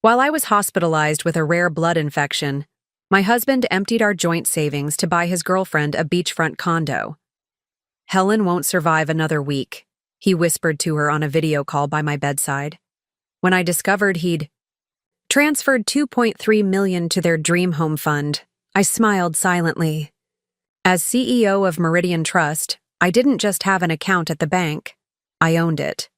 While I was hospitalized with a rare blood infection, my husband emptied our joint savings to buy his girlfriend a beachfront condo. "Helen won't survive another week," he whispered to her on a video call by my bedside. When I discovered he'd transferred $2.3 million to their dream home fund, I smiled silently. As CEO of Meridian Trust, I didn't just have an account at the bank, I owned it.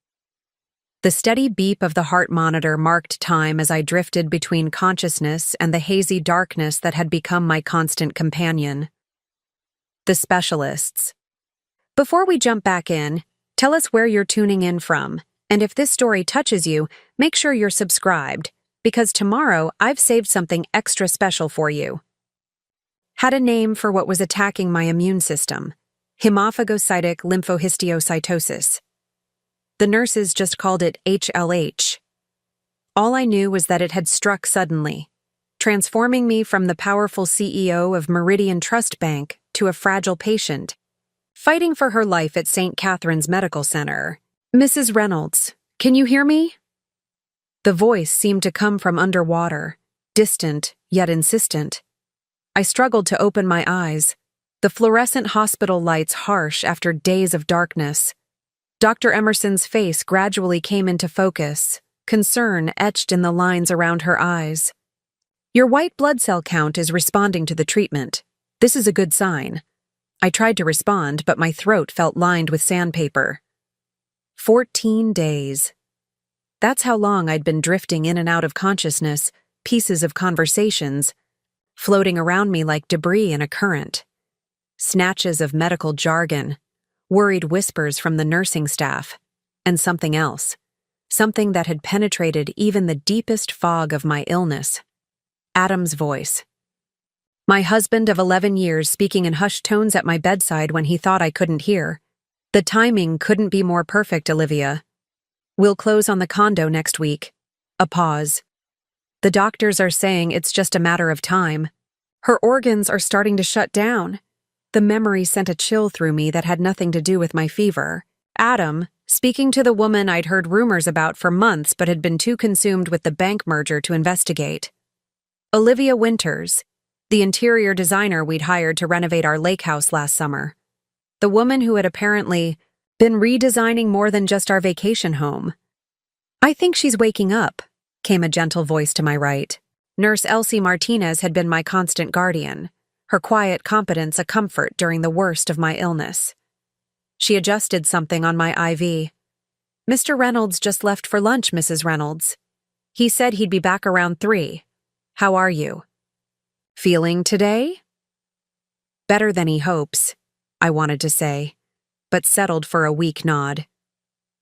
The steady beep of the heart monitor marked time as I drifted between consciousness and the hazy darkness that had become my constant companion. The specialists. Before we jump back in, tell us where you're tuning in from, and if this story touches you, make sure you're subscribed, because tomorrow I've saved something extra special for you. Had a name for what was attacking my immune system: hemophagocytic lymphohistiocytosis. The nurses just called it HLH. All I knew was that it had struck suddenly, transforming me from the powerful CEO of Meridian Trust Bank to a fragile patient, fighting for her life at St. Catherine's Medical Center. "Mrs. Reynolds, can you hear me?" The voice seemed to come from underwater, distant yet insistent. I struggled to open my eyes, the fluorescent hospital lights harsh after days of darkness. Dr. Emerson's face gradually came into focus, concern etched in the lines around her eyes. "Your white blood cell count is responding to the treatment. This is a good sign." I tried to respond, but my throat felt lined with sandpaper. 14 days. That's how long I'd been drifting in and out of consciousness, pieces of conversations, floating around me like debris in a current. Snatches of medical jargon, worried whispers from the nursing staff, and something else. Something that had penetrated even the deepest fog of my illness. Adam's voice. My husband of 11 years speaking in hushed tones at my bedside when he thought I couldn't hear. "The timing couldn't be more perfect, Olivia. We'll close on the condo next week." A pause. "The doctors are saying it's just a matter of time. Her organs are starting to shut down." The memory sent a chill through me that had nothing to do with my fever. Adam, speaking to the woman I'd heard rumors about for months but had been too consumed with the bank merger to investigate. Olivia Winters, the interior designer we'd hired to renovate our lake house last summer. The woman who had apparently been redesigning more than just our vacation home. "I think she's waking up," came a gentle voice to my right. Nurse Elsie Martinez had been my constant guardian, her quiet competence a comfort during the worst of my illness. She adjusted something on my IV. "Mr. Reynolds just left for lunch, Mrs. Reynolds. He said he'd be back around 3. How are you?" "Feeling today?" "Better than he hopes," I wanted to say, but settled for a weak nod.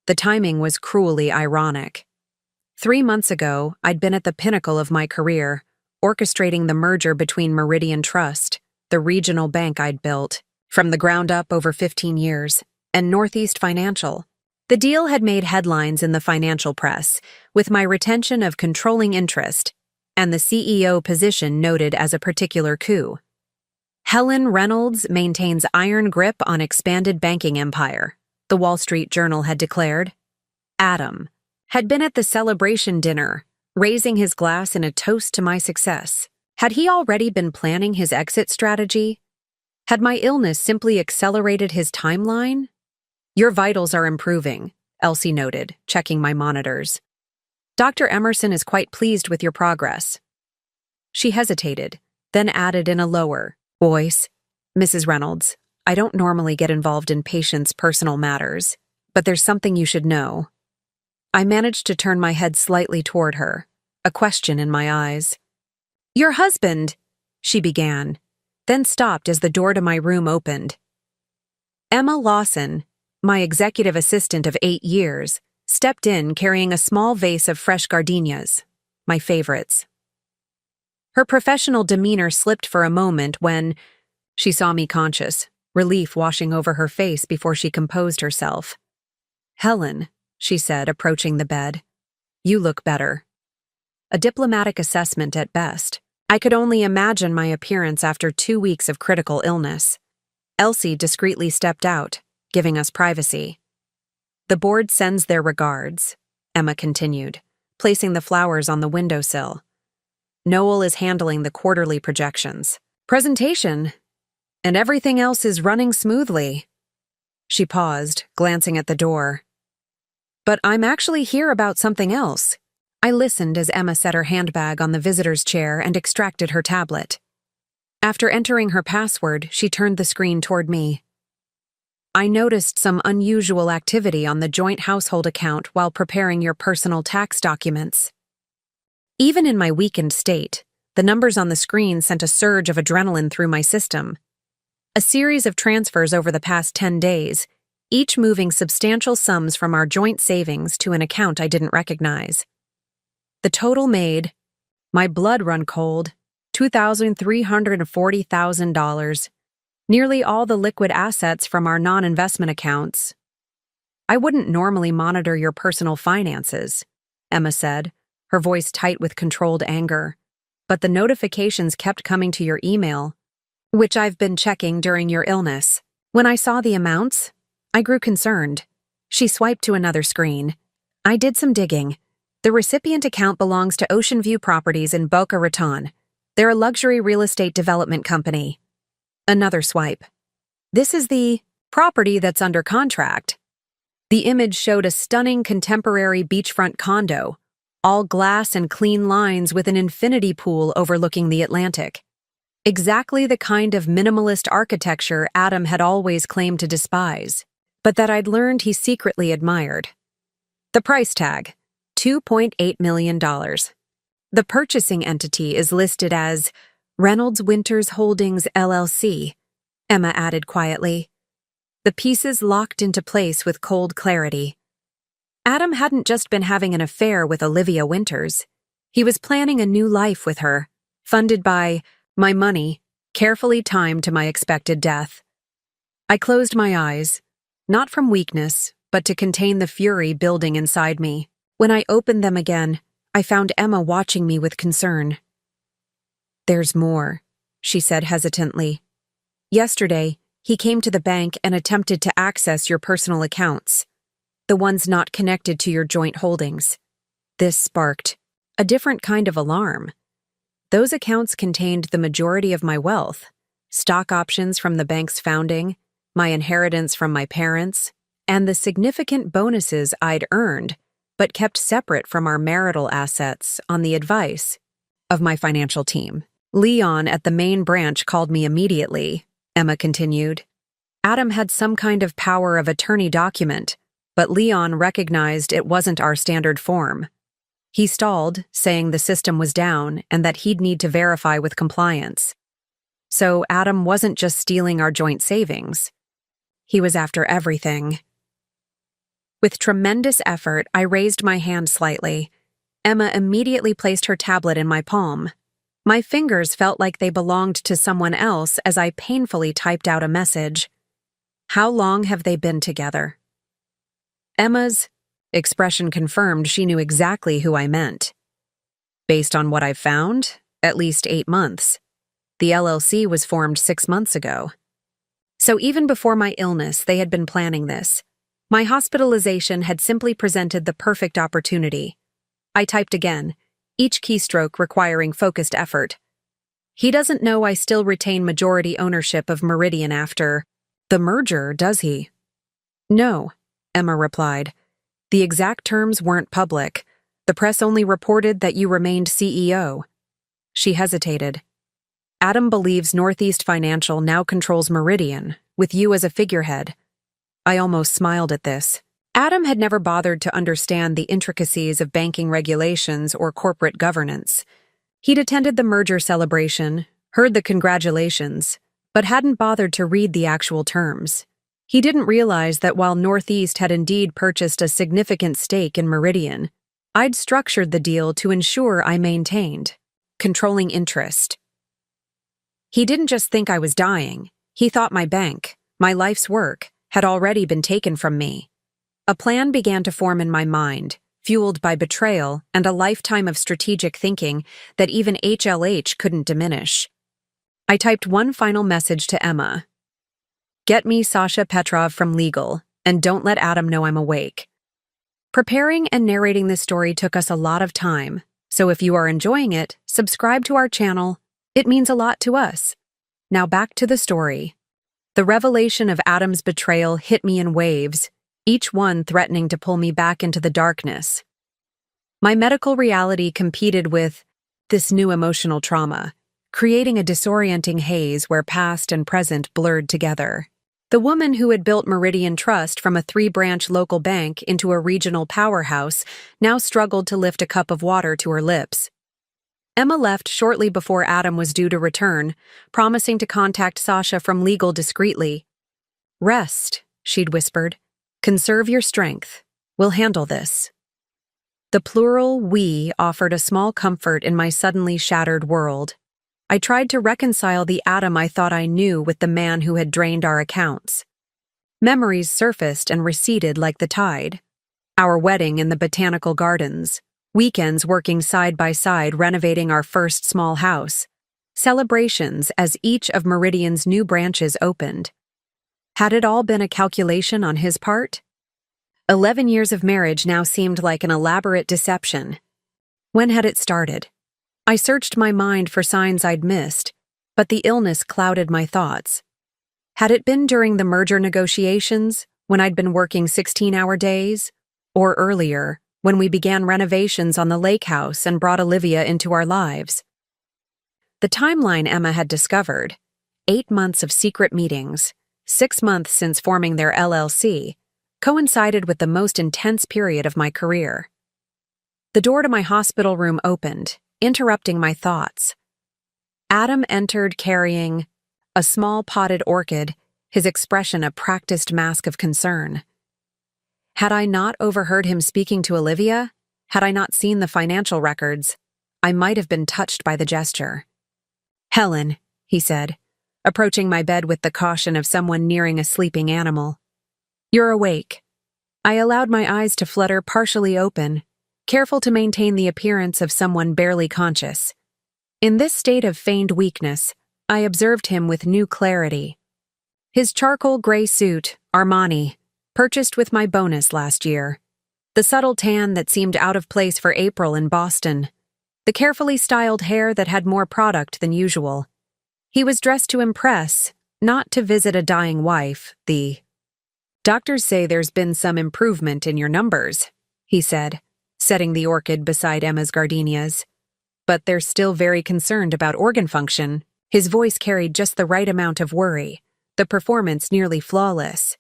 The timing was cruelly ironic. 3 months ago, I'd been at the pinnacle of my career, orchestrating the merger between Meridian Trust, the regional bank I'd built, from the ground up over 15 years, and Northeast Financial. The deal had made headlines in the financial press, with my retention of controlling interest, and the CEO position noted as a particular coup. "Helen Reynolds maintains iron grip on expanded banking empire," the Wall Street Journal had declared. Adam had been at the celebration dinner, raising his glass in a toast to my success. Had he already been planning his exit strategy? Had my illness simply accelerated his timeline? "Your vitals are improving," Elsie noted, checking my monitors. "Dr. Emerson is quite pleased with your progress." She hesitated, then added in a lower voice, "Mrs. Reynolds, I don't normally get involved in patients' personal matters, but there's something you should know." I managed to turn my head slightly toward her, a question in my eyes. "Your husband," she began, then stopped as the door to my room opened. Emma Lawson, my executive assistant of 8 years, stepped in carrying a small vase of fresh gardenias, my favorites. Her professional demeanor slipped for a moment when she saw me conscious, relief washing over her face before she composed herself. "Helen," she said, approaching the bed, "you look better." A diplomatic assessment at best. I could only imagine my appearance after 2 weeks of critical illness. Elsie discreetly stepped out, giving us privacy. "The board sends their regards," Emma continued, placing the flowers on the windowsill. Noel is handling the quarterly projections. Presentation, and everything else is running smoothly. She paused, glancing at the door. But I'm actually here about something else. I listened as Emma set her handbag on the visitor's chair and extracted her tablet. After entering her password, she turned the screen toward me. I noticed some unusual activity on the joint household account while preparing your personal tax documents. Even in my weakened state, the numbers on the screen sent a surge of adrenaline through my system. A series of transfers over the past 10 days, each moving substantial sums from our joint savings to an account I didn't recognize. The total made, my blood run cold, $2,340,000, nearly all the liquid assets from our non-investment accounts. I wouldn't normally monitor your personal finances, Emma said, her voice tight with controlled anger, but the notifications kept coming to your email, which I've been checking during your illness. When I saw the amounts, I grew concerned. She swiped to another screen. I did some digging. The recipient account belongs to Ocean View Properties in Boca Raton. They're a luxury real estate development company. Another swipe. This is the property that's under contract. The image showed a stunning contemporary beachfront condo, all glass and clean lines with an infinity pool overlooking the Atlantic. Exactly the kind of minimalist architecture Adam had always claimed to despise, but that I'd learned he secretly admired. The price tag, $2.8 million. The purchasing entity is listed as Reynolds Winters Holdings, LLC, Emma added quietly. The pieces locked into place with cold clarity. Adam hadn't just been having an affair with Olivia Winters. He was planning a new life with her, funded by my money, carefully timed to my expected death. I closed my eyes, not from weakness, but to contain the fury building inside me. When I opened them again, I found Emma watching me with concern. There's more, she said hesitantly. Yesterday, he came to the bank and attempted to access your personal accounts, the ones not connected to your joint holdings. This sparked a different kind of alarm. Those accounts contained the majority of my wealth, stock options from the bank's founding, my inheritance from my parents, and the significant bonuses I'd earned, but kept separate from our marital assets on the advice of my financial team. Leon at the main branch called me immediately, Emma continued. Adam had some kind of power of attorney document, but Leon recognized it wasn't our standard form. He stalled, saying the system was down and that he'd need to verify with compliance. So Adam wasn't just stealing our joint savings. He was after everything. With tremendous effort, I raised my hand slightly. Emma immediately placed her tablet in my palm. My fingers felt like they belonged to someone else as I painfully typed out a message. How long have they been together? Emma's expression confirmed she knew exactly who I meant. Based on what I've found, at least 8 months. The LLC was formed 6 months ago. So even before my illness, they had been planning this. My hospitalization had simply presented the perfect opportunity. I typed again, each keystroke requiring focused effort. He doesn't know I still retain majority ownership of Meridian after the merger, does he? No, Emma replied. The exact terms weren't public. The press only reported that you remained CEO. She hesitated. Adam believes Northeast Financial now controls Meridian, with you as a figurehead. I almost smiled at this. Adam had never bothered to understand the intricacies of banking regulations or corporate governance. He'd attended the merger celebration, heard the congratulations, but hadn't bothered to read the actual terms. He didn't realize that while Northeast had indeed purchased a significant stake in Meridian, I'd structured the deal to ensure I maintained controlling interest. He didn't just think I was dying. He thought my bank, my life's work, had already been taken from me. A plan began to form in my mind, fueled by betrayal and a lifetime of strategic thinking that even HLH couldn't diminish. I typed one final message to Emma. Get me Sasha Petrov from legal, and don't let Adam know I'm awake. Preparing and narrating this story took us a lot of time, so if you are enjoying it, subscribe to our channel. It means a lot to us. Now back to the story. The revelation of Adam's betrayal hit me in waves, each one threatening to pull me back into the darkness. My medical reality competed with this new emotional trauma, creating a disorienting haze where past and present blurred together. The woman who had built Meridian Trust from a 3-branch local bank into a regional powerhouse now struggled to lift a cup of water to her lips. Emma left shortly before Adam was due to return, promising to contact Sasha from legal discreetly. "Rest," she'd whispered. "Conserve your strength. We'll handle this." The plural "we" offered a small comfort in my suddenly shattered world. I tried to reconcile the Adam I thought I knew with the man who had drained our accounts. Memories surfaced and receded like the tide. Our wedding in the botanical gardens, weekends working side by side renovating our first small house, celebrations as each of Meridian's new branches opened. Had it all been a calculation on his part? 11 years of marriage now seemed like an elaborate deception. When had it started? I searched my mind for signs I'd missed, but the illness clouded my thoughts. Had it been during the merger negotiations, when I'd been working 16-hour days? Or earlier, when we began renovations on the lake house and brought Olivia into our lives? The timeline Emma had discovered, 8 months of secret meetings, 6 months since forming their LLC, coincided with the most intense period of my career. The door to my hospital room opened, interrupting my thoughts. Adam entered carrying a small potted orchid, his expression a practiced mask of concern. Had I not overheard him speaking to Olivia? Had I not seen the financial records? I might have been touched by the gesture. "Helen," he said, approaching my bed with the caution of someone nearing a sleeping animal. "You're awake." I allowed my eyes to flutter partially open, careful to maintain the appearance of someone barely conscious. In this state of feigned weakness, I observed him with new clarity. His charcoal gray suit, Armani, purchased with my bonus last year. The subtle tan that seemed out of place for April in Boston. The carefully styled hair that had more product than usual. He was dressed to impress, not to visit a dying wife. The "Doctors say there's been some improvement in your numbers," he said, setting the orchid beside Emma's gardenias. "But they're still very concerned about organ function." His voice carried just the right amount of worry, the performance nearly flawless.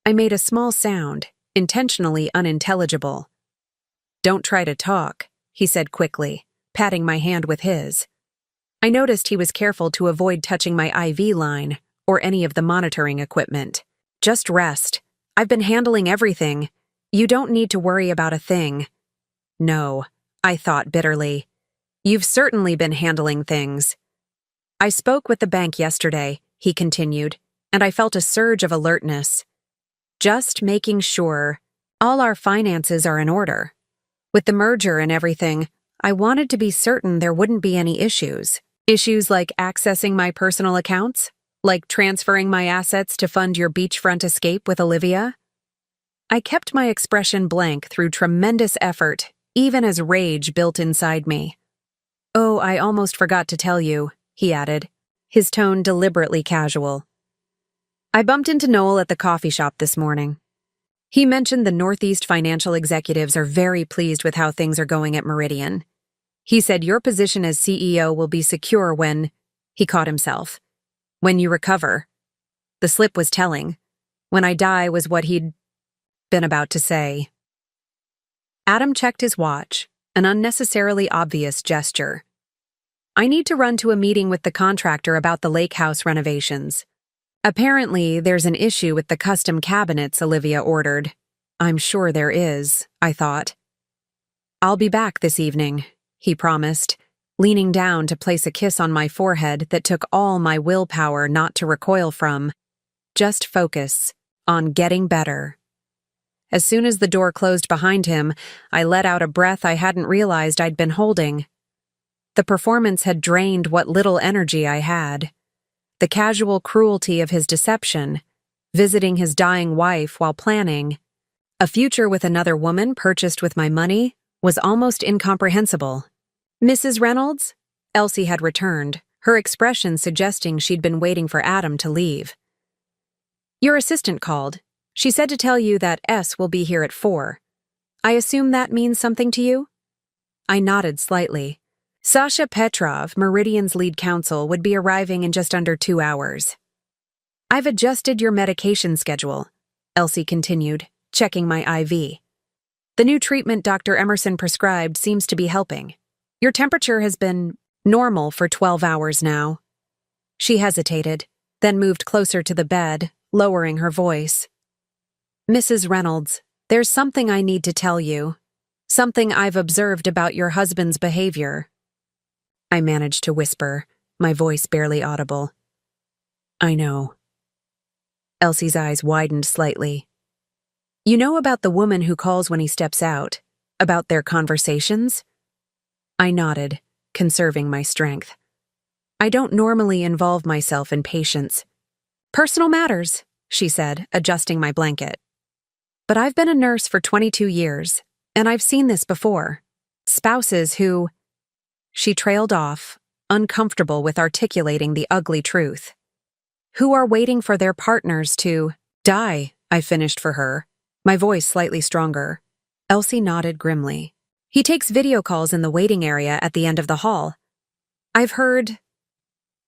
I made a small sound, intentionally unintelligible. "Don't try to talk," he said quickly, patting my hand with his. I noticed he was careful to avoid touching my IV line or any of the monitoring equipment. "Just rest. I've been handling everything. You don't need to worry about a thing." "No," I thought bitterly. "You've certainly been handling things." "I spoke with the bank yesterday," he continued, and I felt a surge of alertness. "Just making sure all our finances are in order. With the merger and everything, I wanted to be certain there wouldn't be any issues. Issues like accessing my personal accounts? Like transferring my assets to fund your beachfront escape with Olivia?" I kept my expression blank through tremendous effort, even as rage built inside me. "Oh, I almost forgot to tell you," he added, his tone deliberately casual. "I bumped into Noel at the coffee shop this morning. He mentioned the Northeast financial executives are very pleased with how things are going at Meridian. He said your position as CEO will be secure when—" He caught himself. "When you recover." The slip was telling. "When I die" was what he'd been about to say. Adam checked his watch, an unnecessarily obvious gesture. "I need to run to a meeting with the contractor about the lake house renovations. Apparently, there's an issue with the custom cabinets Olivia ordered." "I'm sure there is," I thought. "I'll be back this evening," he promised, leaning down to place a kiss on my forehead that took all my willpower not to recoil from. Just focus on getting better. As soon as the door closed behind him, I let out a breath I hadn't realized I'd been holding. The performance had drained what little energy I had. The casual cruelty of his deception, visiting his dying wife while planning, A future with another woman purchased with my money was almost incomprehensible. Mrs. Reynolds? Elsie had returned, her expression suggesting she'd been waiting for Adam to leave. Your assistant called. She said to tell you that S will be here at 4. I assume that means something to you? I nodded slightly. Sasha Petrov, Meridian's lead counsel, would be arriving in just under 2 hours. I've adjusted your medication schedule, Elsie continued, checking my IV. The new treatment Dr. Emerson prescribed seems to be helping. Your temperature has been normal for 12 hours now. She hesitated, then moved closer to the bed, lowering her voice. Mrs. Reynolds, there's something I need to tell you. Something I've observed about your husband's behavior. I managed to whisper, my voice barely audible. I know. Elsie's eyes widened slightly. You know about the woman who calls when he steps out? About their conversations? I nodded, conserving my strength. I don't normally involve myself in patients. Personal matters, she said, adjusting my blanket. But I've been a nurse for 22 years, and I've seen this before. Spouses who... She trailed off, uncomfortable with articulating the ugly truth. Who are waiting for their partners to die, I finished for her, my voice slightly stronger. Elsie nodded grimly. He takes video calls in the waiting area at the end of the hall. I've heard...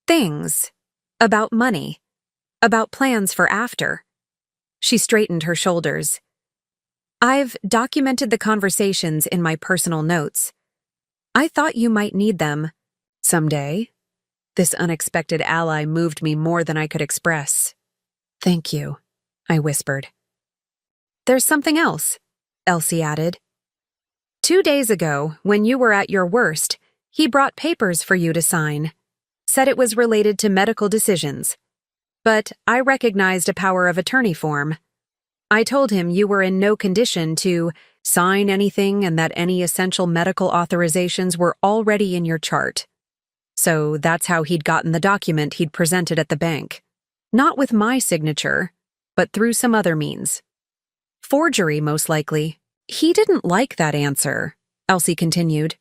things. About money. About plans for after. She straightened her shoulders. I've documented the conversations in my personal notes. I thought you might need them. Someday. This unexpected ally moved me more than I could express. Thank you, I whispered. There's something else, Elsie added. 2 days ago, when you were at your worst, he brought papers for you to sign. Said it was related to medical decisions. But I recognized a power of attorney form. I told him you were in no condition to sign anything and that any essential medical authorizations were already in your chart. So that's how he'd gotten the document he'd presented at the bank. Not with my signature, but through some other means. Forgery, most likely. He didn't like that answer, Elsie continued.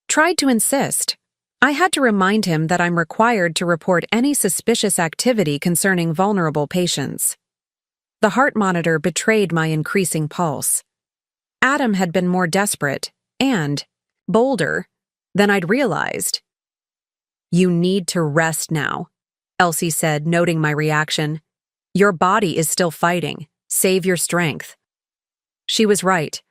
Tried to insist. I had to remind him that I'm required to report any suspicious activity concerning vulnerable patients. The heart monitor betrayed my increasing pulse. Adam had been more desperate and bolder than I'd realized. You need to rest now, Elsie said, noting my reaction. Your body is still fighting. Save your strength. She was right.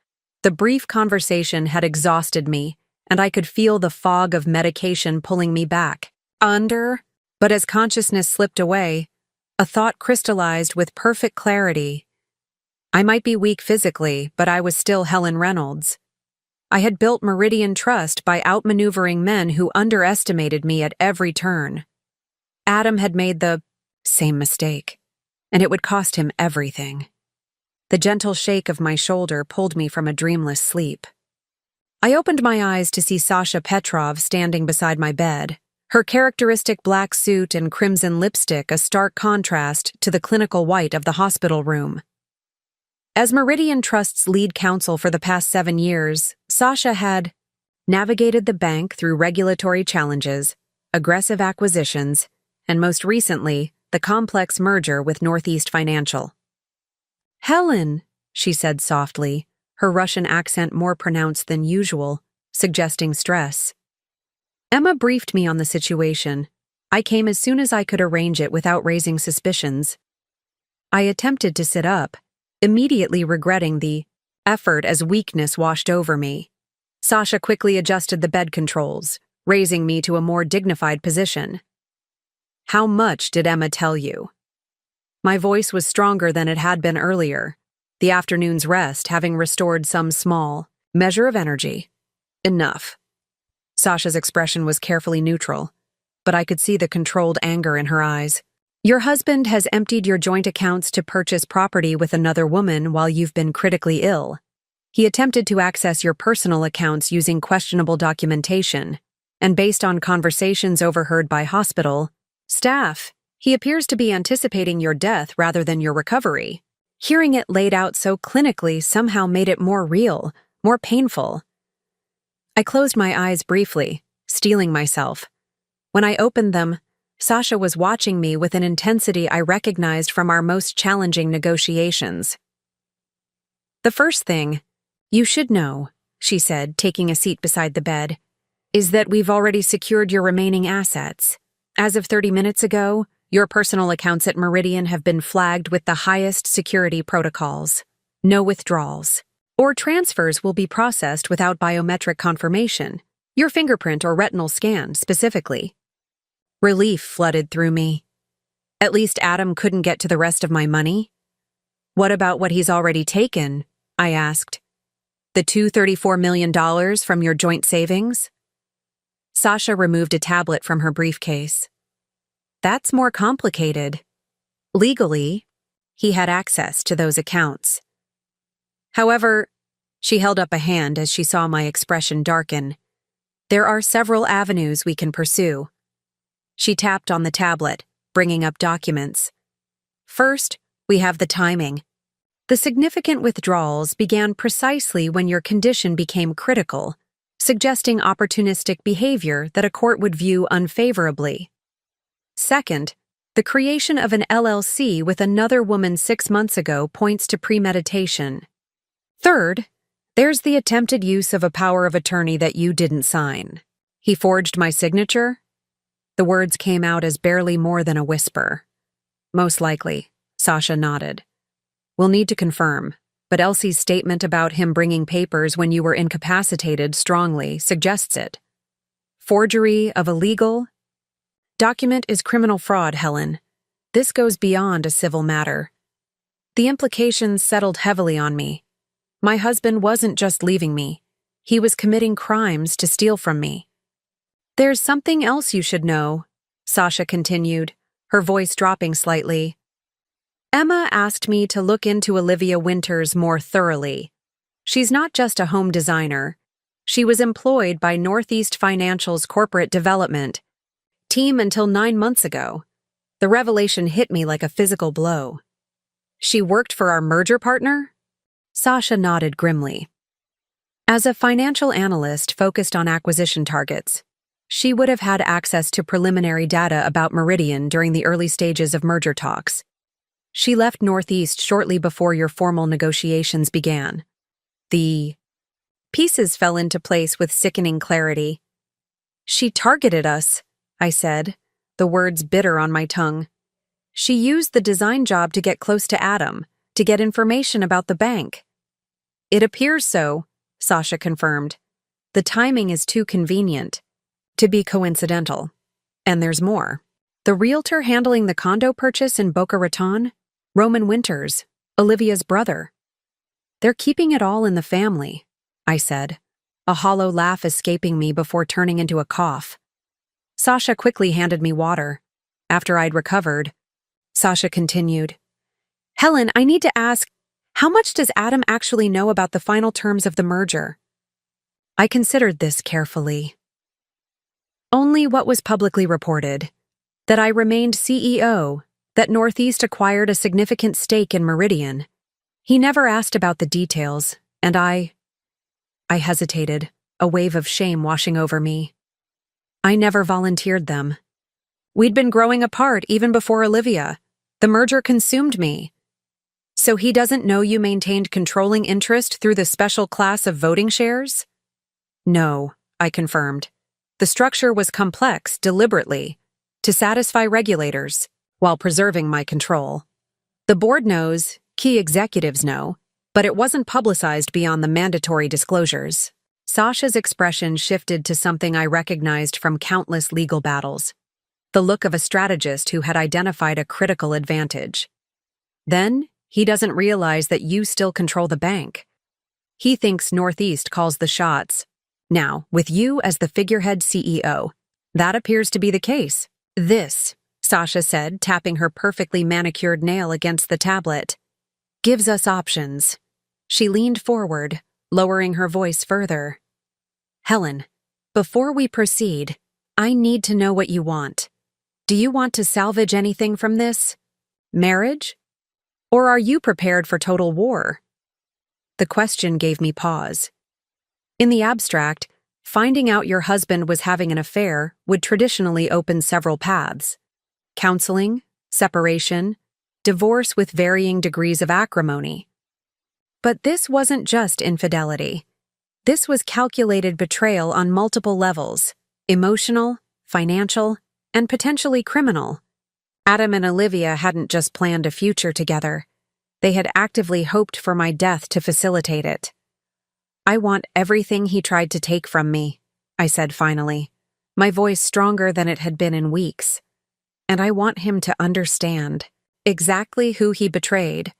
The brief conversation had exhausted me, and I could feel the fog of medication pulling me back. But as consciousness slipped away, a thought crystallized with perfect clarity. I might be weak physically, but I was still Helen Reynolds. I had built Meridian trust by outmaneuvering men who underestimated me at every turn. Adam had made the same mistake, and it would cost him everything. The gentle shake of my shoulder pulled me from a dreamless sleep. I opened my eyes to see Sasha Petrov standing beside my bed, her characteristic black suit and crimson lipstick a stark contrast to the clinical white of the hospital room. As Meridian Trust's lead counsel for the past 7 years, Sasha had navigated the bank through regulatory challenges, aggressive acquisitions, and most recently, the complex merger with Northeast Financial. Helen, she said softly, her Russian accent more pronounced than usual, suggesting stress. Emma briefed me on the situation. I came as soon as I could arrange it without raising suspicions. I attempted to sit up, immediately regretting the effort as weakness washed over me. Sasha quickly adjusted the bed controls, raising me to a more dignified position. How much did Emma tell you? My voice was stronger than it had been earlier, the afternoon's rest having restored some small measure of energy. Enough. Sasha's expression was carefully neutral, but I could see the controlled anger in her eyes. Your husband has emptied your joint accounts to purchase property with another woman while you've been critically ill. He attempted to access your personal accounts using questionable documentation, and based on conversations overheard by hospital staff, he appears to be anticipating your death rather than your recovery. Hearing it laid out so clinically somehow made it more real, more painful. I closed my eyes briefly, steeling myself. When I opened them, Sasha was watching me with an intensity I recognized from our most challenging negotiations. "The first thing you should know," she said, taking a seat beside the bed, "is that we've already secured your remaining assets. As of 30 minutes ago, your personal accounts at Meridian have been flagged with the highest security protocols. No withdrawals or transfers will be processed without biometric confirmation, your fingerprint or retinal scan specifically." Relief flooded through me. At least Adam couldn't get to the rest of my money. "What about what he's already taken?" I asked. "The $234 million from your joint savings?" Sasha removed a tablet from her briefcase. "That's more complicated. Legally, he had access to those accounts. However," she held up a hand as she saw my expression darken, "there are several avenues we can pursue." She tapped on the tablet, bringing up documents. "First, we have the timing. The significant withdrawals began precisely when your condition became critical, suggesting opportunistic behavior that a court would view unfavorably. Second, the creation of an LLC with another woman 6 months ago points to premeditation. Third, there's the attempted use of a power of attorney that you didn't sign. He forged my signature?" The words came out as barely more than a whisper. "Most likely," Sasha nodded. "We'll need to confirm, but Elsie's statement about him bringing papers when you were incapacitated strongly suggests it. Forgery of a legal document is criminal fraud, Helen. This goes beyond a civil matter. The implications settled heavily on me. My husband wasn't just leaving me. He was committing crimes to steal from me." "There's something else you should know," Sasha continued, her voice dropping slightly. "Emma asked me to look into Olivia Winters more thoroughly. She's not just a home designer. She was employed by Northeast Financial's corporate development team until 9 months ago. The revelation hit me like a physical blow." "She worked for our merger partner?" Sasha nodded grimly. "As a financial analyst focused on acquisition targets, she would have had access to preliminary data about Meridian during the early stages of merger talks. She left Northeast shortly before your formal negotiations began. The pieces fell into place with sickening clarity. "She targeted us," I said, the words bitter on my tongue. "She used the design job to get close to Adam, to get information about the bank." "It appears so," Sasha confirmed. "The timing is too convenient to be coincidental. And there's more. The realtor handling the condo purchase in Boca Raton, Roman Winters, Olivia's brother. They're keeping it all in the family," I said, a hollow laugh escaping me before turning into a cough. Sasha quickly handed me water. After I'd recovered, Sasha continued, "Helen, I need to ask, how much does Adam actually know about the final terms of the merger?" I considered this carefully. "Only what was publicly reported. That I remained CEO, that Northeast acquired a significant stake in Meridian. He never asked about the details, and I hesitated, a wave of shame washing over me. "I never volunteered them. We'd been growing apart even before Olivia. The merger consumed me." "So he doesn't know you maintained controlling interest through the special class of voting shares?" "No," I confirmed. "The structure was complex, deliberately, to satisfy regulators, while preserving my control. The board knows, key executives know, but it wasn't publicized beyond the mandatory disclosures." Sasha's expression shifted to something I recognized from countless legal battles, the look of a strategist who had identified a critical advantage. "Then, he doesn't realize that you still control the bank. He thinks Northeast calls the shots. Now, with you as the figurehead CEO, that appears to be the case. This," Sasha said, tapping her perfectly manicured nail against the tablet, "gives us options." She leaned forward, lowering her voice further. "Helen, before we proceed, I need to know what you want. Do you want to salvage anything from this? Marriage? Or are you prepared for total war? The question gave me pause. In the abstract, finding out your husband was having an affair would traditionally open several paths: counseling, separation, divorce with varying degrees of acrimony. But this wasn't just infidelity. This was calculated betrayal on multiple levels: emotional, financial, and potentially criminal. Adam and Olivia hadn't just planned a future together. They had actively hoped for my death to facilitate it. "I want everything he tried to take from me," I said finally, my voice stronger than it had been in weeks. "And I want him to understand exactly who he betrayed."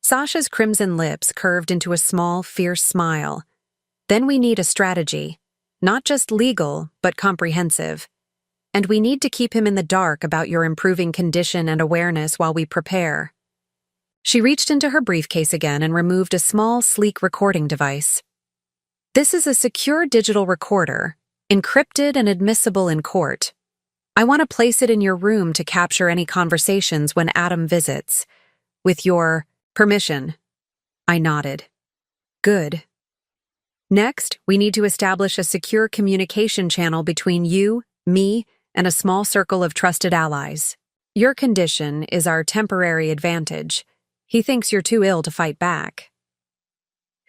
Sasha's crimson lips curved into a small, fierce smile. "Then we need a strategy, not just legal, but comprehensive. And we need to keep him in the dark about your improving condition and awareness while we prepare." She reached into her briefcase again and removed a small, sleek recording device. "This is a secure digital recorder, encrypted and admissible in court. I want to place it in your room to capture any conversations when Adam visits. With your permission." I nodded. "Good. Next, we need to establish a secure communication channel between you, me, and a small circle of trusted allies. Your condition is our temporary advantage. He thinks you're too ill to fight back."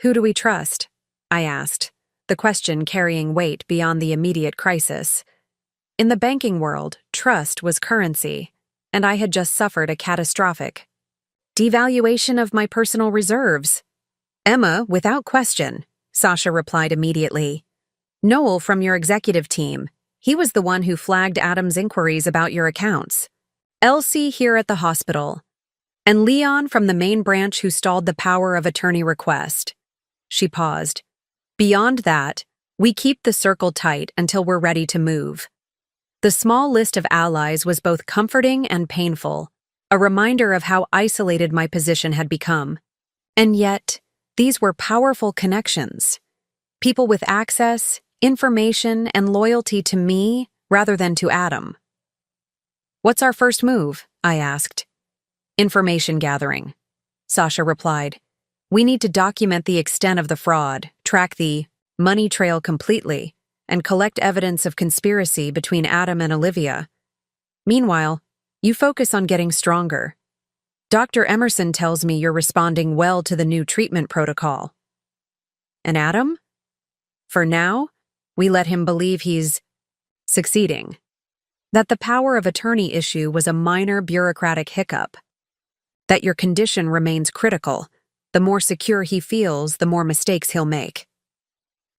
"Who do we trust?" I asked, the question carrying weight beyond the immediate crisis. In the banking world, trust was currency, and I had just suffered a catastrophic devaluation of my personal reserves. "Emma, without question," Sasha replied immediately. "Noel from your executive team. He was the one who flagged Adam's inquiries about your accounts. Elsie here at the hospital. And Leon from the main branch who stalled the power of attorney request." She paused. "Beyond that, we keep the circle tight until we're ready to move." The small list of allies was both comforting and painful, a reminder of how isolated my position had become. And yet, these were powerful connections. People with access, information, and loyalty to me rather than to Adam. "What's our first move?" I asked. "Information gathering," Sasha replied. "We need to document the extent of the fraud, track the money trail completely, and collect evidence of conspiracy between Adam and Olivia. Meanwhile, you focus on getting stronger. Dr. Emerson tells me you're responding well to the new treatment protocol." "And Adam? For now, we let him believe he's succeeding. That the power of attorney issue was a minor bureaucratic hiccup. That your condition remains critical. The more secure he feels, the more mistakes he'll make."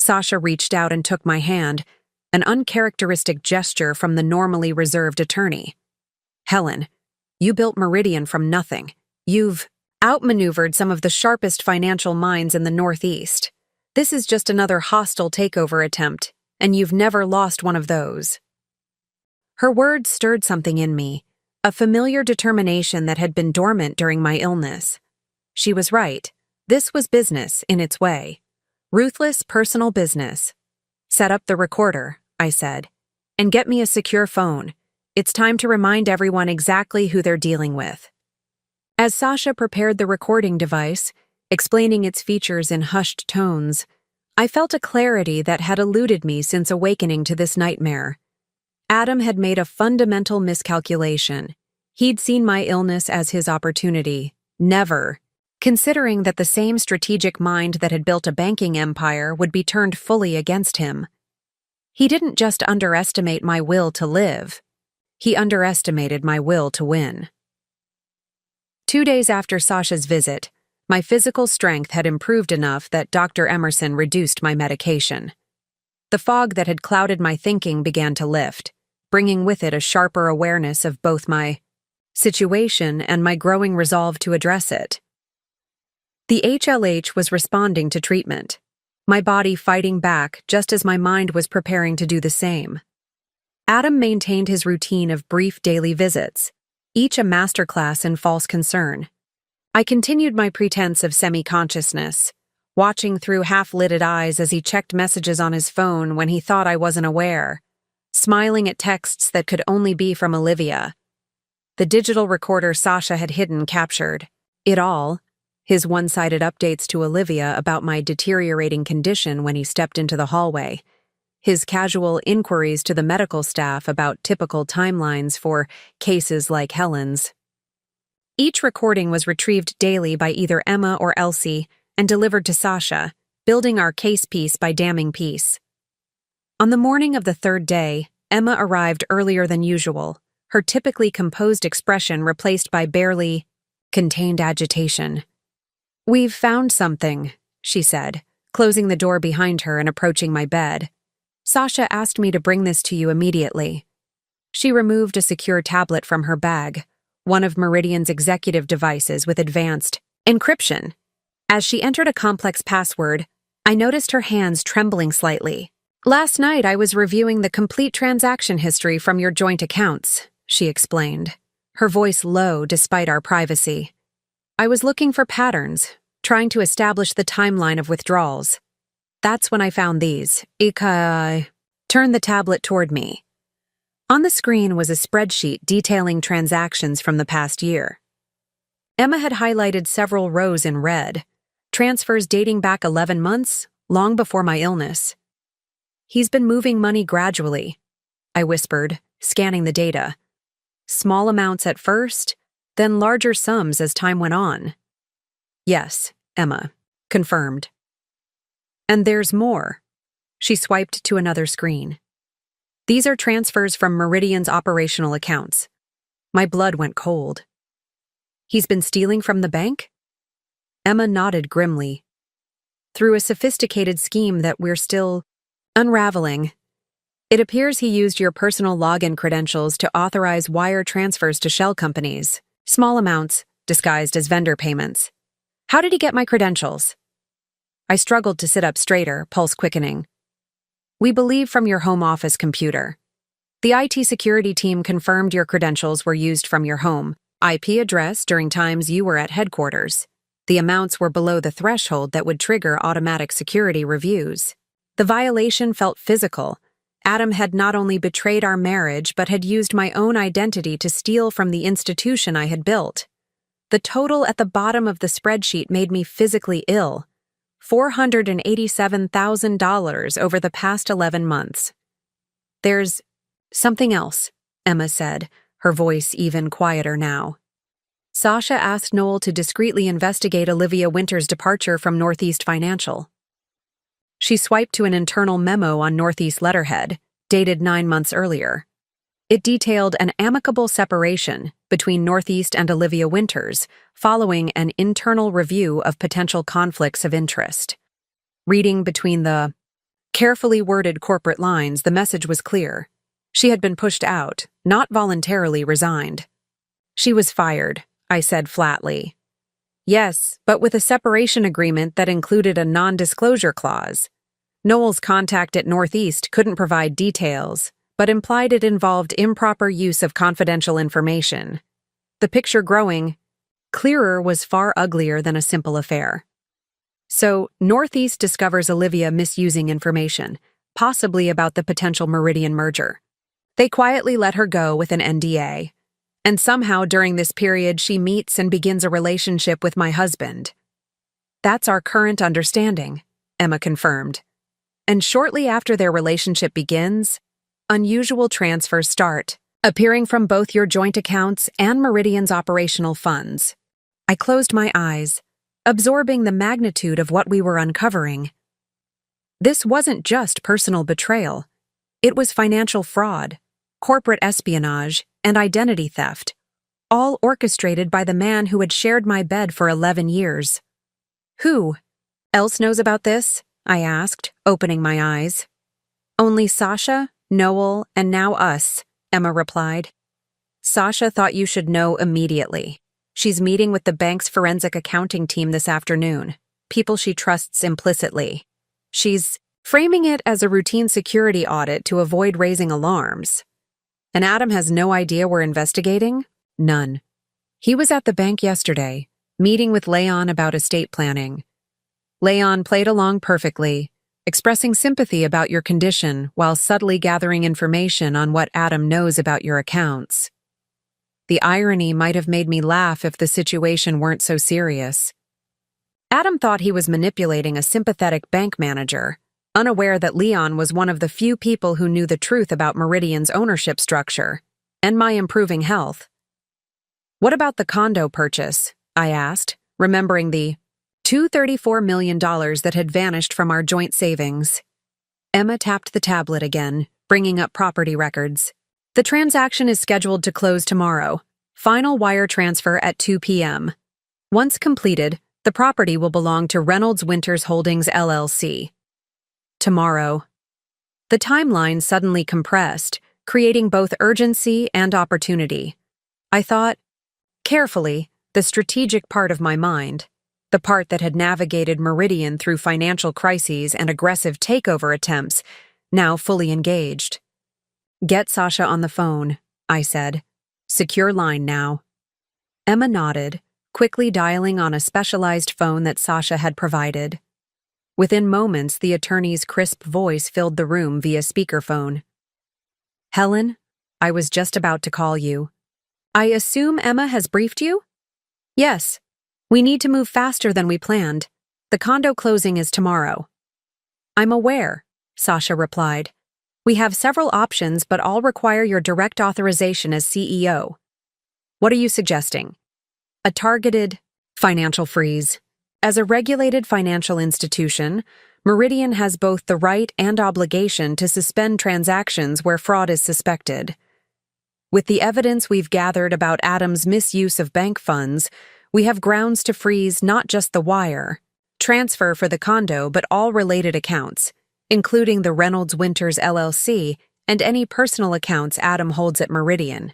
Sasha reached out and took my hand, an uncharacteristic gesture from the normally reserved attorney. "Helen, you built Meridian from nothing. You've outmaneuvered some of the sharpest financial minds in the Northeast. This is just another hostile takeover attempt, and you've never lost one of those." Her words stirred something in me, a familiar determination that had been dormant during my illness. She was right. This was business in its way. Ruthless personal business. "Set up the recorder," I said, "and get me a secure phone. It's time to remind everyone exactly who they're dealing with." As Sasha prepared the recording device, explaining its features in hushed tones, I felt a clarity that had eluded me since awakening to this nightmare. Adam had made a fundamental miscalculation. He'd seen my illness as his opportunity, never considering that the same strategic mind that had built a banking empire would be turned fully against him. He didn't just underestimate my will to live. He underestimated my will to win. 2 days after Sasha's visit, my physical strength had improved enough that Dr. Emerson reduced my medication. The fog that had clouded my thinking began to lift, bringing with it a sharper awareness of both my situation and my growing resolve to address it. The HLH was responding to treatment, my body fighting back just as my mind was preparing to do the same. Adam maintained his routine of brief daily visits, each a masterclass in false concern. I continued my pretense of semi-consciousness, watching through half-lidded eyes as he checked messages on his phone when he thought I wasn't aware, smiling at texts that could only be from Olivia. The digital recorder Sasha had hidden captured It all, his one-sided updates to Olivia about my deteriorating condition when he stepped into the hallway, his casual inquiries to the medical staff about typical timelines for cases like Helen's. Each recording was retrieved daily by either Emma or Elsie and delivered to Sasha, building our case piece by damning piece. On the morning of the third day, Emma arrived earlier than usual, her typically composed expression replaced by barely contained agitation. "We've found something," she said, closing the door behind her and approaching my bed. "Sasha asked me to bring this to you immediately." She removed a secure tablet from her bag, one of Meridian's executive devices with advanced encryption. As she entered a complex password, I noticed her hands trembling slightly. "Last night I was reviewing the complete transaction history from your joint accounts," she explained, her voice low despite our privacy. "I was looking for patterns, trying to establish the timeline of withdrawals. That's when I found these." Ika turned the tablet toward me. On the screen was a spreadsheet detailing transactions from the past year. Emma had highlighted several rows in red, transfers dating back 11 months, long before my illness. "He's been moving money gradually," I whispered, scanning the data. "Small amounts at first, then larger sums as time went on." "Yes," Emma confirmed. "And there's more." She swiped to another screen. "These are transfers from Meridian's operational accounts." My blood went cold. "He's been stealing from the bank?" Emma nodded grimly. "Through a sophisticated scheme that we're still unraveling. It appears he used your personal login credentials to authorize wire transfers to shell companies, small amounts disguised as vendor payments. How did he get my credentials?" I struggled to sit up straighter, pulse quickening. "We believe from your home office computer. The IT security team confirmed your credentials were used from your home IP address during times you were at headquarters. The amounts were below the threshold that would trigger automatic security reviews. The violation felt physical. Adam had not only betrayed our marriage but had used my own identity to steal from the institution I had built. The total at the bottom of the spreadsheet made me physically ill. $487,000 over the past 11 months. "There's something else," Emma said, her voice even quieter now. "Sasha asked Noel to discreetly investigate Olivia Winter's departure from Northeast Financial." She swiped to an internal memo on Northeast letterhead, dated 9 months earlier. It detailed an amicable separation between Northeast and Olivia Winters following an internal review of potential conflicts of interest. Reading between the carefully worded corporate lines, the message was clear. She had been pushed out, not voluntarily resigned. "She was fired," I said flatly. "Yes, but with a separation agreement that included a non-disclosure clause. Noel's contact at Northeast couldn't provide details, but implied it involved improper use of confidential information." The picture growing clearer was far uglier than a simple affair. So, Northeast discovers Olivia misusing information, possibly about the potential Meridian merger. They quietly let her go with an NDA. And somehow during this period she meets and begins a relationship with my husband. "That's our current understanding," Emma confirmed. "And shortly after their relationship begins, unusual transfers start, appearing from both your joint accounts and Meridian's operational funds." I closed my eyes, absorbing the magnitude of what we were uncovering. This wasn't just personal betrayal. It was financial fraud, corporate espionage, and identity theft, all orchestrated by the man who had shared my bed for 11 years. "Who else knows about this?" I asked, opening my eyes. "Only Sasha, Noel, and now us," Emma replied. "Sasha thought you should know immediately. She's meeting with the bank's forensic accounting team this afternoon, people she trusts implicitly. She's framing it as a routine security audit to avoid raising alarms. And Adam has no idea we're investigating? None. He was at the bank yesterday, meeting with Leon about estate planning. Leon played along perfectly, expressing sympathy about your condition while subtly gathering information on what Adam knows about your accounts." The irony might have made me laugh if the situation weren't so serious. Adam thought he was manipulating a sympathetic bank manager, unaware that Leon was one of the few people who knew the truth about Meridian's ownership structure and my improving health. "What about the condo purchase?" I asked, remembering the $234 million that had vanished from our joint savings. Emma tapped the tablet again, bringing up property records. "The transaction is scheduled to close tomorrow. Final wire transfer at 2 p.m. Once completed, the property will belong to Reynolds Winters Holdings LLC. Tomorrow." The timeline suddenly compressed, creating both urgency and opportunity. I thought, carefully, the strategic part of my mind, the part that had navigated Meridian through financial crises and aggressive takeover attempts, now fully engaged. "Get Sasha on the phone," I said. "Secure line now." Emma nodded, quickly dialing on a specialized phone that Sasha had provided. Within moments, the attorney's crisp voice filled the room via speakerphone. "Helen, I was just about to call you. I assume Emma has briefed you?" "Yes. We need to move faster than we planned. The condo closing is tomorrow." "I'm aware," Sasha replied. "We have several options, but all require your direct authorization as CEO. What are you suggesting?" "A targeted financial freeze. As a regulated financial institution, Meridian has both the right and obligation to suspend transactions where fraud is suspected. With the evidence we've gathered about Adam's misuse of bank funds, we have grounds to freeze not just the wire transfer for the condo, but all related accounts, including the Reynolds Winters LLC and any personal accounts Adam holds at Meridian."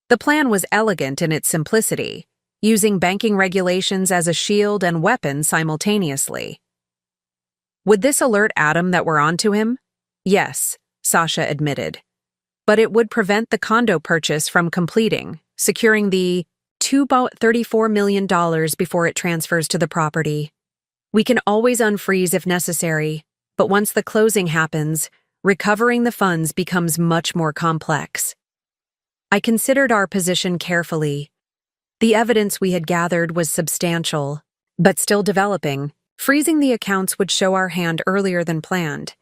The plan was elegant in its simplicity, using banking regulations as a shield and weapon simultaneously. "Would this alert Adam that we're onto him?" "Yes," Sasha admitted. "But it would prevent the condo purchase from completing, securing the $234 million before it transfers to the property. We can always unfreeze if necessary, but once the closing happens, recovering the funds becomes much more complex." I considered our position carefully. The evidence we had gathered was substantial, but still developing. Freezing the accounts would show our hand earlier than planned.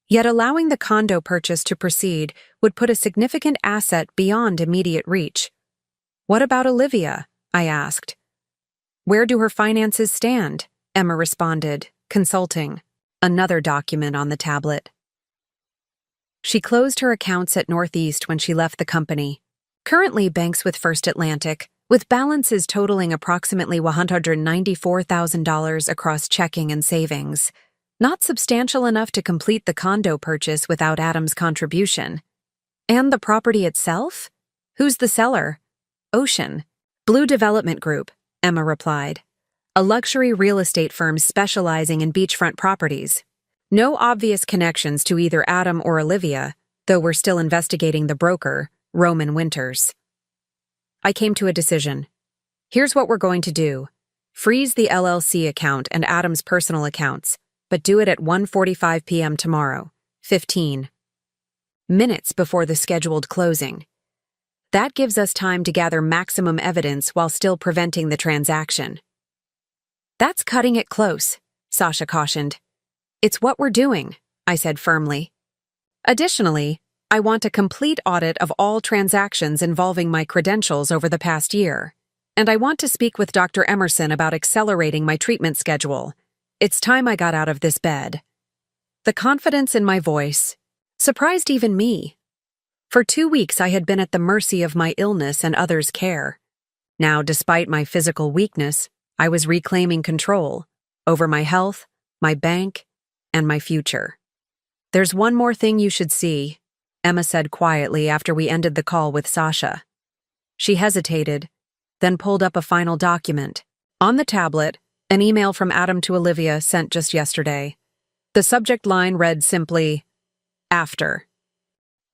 Yet allowing the condo purchase to proceed would put a significant asset beyond immediate reach. "What about Olivia?" I asked. "Where do her finances stand?" Emma responded, consulting another document on the tablet. She closed her accounts at Northeast when she left the company. Currently banks with First Atlantic, with balances totaling approximately $194,000 across checking and savings. Not substantial enough to complete the condo purchase without Adam's contribution. "And the property itself? Who's the seller?" "Ocean. Blue Development Group," Emma replied. "A luxury real estate firm specializing in beachfront properties. No obvious connections to either Adam or Olivia, though we're still investigating the broker, Roman Winters." I came to a decision. "Here's what we're going to do. Freeze the LLC account and Adam's personal accounts, but do it at 1:45 p.m. tomorrow, 15 minutes before the scheduled closing. That gives us time to gather maximum evidence while still preventing the transaction." "That's cutting it close," Sasha cautioned. "It's what we're doing," I said firmly. "Additionally, I want a complete audit of all transactions involving my credentials over the past year, and I want to speak with Dr. Emerson about accelerating my treatment schedule. It's time I got out of this bed." The confidence in my voice surprised even me. For 2 weeks I had been at the mercy of my illness and others' care. Now, despite my physical weakness, I was reclaiming control over my health, my bank, and my future. "There's one more thing you should see," Emma said quietly after we ended the call with Sasha. She hesitated, then pulled up a final document. On the tablet, an email from Adam to Olivia sent just yesterday. The subject line read simply, "After."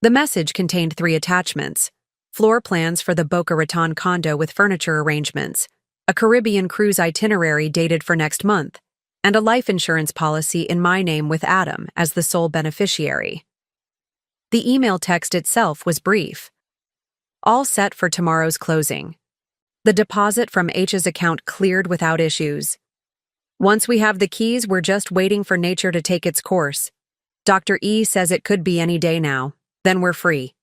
The message contained 3 attachments: floor plans for the Boca Raton condo with furniture arrangements, a Caribbean cruise itinerary dated for next month, and a life insurance policy in my name with Adam as the sole beneficiary. The email text itself was brief. all set for tomorrow's closing. The deposit from H's account cleared without issues. Once we have the keys, we're just waiting for nature to take its course. Dr. E says it could be any day now. Then we're free.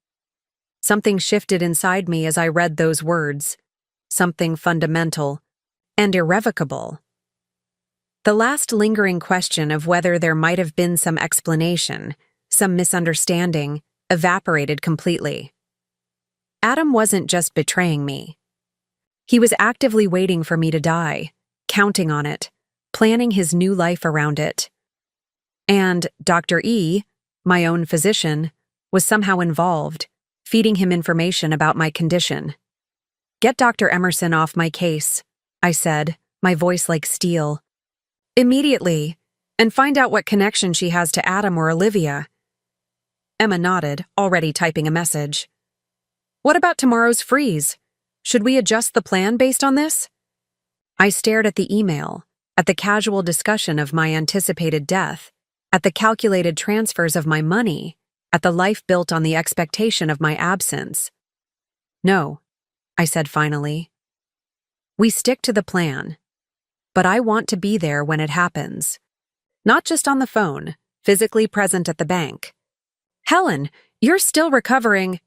Something shifted inside me as I read those words. Something fundamental and irrevocable. The last lingering question of whether there might have been some explanation, some misunderstanding, evaporated completely. Adam wasn't just betraying me. He was actively waiting for me to die, counting on it, planning his new life around it. And Dr. E, my own physician, was somehow involved, feeding him information about my condition. "Get Dr. Emerson off my case," I said, my voice like steel. "Immediately, and find out what connection she has to Adam or Olivia." Emma nodded, already typing a message. "What about tomorrow's freeze? Should we adjust the plan based on this?" I stared at the email, at the casual discussion of my anticipated death, at the calculated transfers of my money, at the life built on the expectation of my absence. "No," I said finally. "We stick to the plan. But I want to be there when it happens. Not just on the phone, physically present at the bank." "Helen, you're still recovering."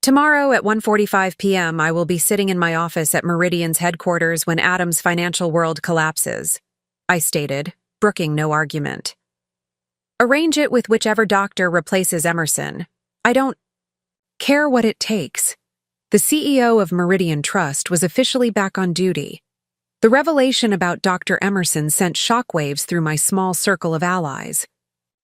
"Tomorrow at 1:45 p.m. I will be sitting in my office at Meridian's headquarters when Adam's financial world collapses," I stated, brooking no argument. "Arrange it with whichever doctor replaces Emerson. I don't care what it takes." The CEO of Meridian Trust was officially back on duty. The revelation about Dr. Emerson sent shockwaves through my small circle of allies.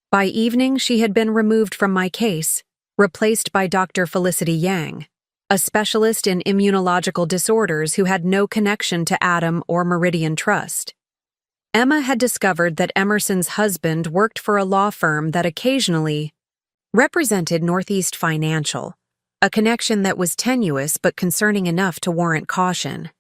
By evening, she had been removed from my case, replaced by Dr. Felicity Yang, a specialist in immunological disorders who had no connection to Adam or Meridian Trust. Emma had discovered that Emerson's husband worked for a law firm that occasionally represented Northeast Financial, a connection that was tenuous but concerning enough to warrant caution.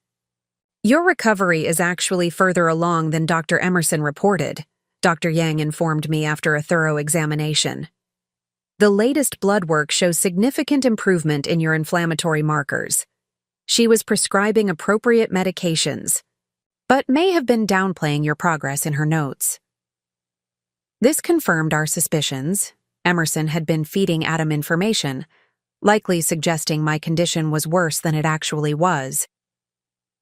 "Your recovery is actually further along than Dr. Emerson reported," Dr. Yang informed me after a thorough examination. "The latest blood work shows significant improvement in your inflammatory markers. She was prescribing appropriate medications, but may have been downplaying your progress in her notes." This confirmed our suspicions. Emerson had been feeding Adam information, likely suggesting my condition was worse than it actually was.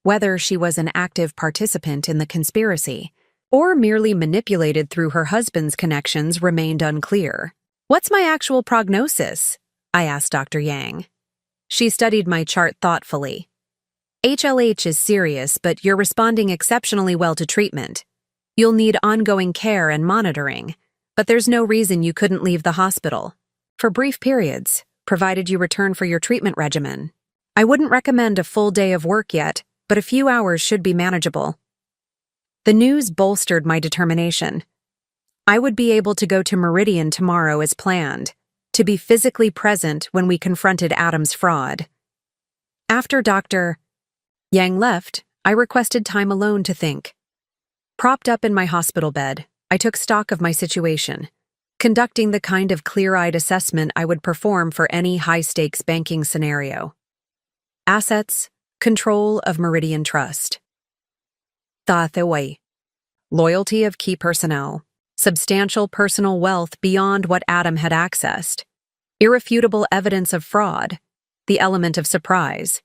Whether she was an active participant in the conspiracy or merely manipulated through her husband's connections remained unclear. "What's my actual prognosis?" I asked Dr. Yang. She studied my chart thoughtfully. "HLH is serious, but you're responding exceptionally well to treatment. You'll need ongoing care and monitoring, but there's no reason you couldn't leave the hospital for brief periods, provided you return for your treatment regimen. I wouldn't recommend a full day of work yet, but a few hours should be manageable." The news bolstered my determination. I would be able to go to Meridian tomorrow as planned, to be physically present when we confronted Adam's fraud. After Dr. Yang left, I requested time alone to think. Propped up in my hospital bed, I took stock of my situation, conducting the kind of clear-eyed assessment I would perform for any high-stakes banking scenario. Assets, control of Meridian Trust. Tathaway. Loyalty of key personnel. Substantial personal wealth beyond what Adam had accessed. Irrefutable evidence of fraud. The element of surprise.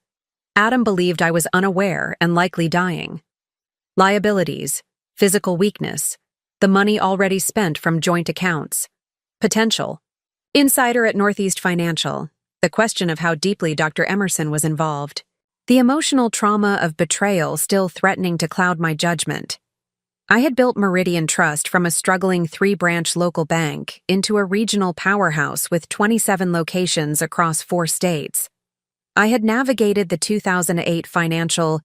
Adam believed I was unaware and likely dying. Liabilities. Physical weakness. The money already spent from joint accounts. Potential. Insider at Northeast Financial. The question of how deeply Dr. Emerson was involved. The emotional trauma of betrayal still threatening to cloud my judgment. I had built Meridian Trust from a struggling 3-branch local bank into a regional powerhouse with 27 locations across 4 states. I had navigated the 2008 financial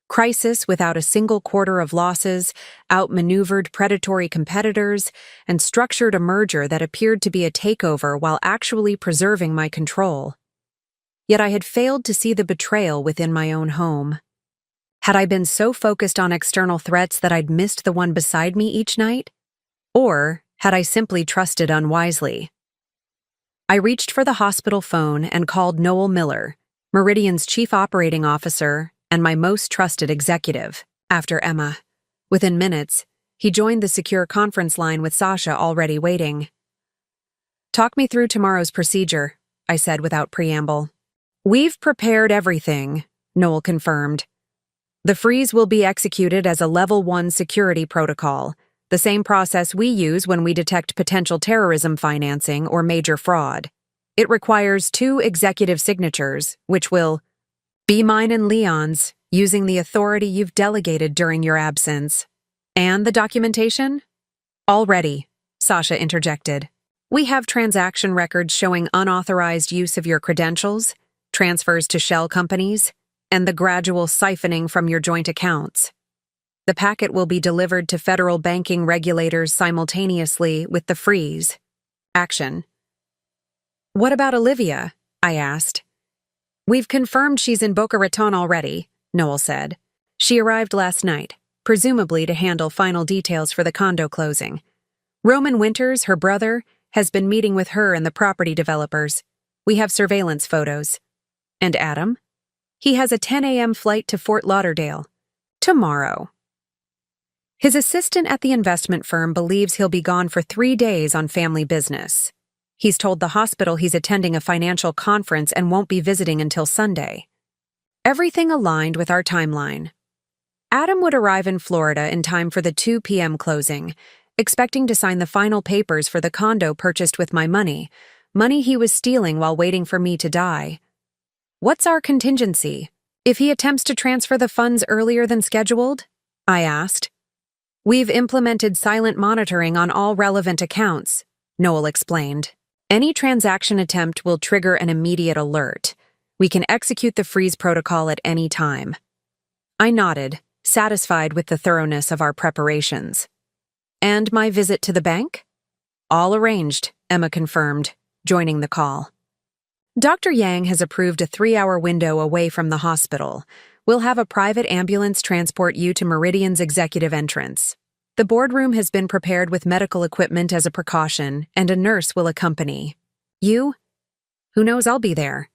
crisis without a single quarter of losses, outmaneuvered predatory competitors, and structured a merger that appeared to be a takeover while actually preserving my control. Yet I had failed to see the betrayal within my own home. Had I been so focused on external threats that I'd missed the one beside me each night? Or had I simply trusted unwisely? I reached for the hospital phone and called Noel Miller, Meridian's chief operating officer, and my most trusted executive, after Emma. Within minutes, he joined the secure conference line with Sasha already waiting. "Talk me through tomorrow's procedure," I said without preamble. "We've prepared everything," Noel confirmed. "The freeze will be executed as a Level 1 security protocol, the same process we use when we detect potential terrorism financing or major fraud. It requires 2 executive signatures, which will be mine and Leon's, using the authority you've delegated during your absence. And the documentation?" "All ready," Sasha interjected. "We have transaction records showing unauthorized use of your credentials, transfers to shell companies, and the gradual siphoning from your joint accounts. The packet will be delivered to federal banking regulators simultaneously with the freeze. Action." "What about Olivia?" I asked. "We've confirmed she's in Boca Raton already," Noel said. "She arrived last night, presumably to handle final details for the condo closing. Roman Winters, her brother, has been meeting with her and the property developers. We have surveillance photos." "And Adam?" "He has a 10 a.m. flight to Fort Lauderdale. Tomorrow." His assistant at the investment firm believes he'll be gone for 3 days on family business. He's told the hospital he's attending a financial conference and won't be visiting until Sunday. Everything aligned with our timeline. Adam would arrive in Florida in time for the 2 p.m. closing, expecting to sign the final papers for the condo purchased with my money he was stealing while waiting for me to die. "What's our contingency if he attempts to transfer the funds earlier than scheduled?" I asked. "We've implemented silent monitoring on all relevant accounts," Noel explained. "Any transaction attempt will trigger an immediate alert. We can execute the freeze protocol at any time." I nodded, satisfied with the thoroughness of our preparations. "And my visit to the bank?" "All arranged," Emma confirmed, joining the call. "Dr. Yang has approved a 3-hour window away from the hospital. We'll have a private ambulance transport you to Meridian's executive entrance. The boardroom has been prepared with medical equipment as a precaution, and a nurse will accompany. You? Who knows, I'll be there."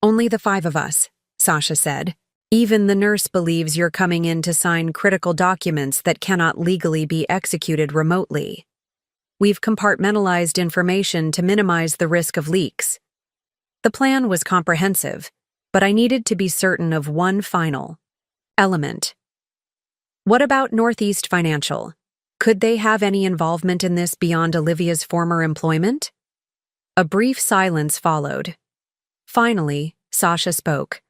"Only the 5 of us," Sasha said. "Even the nurse believes you're coming in to sign critical documents that cannot legally be executed remotely. We've compartmentalized information to minimize the risk of leaks." The plan was comprehensive, but I needed to be certain of one final element. What about Northeast Financial? Could they have any involvement in this beyond Olivia's former employment? A brief silence followed. Finally, Sasha spoke.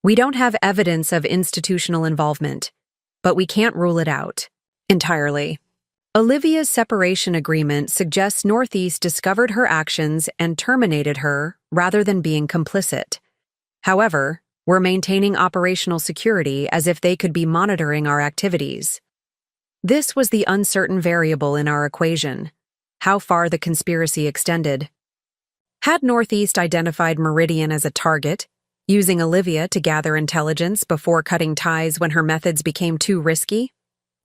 "We don't have evidence of institutional involvement, but we can't rule it out entirely. Olivia's separation agreement suggests Northeast discovered her actions and terminated her rather than being complicit. However, we're maintaining operational security as if they could be monitoring our activities. This was the uncertain variable in our equation: how far the conspiracy extended. Had Northeast identified Meridian as a target, using Olivia to gather intelligence before cutting ties when her methods became too risky?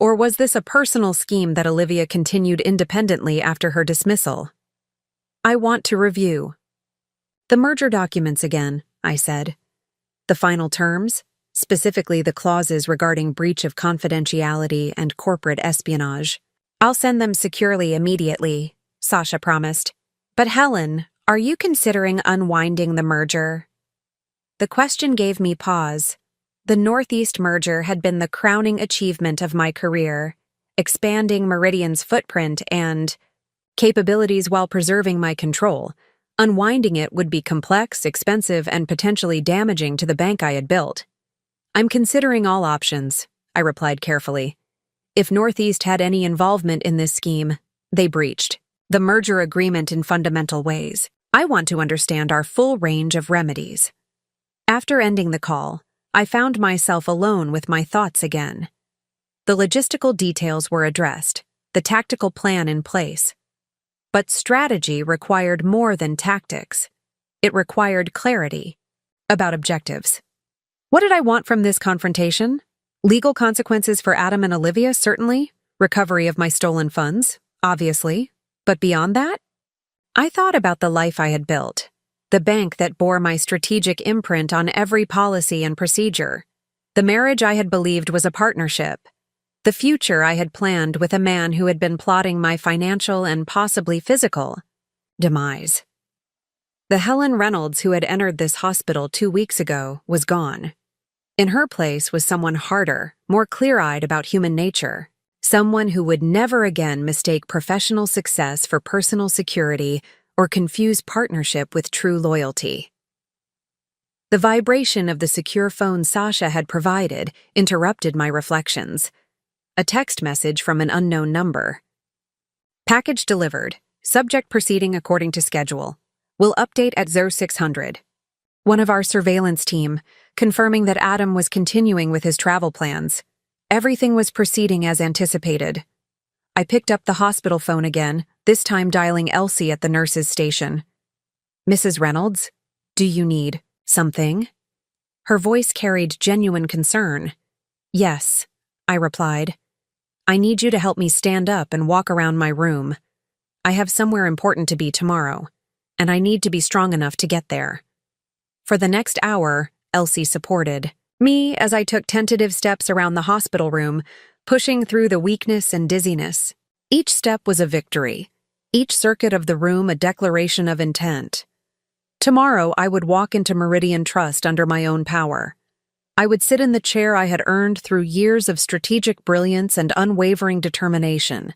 Or was this a personal scheme that Olivia continued independently after her dismissal? "I want to review the merger documents again," I said. "The final terms, specifically the clauses regarding breach of confidentiality and corporate espionage. I'll send them securely immediately," Sasha promised. "But Helen, are you considering unwinding the merger?" The question gave me pause. The Northeast merger had been the crowning achievement of my career, expanding Meridian's footprint and capabilities while preserving my control. Unwinding it would be complex, expensive, and potentially damaging to the bank I had built. "I'm considering all options," I replied carefully. "If Northeast had any involvement in this scheme, they breached the merger agreement in fundamental ways. I want to understand our full range of remedies." After ending the call, I found myself alone with my thoughts again. The logistical details were addressed, the tactical plan in place. But strategy required more than tactics. It required clarity about objectives. What did I want from this confrontation? Legal consequences for Adam and Olivia, certainly. Recovery of my stolen funds, obviously. But beyond that? I thought about the life I had built, the bank that bore my strategic imprint on every policy and procedure, the marriage I had believed was a partnership, the future I had planned with a man who had been plotting my financial and possibly physical demise. The Helen Reynolds who had entered this hospital 2 weeks ago was gone. In her place was someone harder, more clear-eyed about human nature, someone who would never again mistake professional success for personal security or confuse partnership with true loyalty. The vibration of the secure phone Sasha had provided interrupted my reflections. A text message from an unknown number. Package delivered. Subject proceeding according to schedule. Will update at 0600. One of our surveillance team, confirming that Adam was continuing with his travel plans. Everything was proceeding as anticipated. I picked up the hospital phone again, this time dialing Elsie at the nurse's station. Mrs. Reynolds, do you need something? Her voice carried genuine concern. Yes, I replied. I need you to help me stand up and walk around my room. I have somewhere important to be tomorrow, and I need to be strong enough to get there. For the next hour, Elsie supported me as I took tentative steps around the hospital room, pushing through the weakness and dizziness. Each step was a victory, each circuit of the room a declaration of intent. Tomorrow I would walk into Meridian Trust under my own power. I would sit in the chair I had earned through years of strategic brilliance and unwavering determination.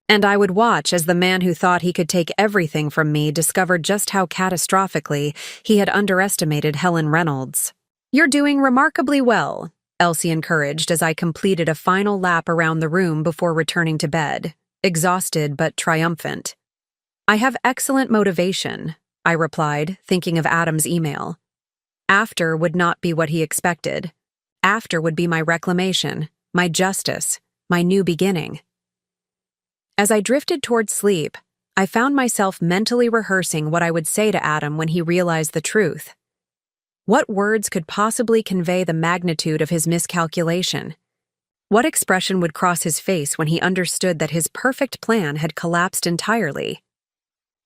And I would watch as the man who thought he could take everything from me discovered just how catastrophically he had underestimated Helen Reynolds. You're doing remarkably well, Elsie encouraged as I completed a final lap around the room before returning to bed, exhausted but triumphant. I have excellent motivation, I replied, thinking of Adam's email. After would not be what he expected. After would be my reclamation, my justice, my new beginning. As I drifted toward sleep, I found myself mentally rehearsing what I would say to Adam when he realized the truth. What words could possibly convey the magnitude of his miscalculation? What expression would cross his face when he understood that his perfect plan had collapsed entirely?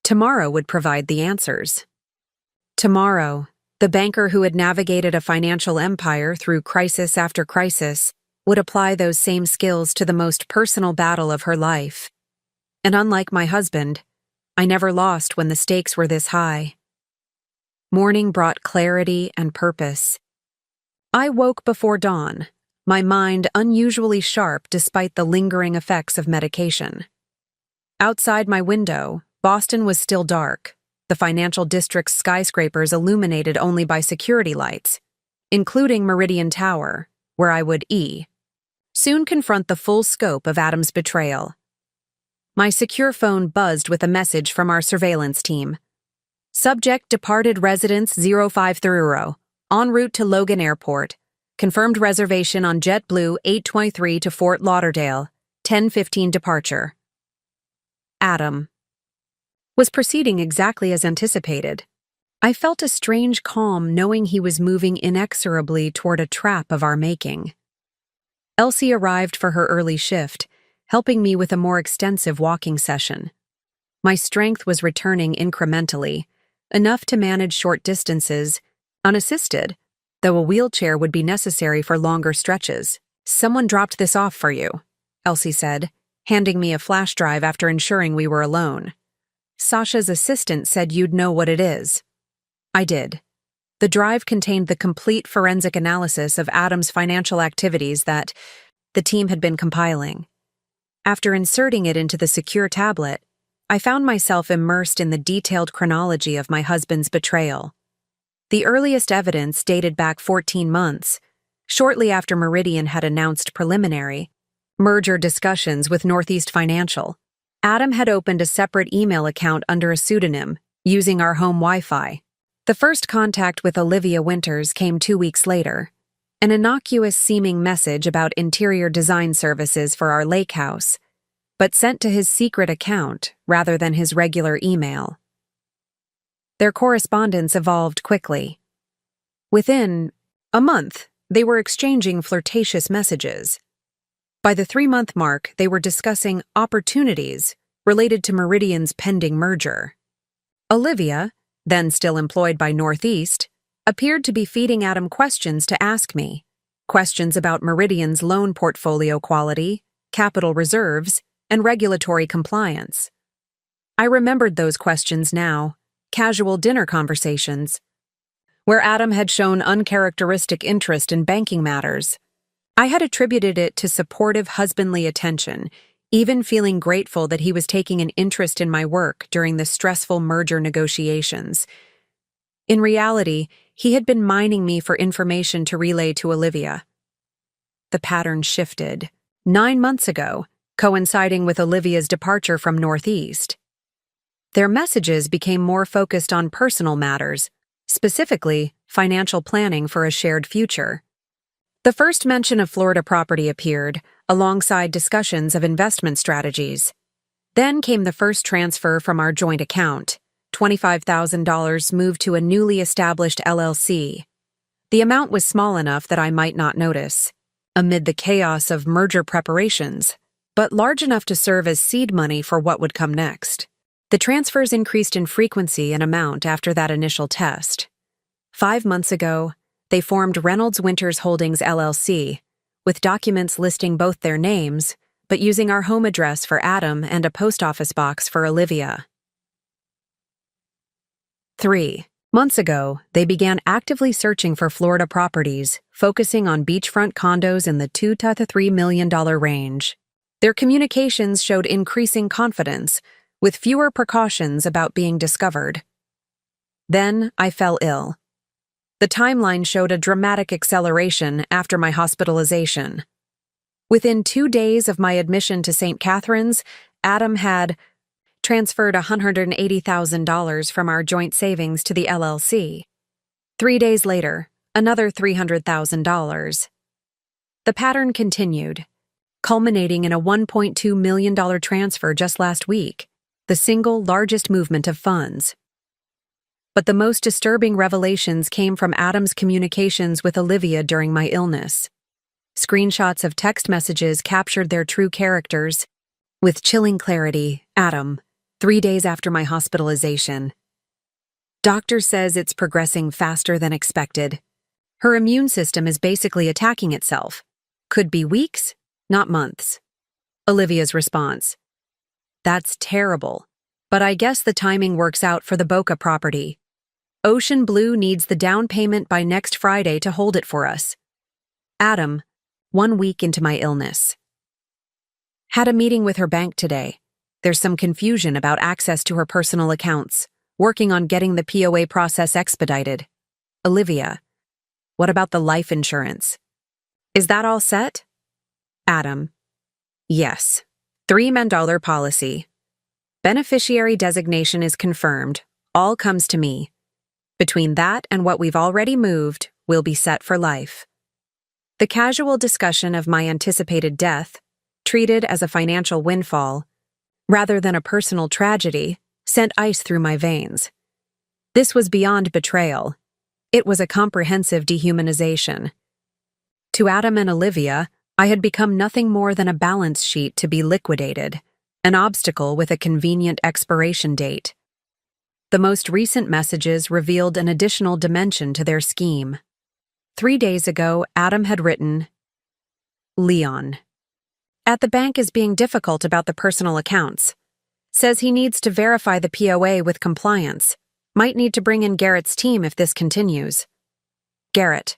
Tomorrow would provide the answers. Tomorrow, the banker who had navigated a financial empire through crisis after crisis would apply those same skills to the most personal battle of her life. And unlike my husband, I never lost when the stakes were this high. Morning brought clarity and purpose. I woke before dawn, my mind unusually sharp despite the lingering effects of medication. Outside my window, Boston was still dark, the financial district's skyscrapers illuminated only by security lights, including Meridian Tower, where I would soon confront the full scope of Adam's betrayal. My secure phone buzzed with a message from our surveillance team. Subject departed residence 050, en route to Logan Airport. Confirmed reservation on JetBlue 823 to Fort Lauderdale, 10:15 departure. Adam was proceeding exactly as anticipated. I felt a strange calm knowing he was moving inexorably toward a trap of our making. Elsie arrived for her early shift, helping me with a more extensive walking session. My strength was returning incrementally, enough to manage short distances, unassisted, though a wheelchair would be necessary for longer stretches. Someone dropped this off for you, Elsie said, handing me a flash drive after ensuring we were alone. Sasha's assistant said you'd know what it is. I did. The drive contained the complete forensic analysis of Adam's financial activities that the team had been compiling. After inserting it into the secure tablet, I found myself immersed in the detailed chronology of my husband's betrayal. The earliest evidence dated back 14 months, shortly after Meridian had announced preliminary merger discussions with Northeast Financial. Adam had opened a separate email account under a pseudonym, using our home Wi-Fi. The first contact with Olivia Winters came 2 weeks later, an innocuous-seeming message about interior design services for our lake house, but sent to his secret account rather than his regular email. Their correspondence evolved quickly. Within a month, they were exchanging flirtatious messages. By the 3-month mark, they were discussing opportunities related to Meridian's pending merger. Olivia, then still employed by Northeast, appeared to be feeding Adam questions to ask me. Questions about Meridian's loan portfolio quality, capital reserves, and regulatory compliance. I remembered those questions now, casual dinner conversations, where Adam had shown uncharacteristic interest in banking matters. I had attributed it to supportive husbandly attention, even feeling grateful that he was taking an interest in my work during the stressful merger negotiations. In reality, he had been mining me for information to relay to Olivia. The pattern shifted. 9 months ago, coinciding with Olivia's departure from Northeast. Their messages became more focused on personal matters, specifically financial planning for a shared future. The first mention of Florida property appeared, alongside discussions of investment strategies. Then came the first transfer from our joint account, $25,000 moved to a newly established LLC. The amount was small enough that I might not notice, amid the chaos of merger preparations, but large enough to serve as seed money for what would come next. The transfers increased in frequency and amount after that initial test. 5 months ago, they formed Reynolds Winters Holdings LLC, with documents listing both their names, but using our home address for Adam and a post office box for Olivia. 3 months ago, they began actively searching for Florida properties, focusing on beachfront condos in the $2 to $3 million range. Their communications showed increasing confidence, with fewer precautions about being discovered. Then I fell ill. The timeline showed a dramatic acceleration after my hospitalization. Within 2 days of my admission to St. Catherine's, Adam had transferred $180,000 from our joint savings to the LLC. 3 days later, another $300,000. The pattern continued, culminating in a $1.2 million transfer just last week, the single largest movement of funds. But the most disturbing revelations came from Adam's communications with Olivia during my illness. Screenshots of text messages captured their true characters. With chilling clarity, Adam, 3 days after my hospitalization. Doctor says it's progressing faster than expected. Her immune system is basically attacking itself. Could be weeks, not months. Olivia's response. That's terrible, but I guess the timing works out for the Boca property. Ocean Blue needs the down payment by next Friday to hold it for us. Adam, 1 week into my illness. Had a meeting with her bank today. There's some confusion about access to her personal accounts, working on getting the POA process expedited. Olivia, what about the life insurance? Is that all set? Adam, yes. $3 million policy. Beneficiary designation is confirmed. All comes to me. Between that and what we've already moved, we'll be set for life. The casual discussion of my anticipated death, treated as a financial windfall, rather than a personal tragedy, sent ice through my veins. This was beyond betrayal. It was a comprehensive dehumanization. To Adam and Olivia, I had become nothing more than a balance sheet to be liquidated, an obstacle with a convenient expiration date. The most recent messages revealed an additional dimension to their scheme. 3 days ago, Adam had written, Leon. At the bank is being difficult about the personal accounts. Says he needs to verify the POA with compliance. Might need to bring in Garrett's team if this continues. Garrett.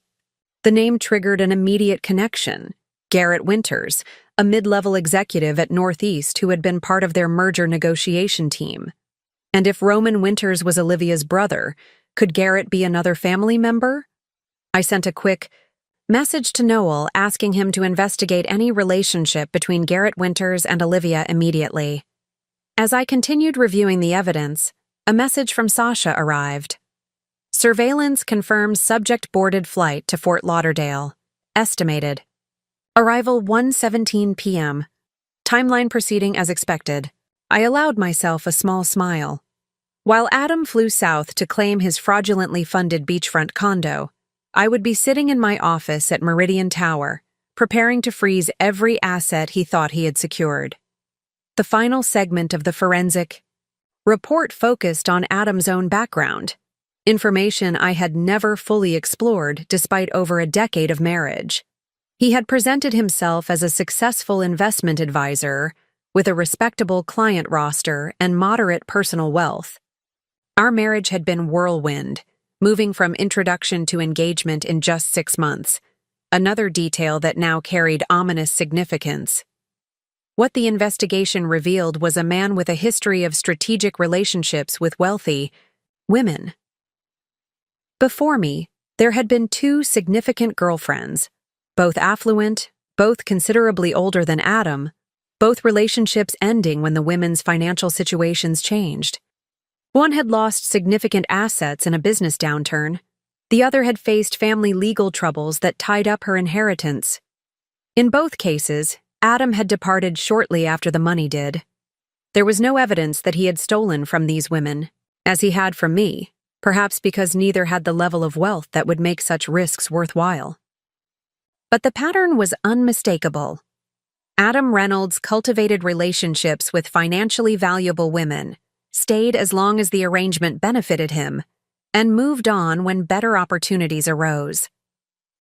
The name triggered an immediate connection. Garrett Winters, a mid-level executive at Northeast who had been part of their merger negotiation team. And if Roman Winters was Olivia's brother, could Garrett be another family member? I sent a quick message to Noel asking him to investigate any relationship between Garrett Winters and Olivia immediately. As I continued reviewing the evidence, a message from Sasha arrived. Surveillance confirms subject boarded flight to Fort Lauderdale. Estimated. Arrival 1:17 p.m. Timeline proceeding as expected. I allowed myself a small smile. While Adam flew south to claim his fraudulently funded beachfront condo, I would be sitting in my office at Meridian Tower, preparing to freeze every asset he thought he had secured. The final segment of the forensic report focused on Adam's own background, information I had never fully explored despite over a decade of marriage. He had presented himself as a successful investment advisor with a respectable client roster and moderate personal wealth. Our marriage had been whirlwind, moving from introduction to engagement in just 6 months, another detail that now carried ominous significance. What the investigation revealed was a man with a history of strategic relationships with wealthy women. Before me, there had been 2 significant girlfriends, both affluent, both considerably older than Adam, both relationships ending when the women's financial situations changed. One had lost significant assets in a business downturn. The other had faced family legal troubles that tied up her inheritance. In both cases, Adam had departed shortly after the money did. There was no evidence that he had stolen from these women, as he had from me, perhaps because neither had the level of wealth that would make such risks worthwhile. But the pattern was unmistakable. Adam Reynolds cultivated relationships with financially valuable women, stayed as long as the arrangement benefited him, and moved on when better opportunities arose.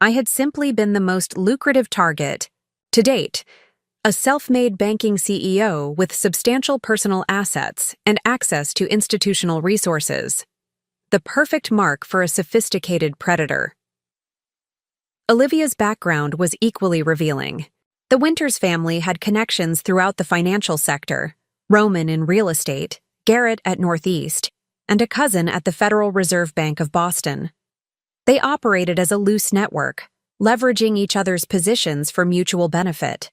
I had simply been the most lucrative target, to date, a self-made banking CEO with substantial personal assets and access to institutional resources. The perfect mark for a sophisticated predator. Olivia's background was equally revealing. The Winters family had connections throughout the financial sector, Roman in real estate, Garrett at Northeast, and a cousin at the Federal Reserve Bank of Boston. They operated as a loose network, leveraging each other's positions for mutual benefit.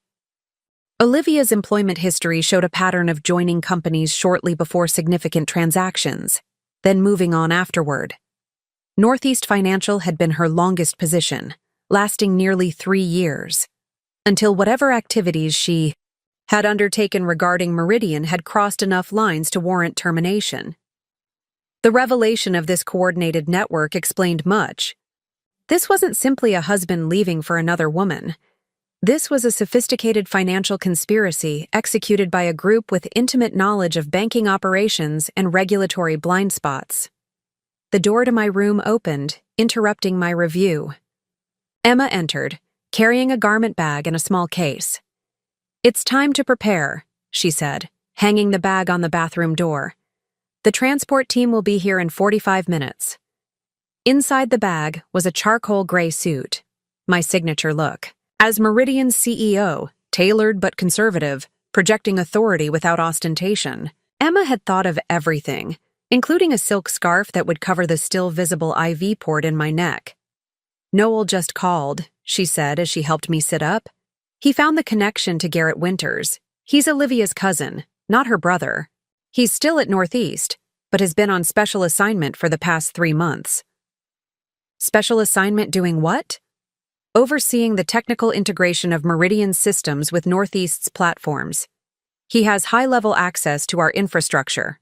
Olivia's employment history showed a pattern of joining companies shortly before significant transactions, then moving on afterward. Northeast Financial had been her longest position, lasting nearly 3 years, until whatever activities she had undertaken regarding Meridian had crossed enough lines to warrant termination. The revelation of this coordinated network explained much. This wasn't simply a husband leaving for another woman. This was a sophisticated financial conspiracy executed by a group with intimate knowledge of banking operations and regulatory blind spots. The door to my room opened, interrupting my review. Emma entered, carrying a garment bag and a small case. "It's time to prepare," she said, hanging the bag on the bathroom door. "The transport team will be here in 45 minutes. Inside the bag was a charcoal gray suit, my signature look. As Meridian's CEO, tailored but conservative, projecting authority without ostentation, Emma had thought of everything, including a silk scarf that would cover the still visible IV port in my neck. "Noel just called," she said as she helped me sit up. "He found the connection to Garrett Winters. He's Olivia's cousin, not her brother. He's still at Northeast, but has been on special assignment for the past 3 months." Special assignment doing what? Overseeing the technical integration of Meridian's systems with Northeast's platforms. He has high-level access to our infrastructure.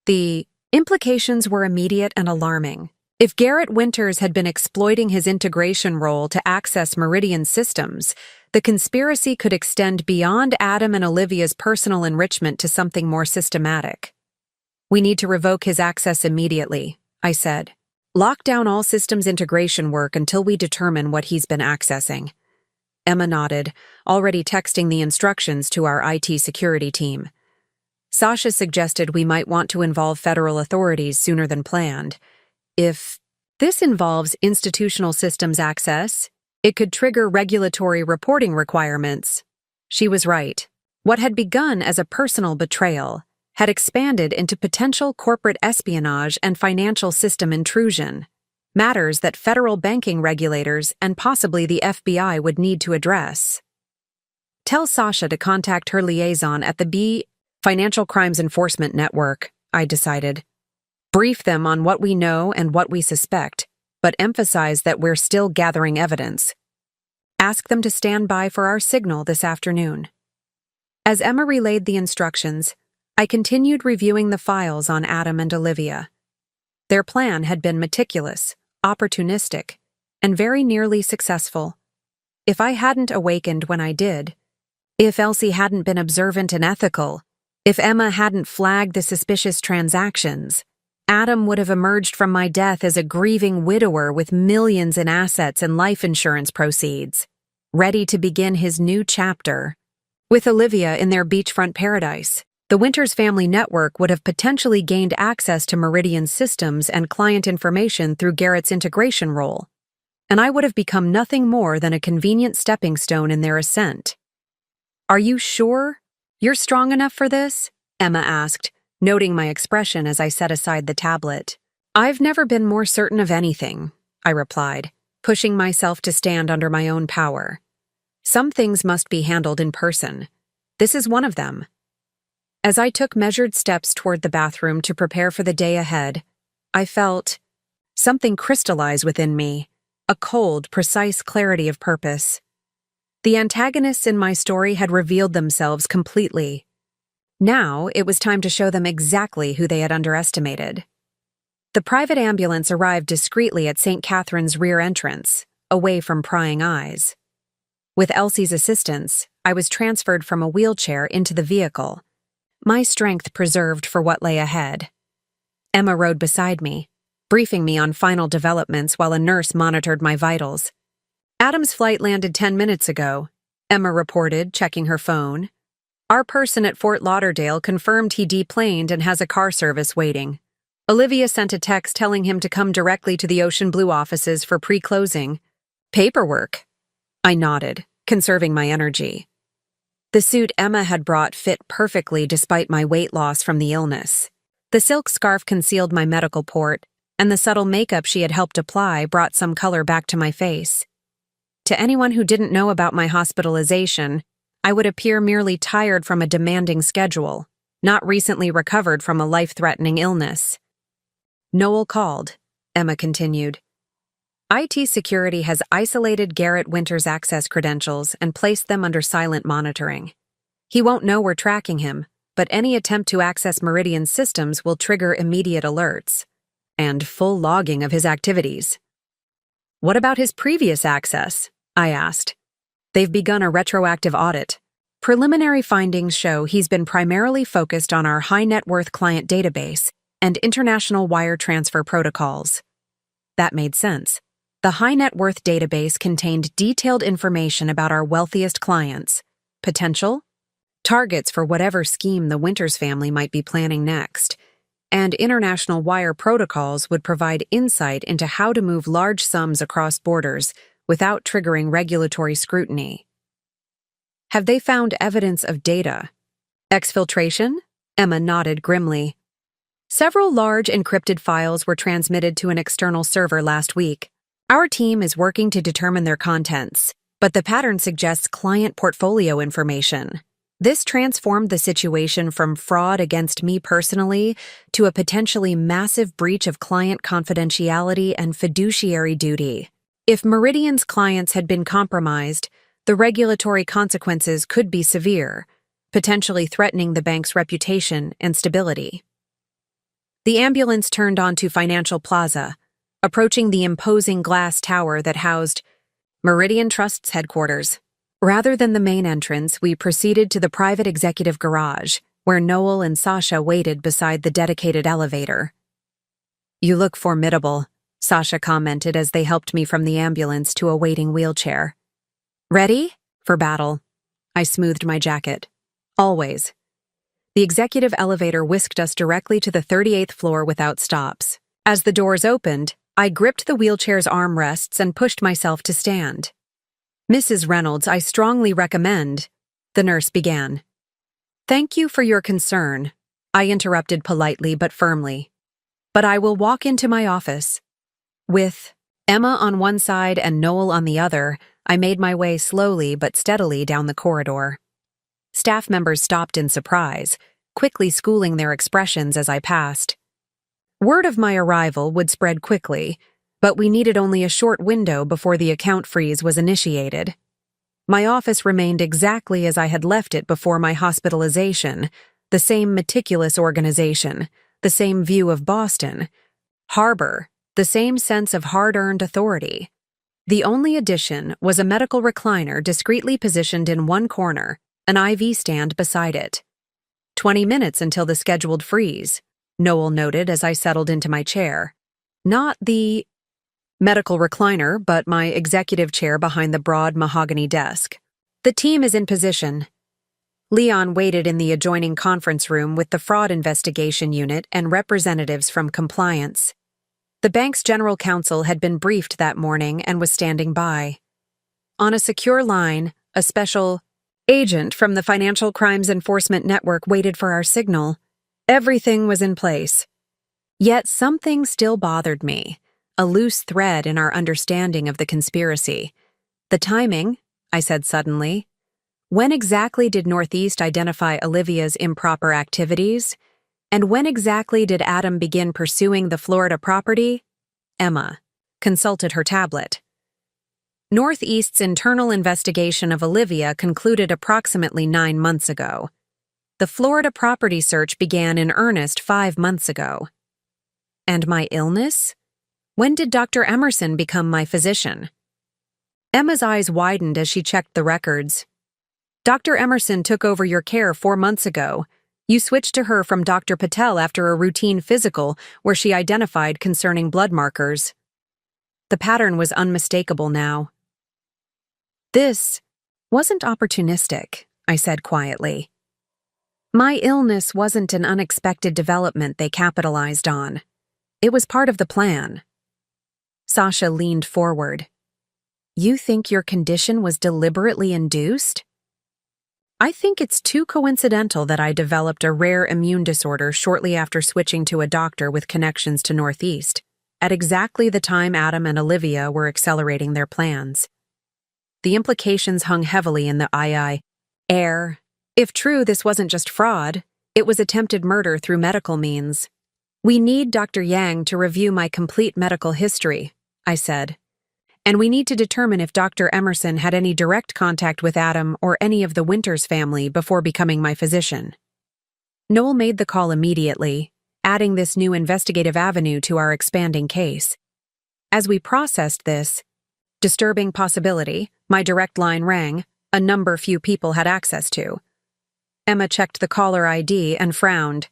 The implications were immediate and alarming. If Garrett Winters had been exploiting his integration role to access Meridian's systems, the conspiracy could extend beyond Adam and Olivia's personal enrichment to something more systematic. "We need to revoke his access immediately," I said. "Lock down all systems integration work until we determine what he's been accessing." Emma nodded, already texting the instructions to our IT security team. Sasha suggested we might want to involve federal authorities sooner than planned. If this involves institutional systems access, it could trigger regulatory reporting requirements. She was right. What had begun as a personal betrayal had expanded into potential corporate espionage and financial system intrusion, matters that federal banking regulators and possibly the FBI would need to address. "Tell Sasha to contact her liaison at the Financial Crimes Enforcement Network," I decided. "Brief them on what we know and what we suspect, but emphasize that we're still gathering evidence. Ask them to stand by for our signal this afternoon." As Emma relayed the instructions, I continued reviewing the files on Adam and Olivia. Their plan had been meticulous, opportunistic, and very nearly successful. If I hadn't awakened when I did, if Elsie hadn't been observant and ethical, If Emma hadn't flagged the suspicious transactions, Adam would have emerged from my death as a grieving widower with millions in assets and life insurance proceeds, ready to begin his new chapter. With Olivia in their beachfront paradise, the Winters family network would have potentially gained access to Meridian's systems and client information through Garrett's integration role, and I would have become nothing more than a convenient stepping stone in their ascent. "Are you sure you're strong enough for this?" Emma asked, noting my expression as I set aside the tablet. "I've never been more certain of anything," I replied, pushing myself to stand under my own power. "Some things must be handled in person. This is one of them." As I took measured steps toward the bathroom to prepare for the day ahead, I felt something crystallize within me, a cold, precise clarity of purpose. The antagonists in my story had revealed themselves completely. Now it was time to show them exactly who they had underestimated. The private ambulance arrived discreetly at St. Catherine's rear entrance, away from prying eyes. With Elsie's assistance, I was transferred from a wheelchair into the vehicle, my strength preserved for what lay ahead. Emma rode beside me, briefing me on final developments while a nurse monitored my vitals. "Adam's flight landed 10 minutes ago," Emma reported, checking her phone. "Our person at Fort Lauderdale confirmed he deplaned and has a car service waiting. Olivia sent a text telling him to come directly to the Ocean Blue offices for pre-closing. Paperwork." I nodded, conserving my energy. The suit Emma had brought fit perfectly despite my weight loss from the illness. The silk scarf concealed my medical port, and the subtle makeup she had helped apply brought some color back to my face. To anyone who didn't know about my hospitalization, I would appear merely tired from a demanding schedule, not recently recovered from a life-threatening illness. "Noel called," Emma continued. "IT security has isolated Garrett Winters' access credentials and placed them under silent monitoring. He won't know we're tracking him, but any attempt to access Meridian's systems will trigger immediate alerts and full logging of his activities." "What about his previous access?" I asked. "They've begun a retroactive audit. Preliminary findings show he's been primarily focused on our high-net-worth client database and international wire transfer protocols." That made sense. The high-net-worth database contained detailed information about our wealthiest clients, potential targets for whatever scheme the Winters family might be planning next, and international wire protocols would provide insight into how to move large sums across borders without triggering regulatory scrutiny. "Have they found evidence of data exfiltration?" Emma nodded grimly. "Several large encrypted files were transmitted to an external server last week. Our team is working to determine their contents, but the pattern suggests client portfolio information. This transformed the situation from fraud against me personally to a potentially massive breach of client confidentiality and fiduciary duty. If Meridian's clients had been compromised, the regulatory consequences could be severe, potentially threatening the bank's reputation and stability." The ambulance turned onto Financial Plaza, approaching the imposing glass tower that housed Meridian Trust's headquarters. Rather than the main entrance, we proceeded to the private executive garage, where Noel and Sasha waited beside the dedicated elevator. "You look formidable," Sasha commented as they helped me from the ambulance to a waiting wheelchair. "Ready? For battle." I smoothed my jacket. "Always." The executive elevator whisked us directly to the 38th floor without stops. As the doors opened, I gripped the wheelchair's armrests and pushed myself to stand. "Mrs. Reynolds, I strongly recommend," the nurse began. "Thank you for your concern," I interrupted politely but firmly. "But I will walk into my office." With Emma on one side and Noel on the other, I made my way slowly but steadily down the corridor. Staff members stopped in surprise, quickly schooling their expressions as I passed. Word of my arrival would spread quickly, but we needed only a short window before the account freeze was initiated. My office remained exactly as I had left it before my hospitalization, the same meticulous organization, the same view of Boston. Harbor, the same sense of hard-earned authority. The only addition was a medical recliner discreetly positioned in one corner, an IV stand beside it. 20 minutes until the scheduled freeze, Noel noted as I settled into my chair. Not the medical recliner, but my executive chair behind the broad mahogany desk. The team is in position. Leon waited in the adjoining conference room with the fraud investigation unit and representatives from compliance. The bank's general counsel had been briefed that morning and was standing by. On a secure line, a special agent from the Financial Crimes Enforcement Network waited for our signal. Everything was in place. Yet something still bothered me, a loose thread in our understanding of the conspiracy. The timing, I said suddenly. When exactly did Northeast identify Olivia's improper activities? And when exactly did Adam begin pursuing the Florida property? Emma consulted her tablet. Northeast's internal investigation of Olivia concluded approximately 9 months ago. The Florida property search began in earnest 5 months ago. And my illness? When did Dr. Emerson become my physician? Emma's eyes widened as she checked the records. Dr. Emerson took over your care 4 months ago. You switched to her from Dr. Patel after a routine physical where she identified concerning blood markers. The pattern was unmistakable now. This wasn't opportunistic, I said quietly. My illness wasn't an unexpected development they capitalized on. It was part of the plan. Sasha leaned forward. You think your condition was deliberately induced? I think it's too coincidental that I developed a rare immune disorder shortly after switching to a doctor with connections to Northeast, at exactly the time Adam and Olivia were accelerating their plans. The implications hung heavily in the air. If true, this wasn't just fraud, it was attempted murder through medical means. We need Dr. Yang to review my complete medical history, I said. And we need to determine if Dr. Emerson had any direct contact with Adam or any of the Winters family before becoming my physician. Noel made the call immediately, adding this new investigative avenue to our expanding case. As we processed this disturbing possibility, my direct line rang, a number few people had access to. Emma checked the caller ID and frowned.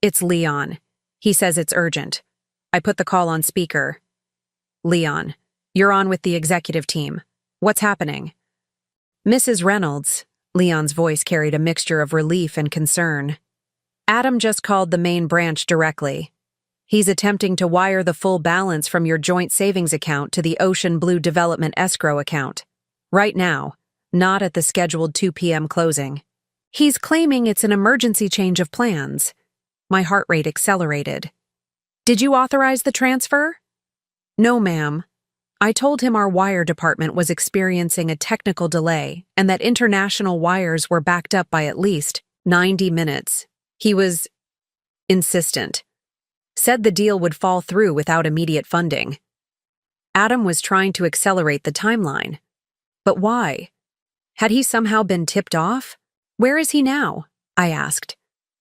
It's Leon. He says it's urgent. I put the call on speaker. Leon. You're on with the executive team. What's happening? Mrs. Reynolds, Leon's voice carried a mixture of relief and concern. Adam just called the main branch directly. He's attempting to wire the full balance from your joint savings account to the Ocean Blue Development escrow account. Right now, not at the scheduled 2 p.m. closing. He's claiming it's an emergency change of plans. My heart rate accelerated. Did you authorize the transfer? No, ma'am. I told him our wire department was experiencing a technical delay and that international wires were backed up by at least 90 minutes. He was insistent. Said the deal would fall through without immediate funding. Adam was trying to accelerate the timeline. But why? Had he somehow been tipped off? Where is he now? I asked.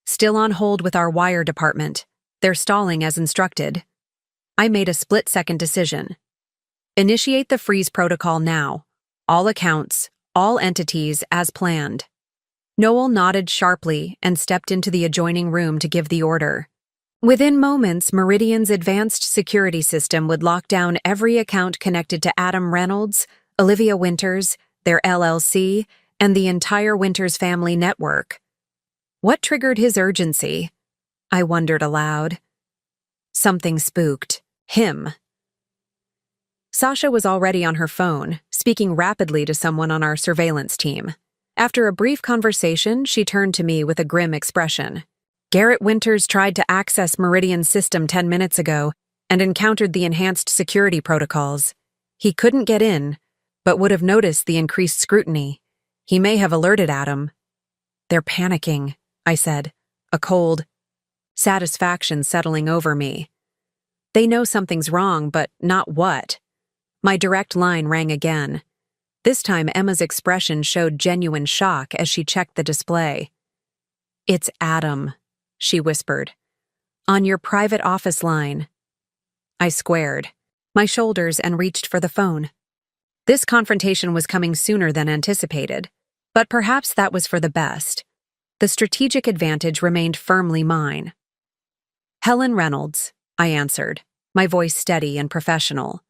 Still on hold with our wire department. They're stalling as instructed. I made a split-second decision. Initiate the freeze protocol now. All accounts, all entities as planned. Noel nodded sharply and stepped into the adjoining room to give the order. Within moments, Meridian's advanced security system would lock down every account connected to Adam Reynolds, Olivia Winters, their LLC, and the entire Winters family network. What triggered his urgency? I wondered aloud. Something spooked him. Sasha was already on her phone, speaking rapidly to someone on our surveillance team. After a brief conversation, she turned to me with a grim expression. Garrett Winters tried to access Meridian's system 10 minutes ago and encountered the enhanced security protocols. He couldn't get in, but would have noticed the increased scrutiny. He may have alerted Adam. They're panicking, I said, a cold satisfaction settling over me. They know something's wrong, but not what. My direct line rang again. This time Emma's expression showed genuine shock as she checked the display. It's Adam, she whispered. On your private office line. I squared my shoulders and reached for the phone. This confrontation was coming sooner than anticipated, but perhaps that was for the best. The strategic advantage remained firmly mine. Helen Reynolds, I answered, my voice steady and professional.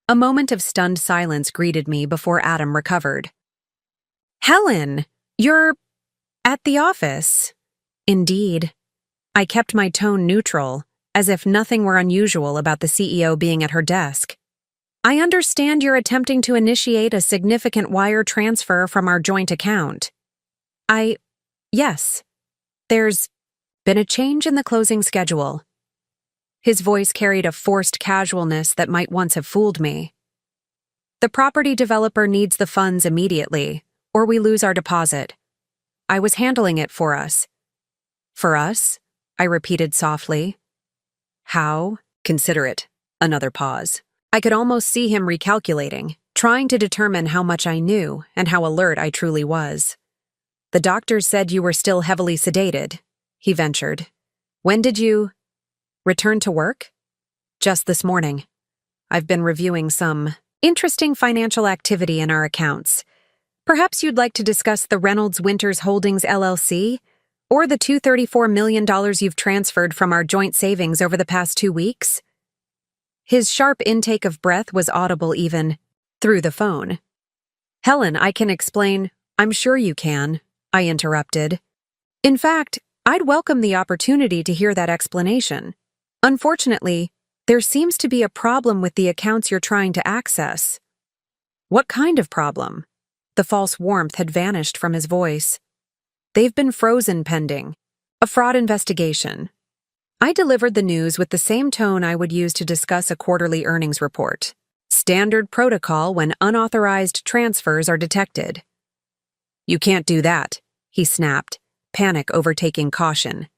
A moment of stunned silence greeted me before Adam recovered. Helen, you're at the office. Indeed. I kept my tone neutral, as if nothing were unusual about the CEO being at her desk. I understand you're attempting to initiate a significant wire transfer from our joint account. Yes. There's been a change in the closing schedule. His voice carried a forced casualness that might once have fooled me. The property developer needs the funds immediately, or we lose our deposit. I was handling it for us. For us? I repeated softly. How? Considerate. Another pause. I could almost see him recalculating, trying to determine how much I knew and how alert I truly was. The doctors said you were still heavily sedated, he ventured. When did you return to work? Just this morning. I've been reviewing some interesting financial activity in our accounts. Perhaps you'd like to discuss the Reynolds Winters Holdings LLC, or the $234 million you've transferred from our joint savings over the past 2 weeks? His sharp intake of breath was audible even through the phone. Helen, I can explain. I'm sure you can, I interrupted. In fact, I'd welcome the opportunity to hear that explanation. Unfortunately, there seems to be a problem with the accounts you're trying to access. What kind of problem? The false warmth had vanished from his voice. They've been frozen pending a fraud investigation. I delivered the news with the same tone I would use to discuss a quarterly earnings report. Standard protocol when unauthorized transfers are detected. You can't do that, he snapped, panic overtaking caution.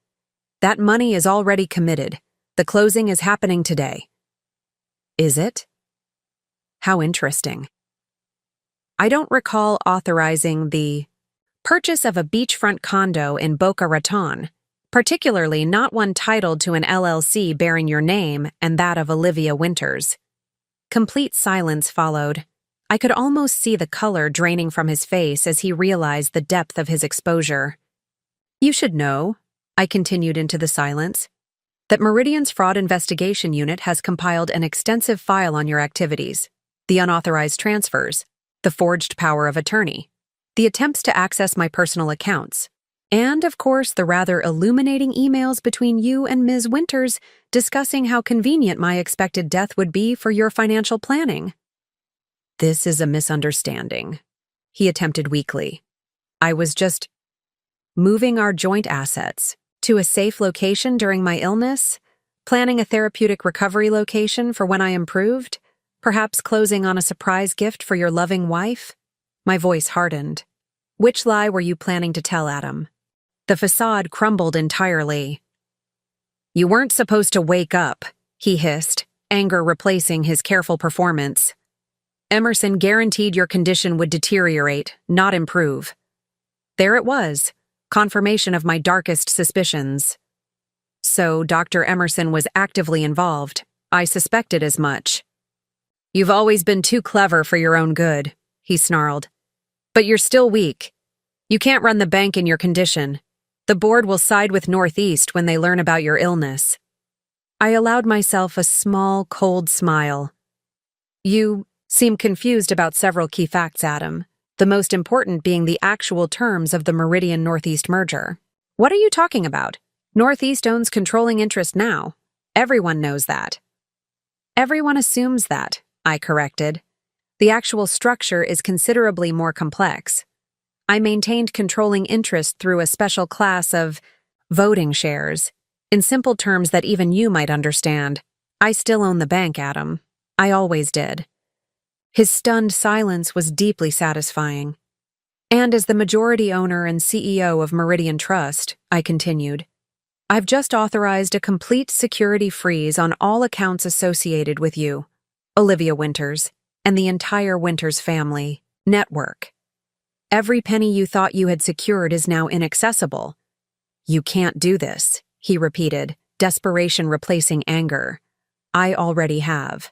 That money is already committed. The closing is happening today. Is it? How interesting. I don't recall authorizing the purchase of a beachfront condo in Boca Raton, particularly not one titled to an LLC bearing your name and that of Olivia Winters. Complete silence followed. I could almost see the color draining from his face as he realized the depth of his exposure. You should know, I continued into the silence, that Meridian's Fraud Investigation Unit has compiled an extensive file on your activities, the unauthorized transfers, the forged power of attorney, the attempts to access my personal accounts, and, of course, the rather illuminating emails between you and Ms. Winters discussing how convenient my expected death would be for your financial planning. This is a misunderstanding, he attempted weakly. I was just moving our joint assets to a safe location during my illness, planning a therapeutic recovery location for when I improved, perhaps closing on a surprise gift for your loving wife. My voice hardened. Which lie were you planning to tell, Adam? The facade crumbled entirely. You weren't supposed to wake up, he hissed, anger replacing his careful performance. Emerson guaranteed your condition would deteriorate, not improve. There it was, confirmation of my darkest suspicions. So Dr. Emerson was actively involved. I suspected as much. You've always been too clever for your own good, he snarled. But you're still weak. You can't run the bank in your condition. The board will side with Northeast when they learn about your illness. I allowed myself a small, cold smile. You seem confused about several key facts, Adam, the most important being the actual terms of the Meridian Northeast merger. What are you talking about? Northeast owns controlling interest now. Everyone knows that. Everyone assumes that, I corrected. The actual structure is considerably more complex. I maintained controlling interest through a special class of voting shares. In simple terms that even you might understand, I still own the bank, Adam. I always did. His stunned silence was deeply satisfying. And as the majority owner and CEO of Meridian Trust, I continued, I've just authorized a complete security freeze on all accounts associated with you, Olivia Winters, and the entire Winters family network. Every penny you thought you had secured is now inaccessible. You can't do this, he repeated, desperation replacing anger. I already have.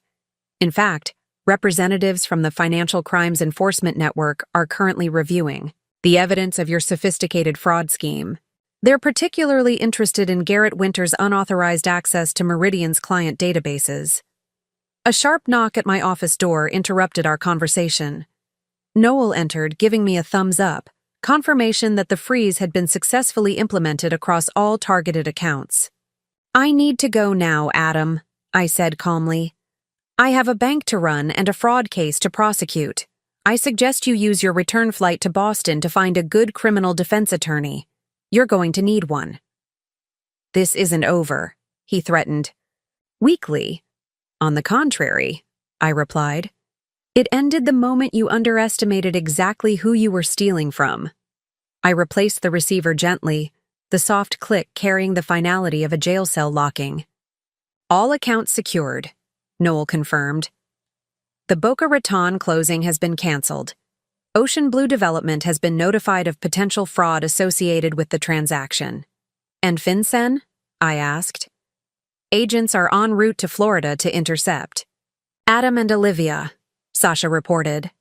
In fact, representatives from the Financial Crimes Enforcement Network are currently reviewing the evidence of your sophisticated fraud scheme. They're particularly interested in Garrett Winter's unauthorized access to Meridian's client databases. A sharp knock at my office door interrupted our conversation. Noel entered, giving me a thumbs up, confirmation that the freeze had been successfully implemented across all targeted accounts. "I need to go now, Adam," I said calmly. "I have a bank to run and a fraud case to prosecute. I suggest you use your return flight to Boston to find a good criminal defense attorney. You're going to need one." "This isn't over," he threatened. Weakly. "On the contrary," I replied. "It ended the moment you underestimated exactly who you were stealing from." I replaced the receiver gently, the soft click carrying the finality of a jail cell locking. "All accounts secured," Noel confirmed. "The Boca Raton closing has been canceled. Ocean Blue Development has been notified of potential fraud associated with the transaction." "And FinCEN?" I asked. "Agents are en route to Florida to intercept." "Adam and Olivia," Sasha reported.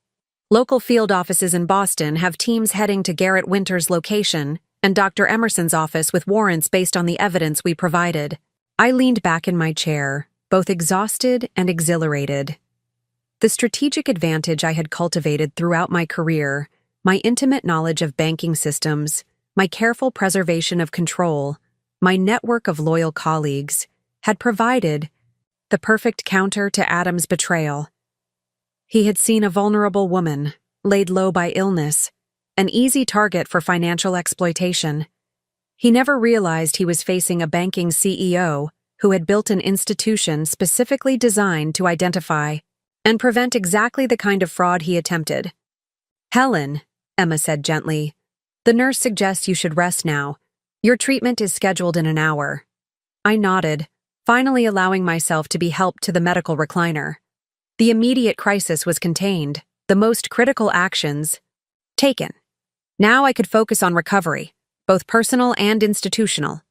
"Local field offices in Boston have teams heading to Garrett Winter's location and Dr. Emerson's office with warrants based on the evidence we provided." I leaned back in my chair, both exhausted and exhilarated. The strategic advantage I had cultivated throughout my career, my intimate knowledge of banking systems, my careful preservation of control, my network of loyal colleagues, had provided the perfect counter to Adam's betrayal. He had seen a vulnerable woman, laid low by illness, an easy target for financial exploitation. He never realized he was facing a banking CEO who had built an institution specifically designed to identify and prevent exactly the kind of fraud he attempted. "Helen," Emma said gently, "the nurse suggests you should rest now. Your treatment is scheduled in an hour." I nodded, finally allowing myself to be helped to the medical recliner. The immediate crisis was contained, the most critical actions taken. Now I could focus on recovery, both personal and institutional.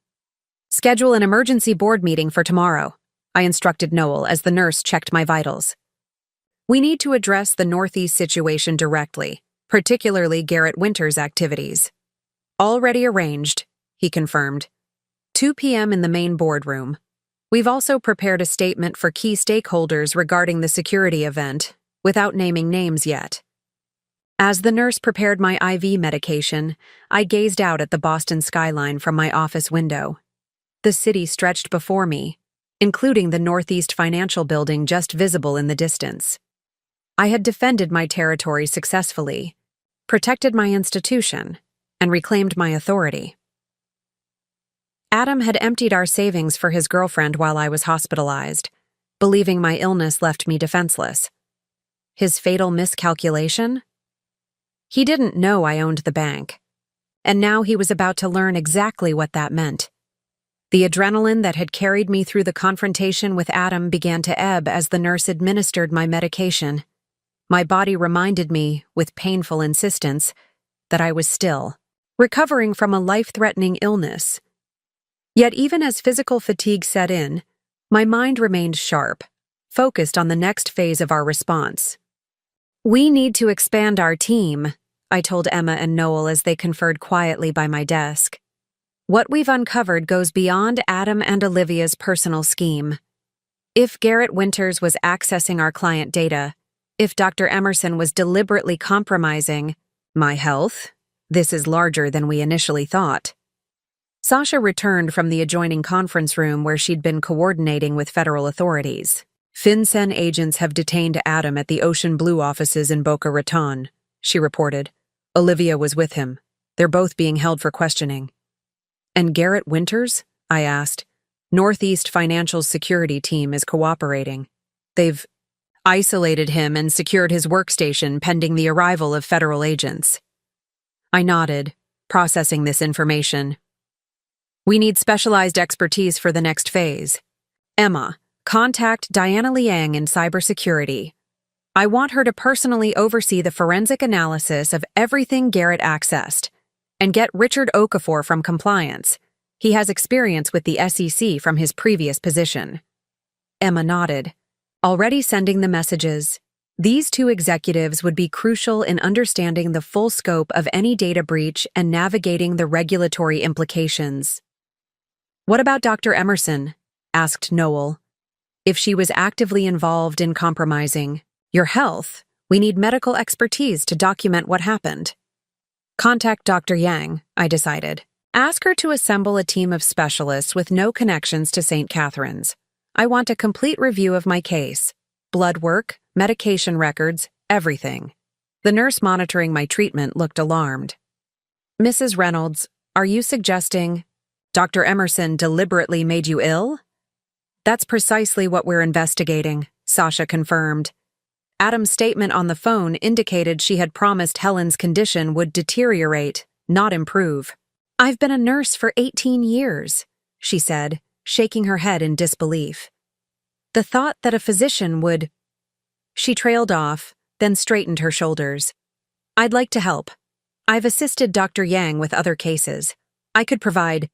"Schedule an emergency board meeting for tomorrow," I instructed Noel as the nurse checked my vitals. "We need to address the Northeast situation directly, particularly Garrett Winter's activities." "Already arranged," he confirmed. 2 p.m. in the main boardroom. "We've also prepared a statement for key stakeholders regarding the security event, without naming names yet." As the nurse prepared my IV medication, I gazed out at the Boston skyline from my office window. The city stretched before me, including the Northeast Financial Building just visible in the distance. I had defended my territory successfully, protected my institution, and reclaimed my authority. Adam had emptied our savings for his girlfriend while I was hospitalized, believing my illness left me defenseless. His fatal miscalculation? He didn't know I owned the bank, and now he was about to learn exactly what that meant. The adrenaline that had carried me through the confrontation with Adam began to ebb as the nurse administered my medication. My body reminded me, with painful insistence, that I was still recovering from a life-threatening illness. Yet even as physical fatigue set in, my mind remained sharp, focused on the next phase of our response. "We need to expand our team," I told Emma and Noel as they conferred quietly by my desk. "What we've uncovered goes beyond Adam and Olivia's personal scheme. If Garrett Winters was accessing our client data, if Dr. Emerson was deliberately compromising my health, this is larger than we initially thought." Sasha returned from the adjoining conference room where she'd been coordinating with federal authorities. "FinCEN agents have detained Adam at the Ocean Blue offices in Boca Raton," she reported. "Olivia was with him. They're both being held for questioning." "And Garrett Winters?" I asked. "Northeast Financial's security team is cooperating. They've isolated him and secured his workstation pending the arrival of federal agents." I nodded, processing this information. "We need specialized expertise for the next phase. Emma, contact Diana Liang in cybersecurity. I want her to personally oversee the forensic analysis of everything Garrett accessed, and get Richard Okafor from compliance. He has experience with the SEC from his previous position." Emma nodded. "Already sending the messages." These two executives would be crucial in understanding the full scope of any data breach and navigating the regulatory implications. "What about Dr. Emerson?" asked Noel. "If she was actively involved in compromising your health, we need medical expertise to document what happened." "Contact Dr. Yang," I decided. "Ask her to assemble a team of specialists with no connections to St. Catherine's. I want a complete review of my case. Blood work, medication records, everything." The nurse monitoring my treatment looked alarmed. "Mrs. Reynolds, are you suggesting Dr. Emerson deliberately made you ill?" "That's precisely what we're investigating," Sasha confirmed. Adam's statement on the phone indicated she had promised Helen's condition would deteriorate, not improve. "I've been a nurse for 18 years, she said, shaking her head in disbelief. "The thought that a physician would—" She trailed off, then straightened her shoulders. "I'd like to help. I've assisted Dr. Yang with other cases. I could provide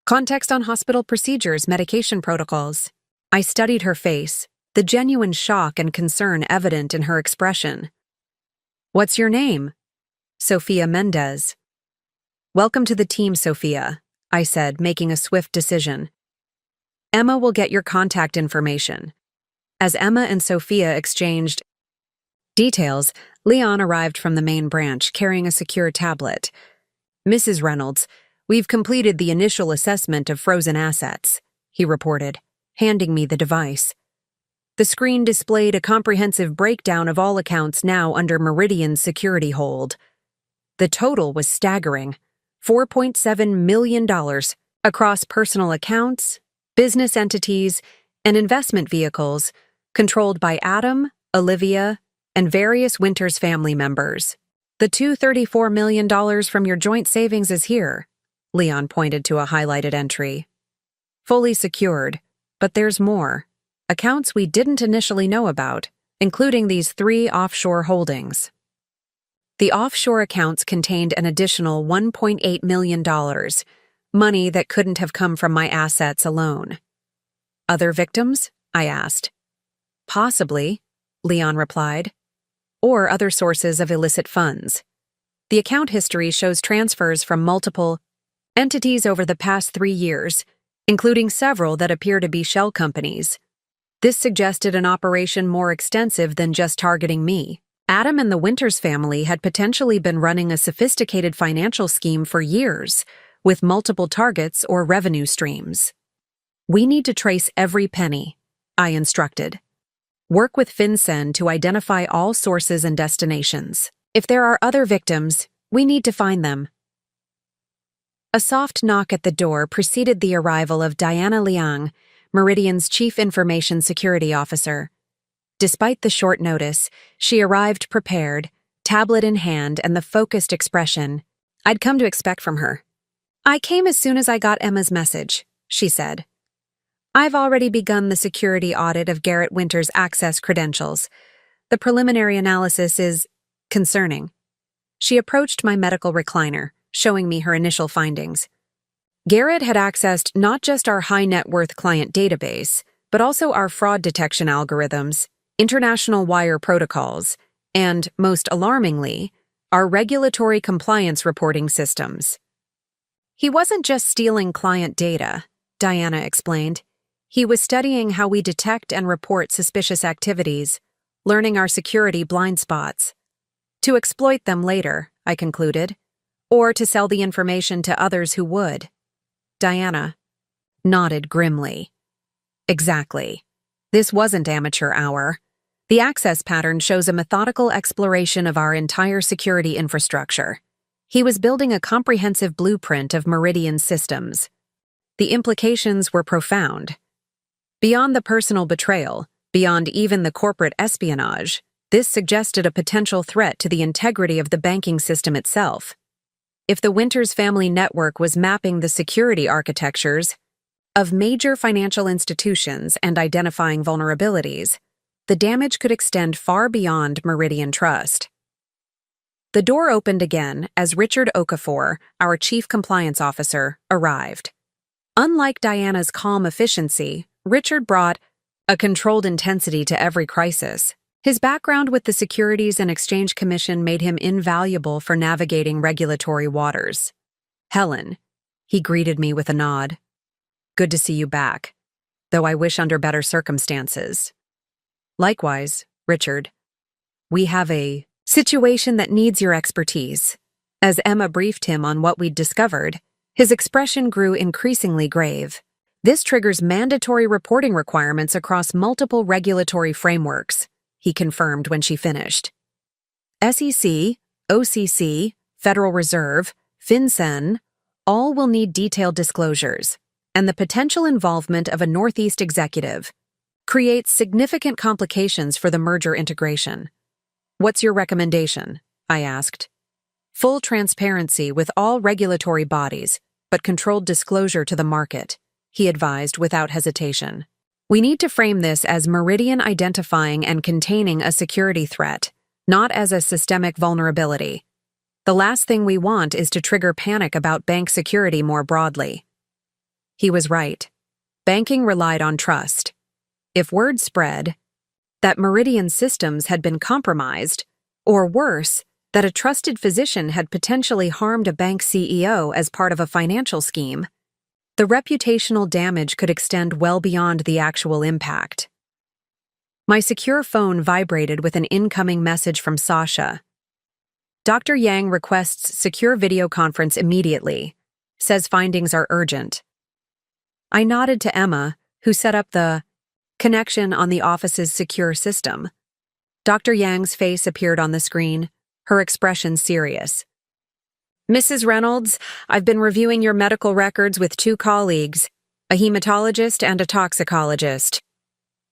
context on hospital procedures, medication protocols." I studied her face, the genuine shock and concern evident in her expression. "What's your name?" "Sophia Mendez." "Welcome to the team, Sophia," I said, making a swift decision. "Emma will get your contact information." As Emma and Sophia exchanged details, Leon arrived from the main branch carrying a secure tablet. "Mrs. Reynolds, we've completed the initial assessment of frozen assets," he reported, handing me the device. The screen displayed a comprehensive breakdown of all accounts now under Meridian's security hold. The total was staggering: $4.7 million across personal accounts, business entities, and investment vehicles controlled by Adam, Olivia, and various Winters family members. "The $234 million from your joint savings is here," Leon pointed to a highlighted entry. "Fully secured, but there's more. Accounts we didn't initially know about, including these 3 offshore holdings." The offshore accounts contained an additional $1.8 million, money that couldn't have come from my assets alone. "Other victims?" I asked. "Possibly," Leon replied. "Or other sources of illicit funds. The account history shows transfers from multiple entities over the past 3 years, including several that appear to be shell companies. This suggested an operation more extensive than just targeting me. Adam and the Winters family had potentially been running a sophisticated financial scheme for years, with multiple targets or revenue streams. "We need to trace every penny," I instructed. "Work with FinCEN to identify all sources and destinations. If there are other victims, we need to find them." A soft knock at the door preceded the arrival of Diana Liang, Meridian's Chief Information Security Officer. Despite the short notice, she arrived prepared, tablet in hand and the focused expression I'd come to expect from her. "I came as soon as I got Emma's message," she said. "I've already begun the security audit of Garrett Winters' access credentials. The preliminary analysis is concerning." She approached my medical recliner, showing me her initial findings. Garrett had accessed not just our high-net-worth client database, but also our fraud detection algorithms, international wire protocols, and, most alarmingly, our regulatory compliance reporting systems. "He wasn't just stealing client data," Diana explained. "He was studying how we detect and report suspicious activities, learning our security blind spots. To exploit them later," I concluded, "or to sell the information to others who would." Diana nodded grimly. "Exactly. This wasn't amateur hour. The access pattern shows a methodical exploration of our entire security infrastructure. He was building a comprehensive blueprint of Meridian systems. The implications were profound. Beyond the personal betrayal, beyond even the corporate espionage, this suggested a potential threat to the integrity of the banking system itself. If the Winters family network was mapping the security architectures of major financial institutions and identifying vulnerabilities, the damage could extend far beyond Meridian Trust. The door opened again as Richard Okafor, our chief compliance officer, arrived. Unlike Diana's calm efficiency, Richard brought a controlled intensity to every crisis. His background with the Securities and Exchange Commission made him invaluable for navigating regulatory waters. "Helen," he greeted me with a nod. "Good to see you back, though I wish under better circumstances." "Likewise, Richard. We have a situation that needs your expertise." As Emma briefed him on what we'd discovered, his expression grew increasingly grave. "This triggers mandatory reporting requirements across multiple regulatory frameworks," he confirmed when she finished. "SEC, OCC, Federal Reserve, FinCEN, all will need detailed disclosures, and the potential involvement of a Northeast executive creates significant complications for the merger integration." "What's your recommendation?" I asked. "Full transparency with all regulatory bodies, but controlled disclosure to the market," he advised without hesitation. "We need to frame this as Meridian identifying and containing a security threat, not as a systemic vulnerability. The last thing we want is to trigger panic about bank security more broadly." He was right. Banking relied on trust. If word spread that Meridian systems had been compromised, or worse, that a trusted physician had potentially harmed a bank CEO as part of a financial scheme, the reputational damage could extend well beyond the actual impact. My secure phone vibrated with an incoming message from Sasha. "Dr. Yang requests secure video conference immediately. Says findings are urgent." I nodded to Emma, who set up the connection on the office's secure system. Dr. Yang's face appeared on the screen, her expression serious. "Mrs. Reynolds, I've been reviewing your medical records with 2 colleagues, a hematologist and a toxicologist.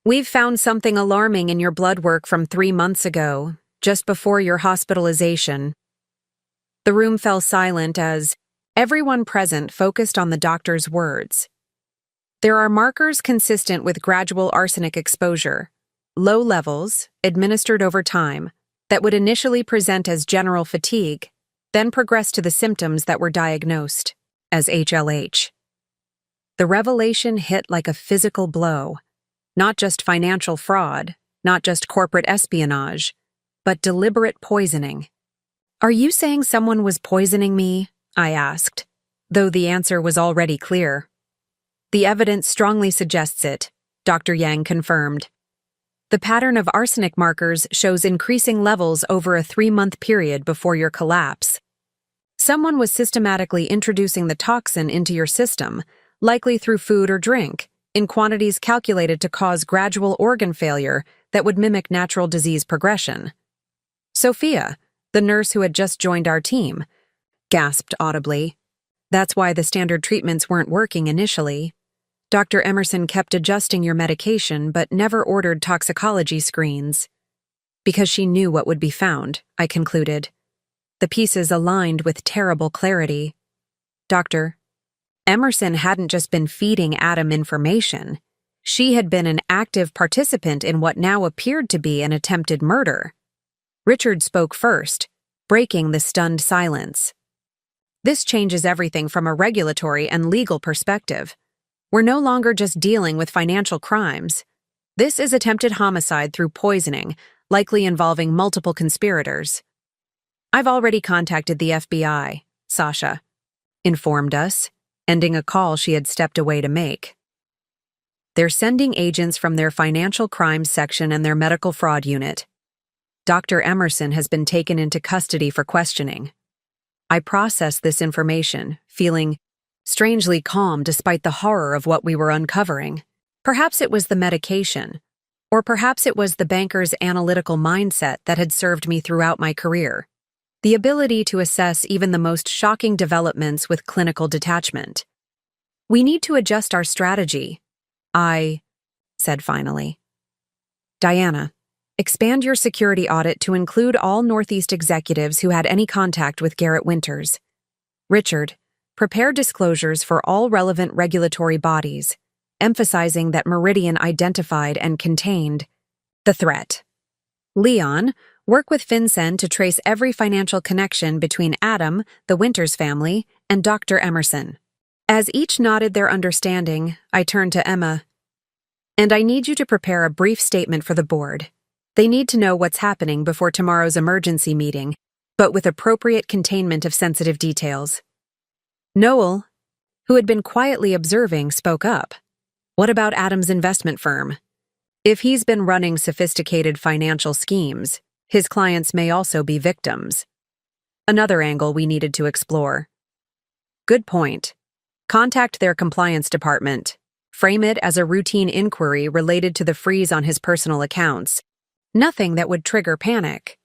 We've found something alarming in your blood work from 3 months ago, just before your hospitalization." The room fell silent as everyone present focused on the doctor's words. "There are markers consistent with gradual arsenic exposure, low levels, administered over time, that would initially present as general fatigue, then progress to the symptoms that were diagnosed as HLH. The revelation hit like a physical blow. Not just financial fraud, not just corporate espionage, but deliberate poisoning. "Are you saying someone was poisoning me?" I asked, though the answer was already clear. "The evidence strongly suggests it," Dr. Yang confirmed. "The pattern of arsenic markers shows increasing levels over a 3-month period before your collapse. Someone was systematically introducing the toxin into your system, likely through food or drink, in quantities calculated to cause gradual organ failure that would mimic natural disease progression." "Sophia, the nurse who had just joined our team," gasped audibly. "That's why the standard treatments weren't working initially. Dr. Emerson kept adjusting your medication but never ordered toxicology screens." "Because she knew what would be found," I concluded. The pieces aligned with terrible clarity. "Doctor, Emerson hadn't just been feeding Adam information. She had been an active participant in what now appeared to be an attempted murder." Richard spoke first, breaking the stunned silence. "This changes everything from a regulatory and legal perspective. We're no longer just dealing with financial crimes. This is attempted homicide through poisoning, likely involving multiple conspirators." "I've already contacted the FBI," Sasha informed us, ending a call she had stepped away to make. "They're sending agents from their financial crimes section and their medical fraud unit. Dr. Emerson has been taken into custody for questioning." I processed this information, feeling strangely calm despite the horror of what we were uncovering. Perhaps it was the medication, or perhaps it was the banker's analytical mindset that had served me throughout my career. The ability to assess even the most shocking developments with clinical detachment. "We need to adjust our strategy," I said finally. "Diana, expand your security audit to include all Northeast executives who had any contact with Garrett Winters. Richard, prepare disclosures for all relevant regulatory bodies, emphasizing that Meridian identified and contained the threat. Leon, work with FinCEN to trace every financial connection between Adam, the Winters family, and Dr. Emerson." As each nodded their understanding, I turned to Emma. "And I need you to prepare a brief statement for the board. They need to know what's happening before tomorrow's emergency meeting, but with appropriate containment of sensitive details. Noel, who had been quietly observing, spoke up. What about Adam's investment firm? If he's been running sophisticated financial schemes, his clients may also be victims. Another angle we needed to explore. Good point. Contact their compliance department. Frame it as a routine inquiry related to the freeze on his personal accounts. Nothing that would trigger panic.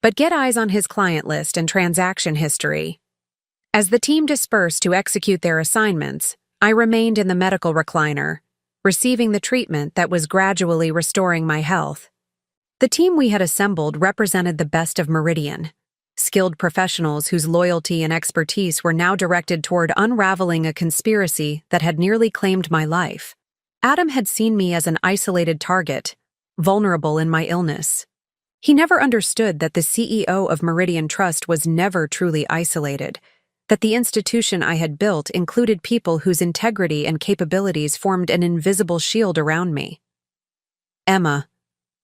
But get eyes on his client list and transaction history. As the team dispersed to execute their assignments, I remained in the medical recliner, receiving the treatment that was gradually restoring my health. The team we had assembled represented the best of Meridian, skilled professionals whose loyalty and expertise were now directed toward unraveling a conspiracy that had nearly claimed my life. Adam had seen me as an isolated target, vulnerable in my illness. He never understood that the CEO of Meridian Trust was never truly isolated, that the institution I had built included people whose integrity and capabilities formed an invisible shield around me. Emma,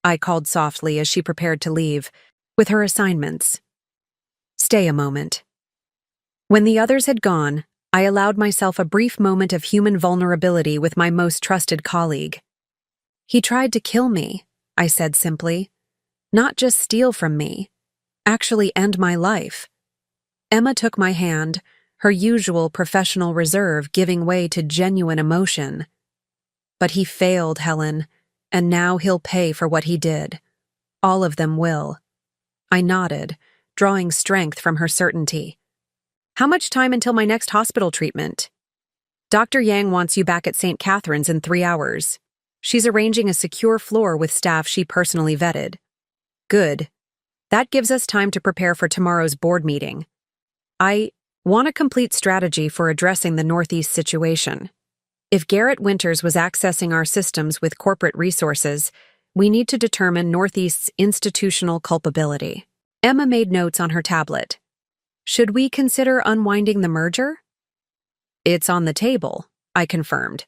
I called softly as she prepared to leave, with her assignments. Stay a moment. When the others had gone, I allowed myself a brief moment of human vulnerability with my most trusted colleague. He tried to kill me, I said simply. Not just steal from me, actually end my life. Emma took my hand, her usual professional reserve giving way to genuine emotion. But he failed, Helen, and now he'll pay for what he did. All of them will. I nodded, drawing strength from her certainty. How much time until my next hospital treatment? Dr. Yang wants you back at St. Catherine's in 3 hours. She's arranging a secure floor with staff she personally vetted. Good. That gives us time to prepare for tomorrow's board meeting. I want a complete strategy for addressing the Northeast situation. If Garrett Winters was accessing our systems with corporate resources, we need to determine Northeast's institutional culpability. Emma made notes on her tablet. Should we consider unwinding the merger? It's on the table, I confirmed.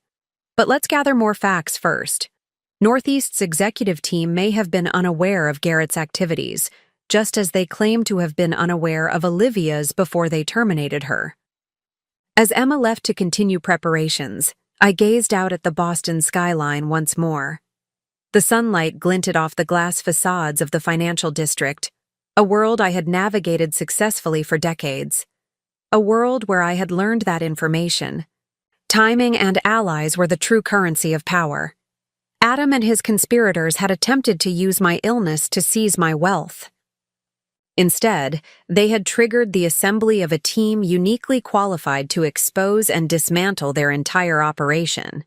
But let's gather more facts first. Northeast's executive team may have been unaware of Garrett's activities, just as they claim to have been unaware of Olivia's before they terminated her. As Emma left to continue preparations, I gazed out at the Boston skyline once more. The sunlight glinted off the glass facades of the financial district, a world I had navigated successfully for decades. A world where I had learned that information. Timing and allies were the true currency of power. Adam and his conspirators had attempted to use my illness to seize my wealth. Instead, they had triggered the assembly of a team uniquely qualified to expose and dismantle their entire operation.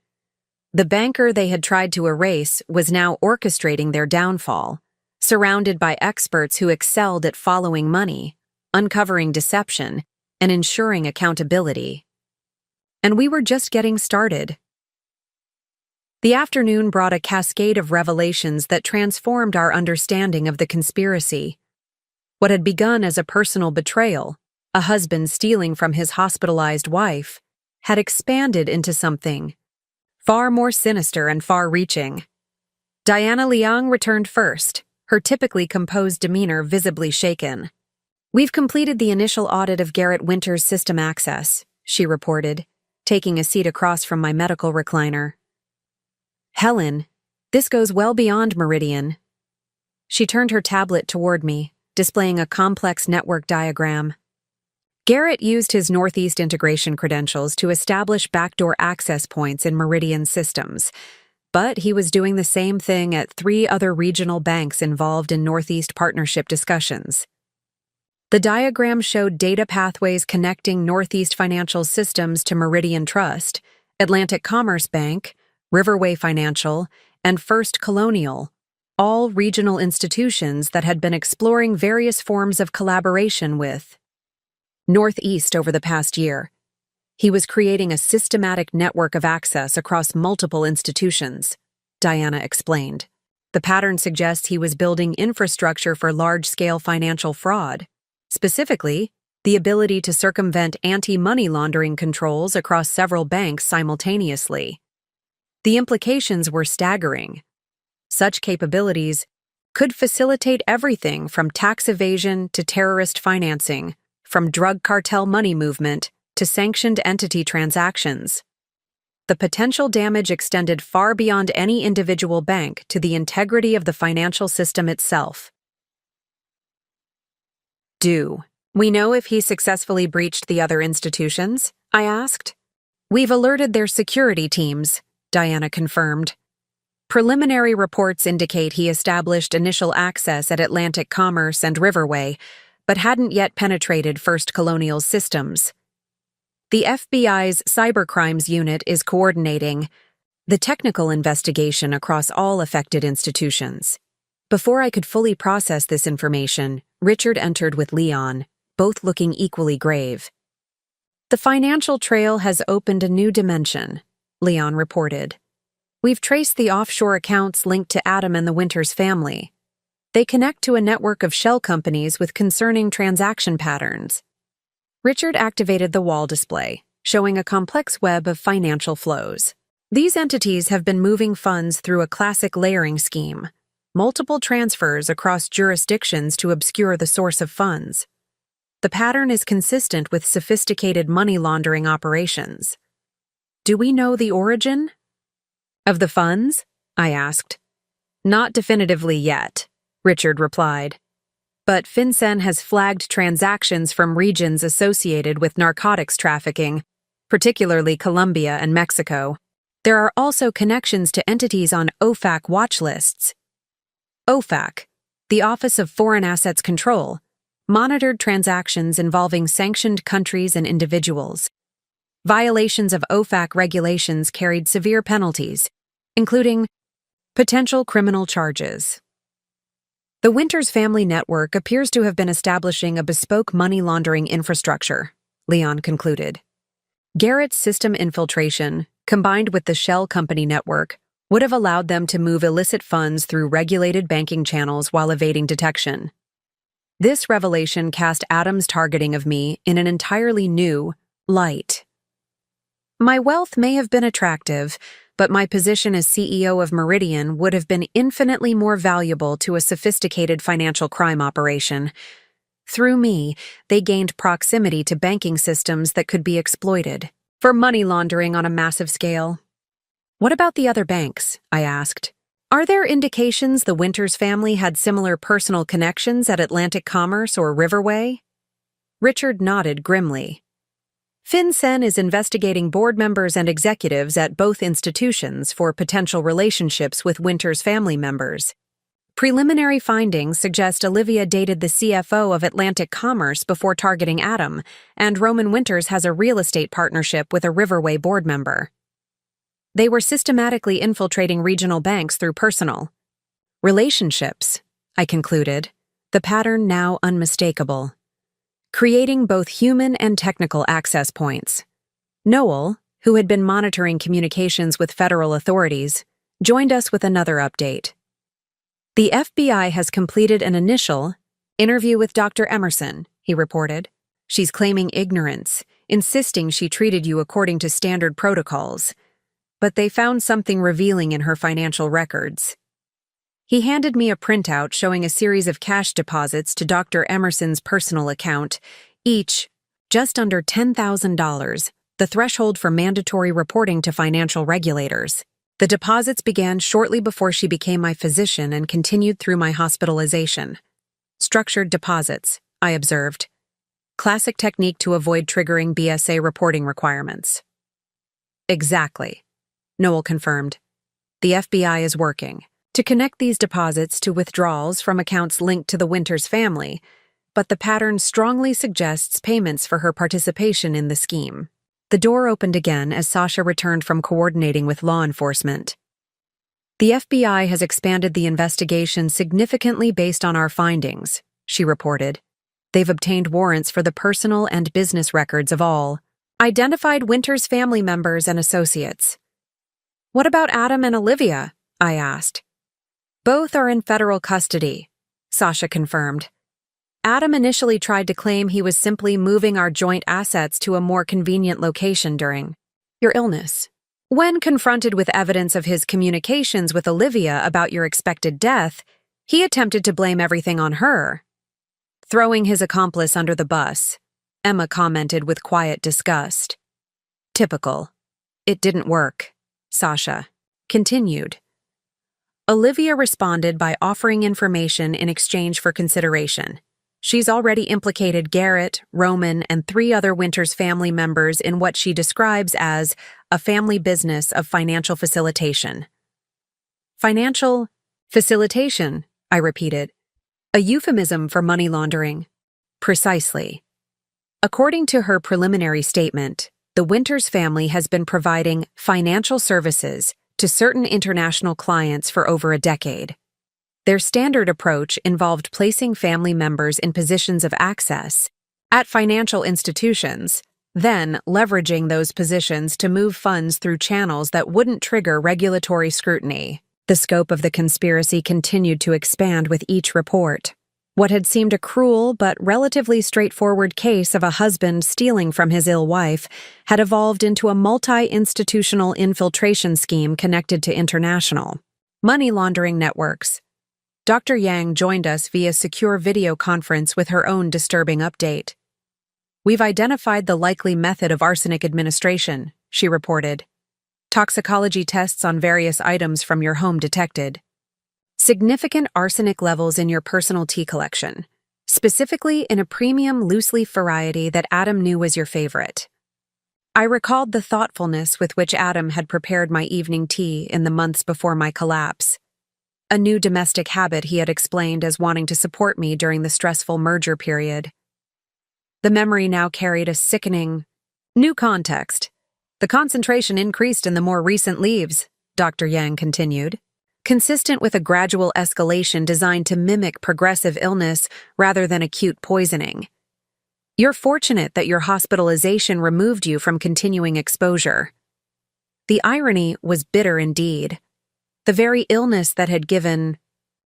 The banker they had tried to erase was now orchestrating their downfall, surrounded by experts who excelled at following money, uncovering deception, and ensuring accountability. And we were just getting started. The afternoon brought a cascade of revelations that transformed our understanding of the conspiracy. What had begun as a personal betrayal, a husband stealing from his hospitalized wife, had expanded into something far more sinister and far-reaching. Diana Liang returned first, her typically composed demeanor visibly shaken. We've completed the initial audit of Garrett Winters' system access, she reported, taking a seat across from my medical recliner. Helen, this goes well beyond Meridian. She turned her tablet toward me, displaying a complex network diagram. Garrett used his Northeast integration credentials to establish backdoor access points in Meridian systems, but he was doing the same thing at 3 other regional banks involved in Northeast partnership discussions. The diagram showed data pathways connecting Northeast financial systems to Meridian Trust, Atlantic Commerce Bank, Riverway Financial, and First Colonial, all regional institutions that had been exploring various forms of collaboration with Northeast over the past year. He was creating a systematic network of access across multiple institutions, Diana explained. The pattern suggests he was building infrastructure for large-scale financial fraud, specifically, the ability to circumvent anti-money laundering controls across several banks simultaneously. The implications were staggering. Such capabilities could facilitate everything from tax evasion to terrorist financing, from drug cartel money movement to sanctioned entity transactions. The potential damage extended far beyond any individual bank to the integrity of the financial system itself. Do we know if he successfully breached the other institutions? I asked. We've alerted their security teams, Diana confirmed. Preliminary reports indicate he established initial access at Atlantic Commerce and Riverway, but hadn't yet penetrated First Colonial's systems. The FBI's cybercrimes unit is coordinating the technical investigation across all affected institutions. Before I could fully process this information, Richard entered with Leon, both looking equally grave. The financial trail has opened a new dimension, Leon reported. We've traced the offshore accounts linked to Adam and the Winters family. They connect to a network of shell companies with concerning transaction patterns. Richard activated the wall display, showing a complex web of financial flows. These entities have been moving funds through a classic layering scheme, multiple transfers across jurisdictions to obscure the source of funds. The pattern is consistent with sophisticated money laundering operations. Do we know the origin of the funds? I asked. Not definitively yet, Richard replied. But FinCEN has flagged transactions from regions associated with narcotics trafficking, particularly Colombia and Mexico. There are also connections to entities on OFAC watch lists. OFAC, the Office of Foreign Assets Control, monitored transactions involving sanctioned countries and individuals. Violations of OFAC regulations carried severe penalties, including potential criminal charges. The Winters family network appears to have been establishing a bespoke money laundering infrastructure, Leon concluded. Garrett's system infiltration, combined with the shell company network, would have allowed them to move illicit funds through regulated banking channels while evading detection. This revelation cast Adam's targeting of me in an entirely new light. My wealth may have been attractive, but my position as CEO of Meridian would have been infinitely more valuable to a sophisticated financial crime operation. Through me, they gained proximity to banking systems that could be exploited for money laundering on a massive scale. What about the other banks? I asked. Are there indications the Winters family had similar personal connections at Atlantic Commerce or Riverway? Richard nodded grimly. FinCEN is investigating board members and executives at both institutions for potential relationships with Winters family members. Preliminary findings suggest Olivia dated the CFO of Atlantic Commerce before targeting Adam, and Roman Winters has a real estate partnership with a Riverway board member. They were systematically infiltrating regional banks through personal relationships, I concluded, the pattern now unmistakable. Creating both human and technical access points. Noel, who had been monitoring communications with federal authorities, joined us with another update. The FBI has completed an initial interview with Dr. Emerson, he reported. She's claiming ignorance, insisting she treated you according to standard protocols. But they found something revealing in her financial records. He handed me a printout showing a series of cash deposits to Dr. Emerson's personal account, each just under $10,000, the threshold for mandatory reporting to financial regulators. The deposits began shortly before she became my physician and continued through my hospitalization. Structured deposits, I observed. Classic technique to avoid triggering BSA reporting requirements. Exactly, Noel confirmed. The FBI is working to connect these deposits to withdrawals from accounts linked to the Winters family, but the pattern strongly suggests payments for her participation in the scheme. The door opened again as Sasha returned from coordinating with law enforcement. The FBI has expanded the investigation significantly based on our findings, she reported. They've obtained warrants for the personal and business records of all identified Winters family members and associates. What about Adam and Olivia? I asked. Both are in federal custody, Sasha confirmed. Adam initially tried to claim he was simply moving our joint assets to a more convenient location during your illness. When confronted with evidence of his communications with Olivia about your expected death, He attempted to blame everything on her, throwing his accomplice under the bus, Emma commented with quiet disgust. Typical. It didn't work, Sasha continued. Olivia responded by offering information in exchange for consideration. She's already implicated Garrett, Roman, and 3 other Winters family members in what she describes as a family business of financial facilitation. Financial facilitation, I repeated. A euphemism for money laundering. Precisely. According to her preliminary statement, the Winters family has been providing financial services to certain international clients for over a decade. Their standard approach involved placing family members in positions of access at financial institutions, then leveraging those positions to move funds through channels that wouldn't trigger regulatory scrutiny. The scope of the conspiracy continued to expand with each report. What had seemed a cruel but relatively straightforward case of a husband stealing from his ill wife had evolved into a multi-institutional infiltration scheme connected to international money laundering networks. Dr. Yang joined us via secure video conference with her own disturbing update. We've identified the likely method of arsenic administration, she reported. Toxicology tests on various items from your home detected significant arsenic levels in your personal tea collection, specifically in a premium loose-leaf variety that Adam knew was your favorite. I recalled the thoughtfulness with which Adam had prepared my evening tea in the months before my collapse, a new domestic habit he had explained as wanting to support me during the stressful merger period. The memory now carried a sickening, new context. The concentration increased in the more recent leaves, Dr. Yang continued, consistent with a gradual escalation designed to mimic progressive illness rather than acute poisoning. You're fortunate that your hospitalization removed you from continuing exposure. The irony was bitter indeed. The very illness that had given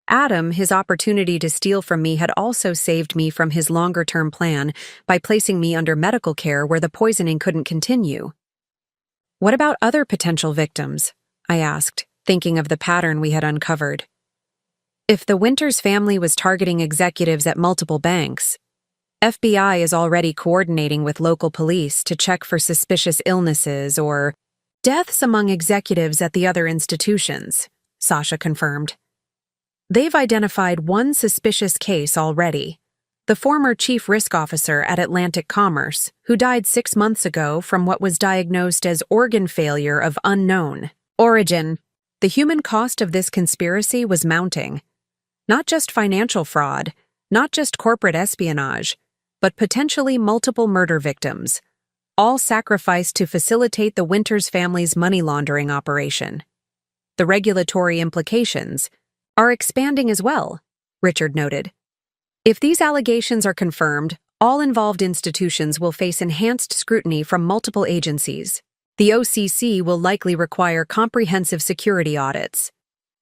Adam his opportunity to steal from me had also saved me from his longer-term plan by placing me under medical care where the poisoning couldn't continue. What about other potential victims? I asked, thinking of the pattern we had uncovered. If the Winters family was targeting executives at multiple banks, FBI is already coordinating with local police to check for suspicious illnesses or deaths among executives at the other institutions, Sasha confirmed. They've identified one suspicious case already, the former chief risk officer at Atlantic Commerce, who died 6 months ago from what was diagnosed as organ failure of unknown origin. The human cost of this conspiracy was mounting. Not just financial fraud, not just corporate espionage, but potentially multiple murder victims, all sacrificed to facilitate the Winters family's money laundering operation. The regulatory implications are expanding as well, Richard noted. If these allegations are confirmed, all involved institutions will face enhanced scrutiny from multiple agencies. The OCC will likely require comprehensive security audits.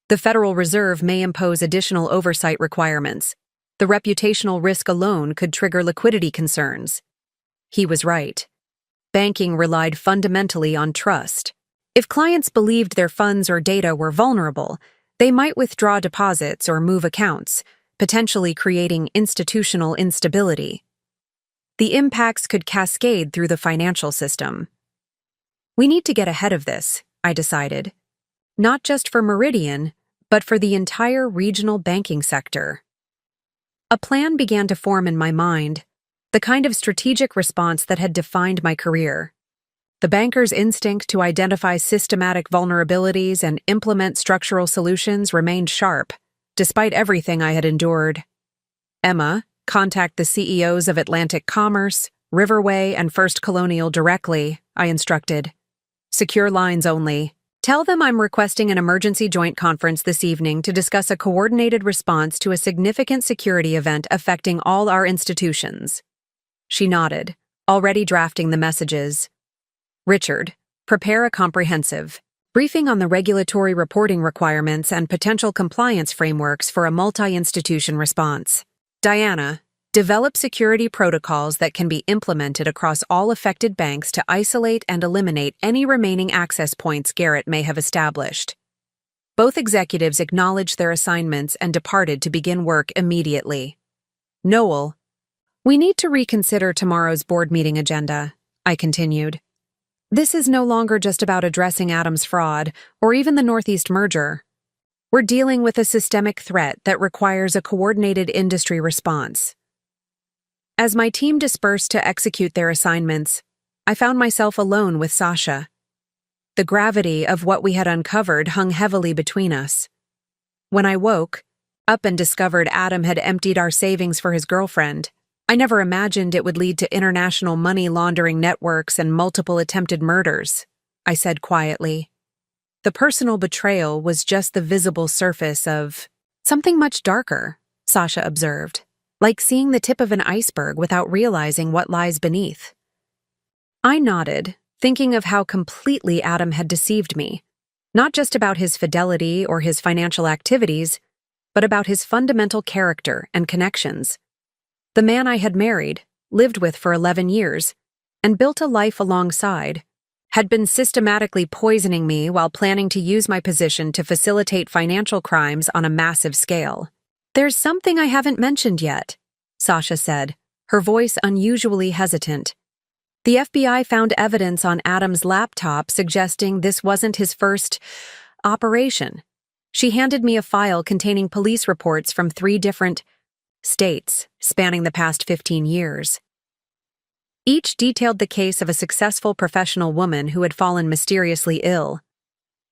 The Federal Reserve may impose additional oversight requirements. The reputational risk alone could trigger liquidity concerns. He was right. Banking relied fundamentally on trust. If clients believed their funds or data were vulnerable, they might withdraw deposits or move accounts, potentially creating institutional instability. The impacts could cascade through the financial system. We need to get ahead of this, I decided. Not just for Meridian, but for the entire regional banking sector. A plan began to form in my mind, the kind of strategic response that had defined my career. The banker's instinct to identify systematic vulnerabilities and implement structural solutions remained sharp, despite everything I had endured. Emma, contact the CEOs of Atlantic Commerce, Riverway, and First Colonial directly, I instructed. Secure lines only. Tell them I'm requesting an emergency joint conference this evening to discuss a coordinated response to a significant security event affecting all our institutions. She nodded, already drafting the messages. Richard, prepare a comprehensive briefing on the regulatory reporting requirements and potential compliance frameworks for a multi-institution response. Diana, develop security protocols that can be implemented across all affected banks to isolate and eliminate any remaining access points Garrett may have established. Both executives acknowledged their assignments and departed to begin work immediately. Noel, we need to reconsider tomorrow's board meeting agenda, I continued. This is no longer just about addressing Adam's fraud or even the Northeast merger. We're dealing with a systemic threat that requires a coordinated industry response. As my team dispersed to execute their assignments, I found myself alone with Sasha. The gravity of what we had uncovered hung heavily between us. When I woke up and discovered Adam had emptied our savings for his girlfriend, I never imagined it would lead to international money laundering networks and multiple attempted murders, I said quietly. The personal betrayal was just the visible surface of something much darker, Sasha observed, like seeing the tip of an iceberg without realizing what lies beneath. I nodded, thinking of how completely Adam had deceived me, not just about his fidelity or his financial activities, but about his fundamental character and connections. The man I had married, lived with for 11 years, and built a life alongside, had been systematically poisoning me while planning to use my position to facilitate financial crimes on a massive scale. There's something I haven't mentioned yet, Sasha said, her voice unusually hesitant. The FBI found evidence on Adam's laptop suggesting this wasn't his first operation. She handed me a file containing police reports from 3 different states spanning the past 15 years. Each detailed the case of a successful professional woman who had fallen mysteriously ill.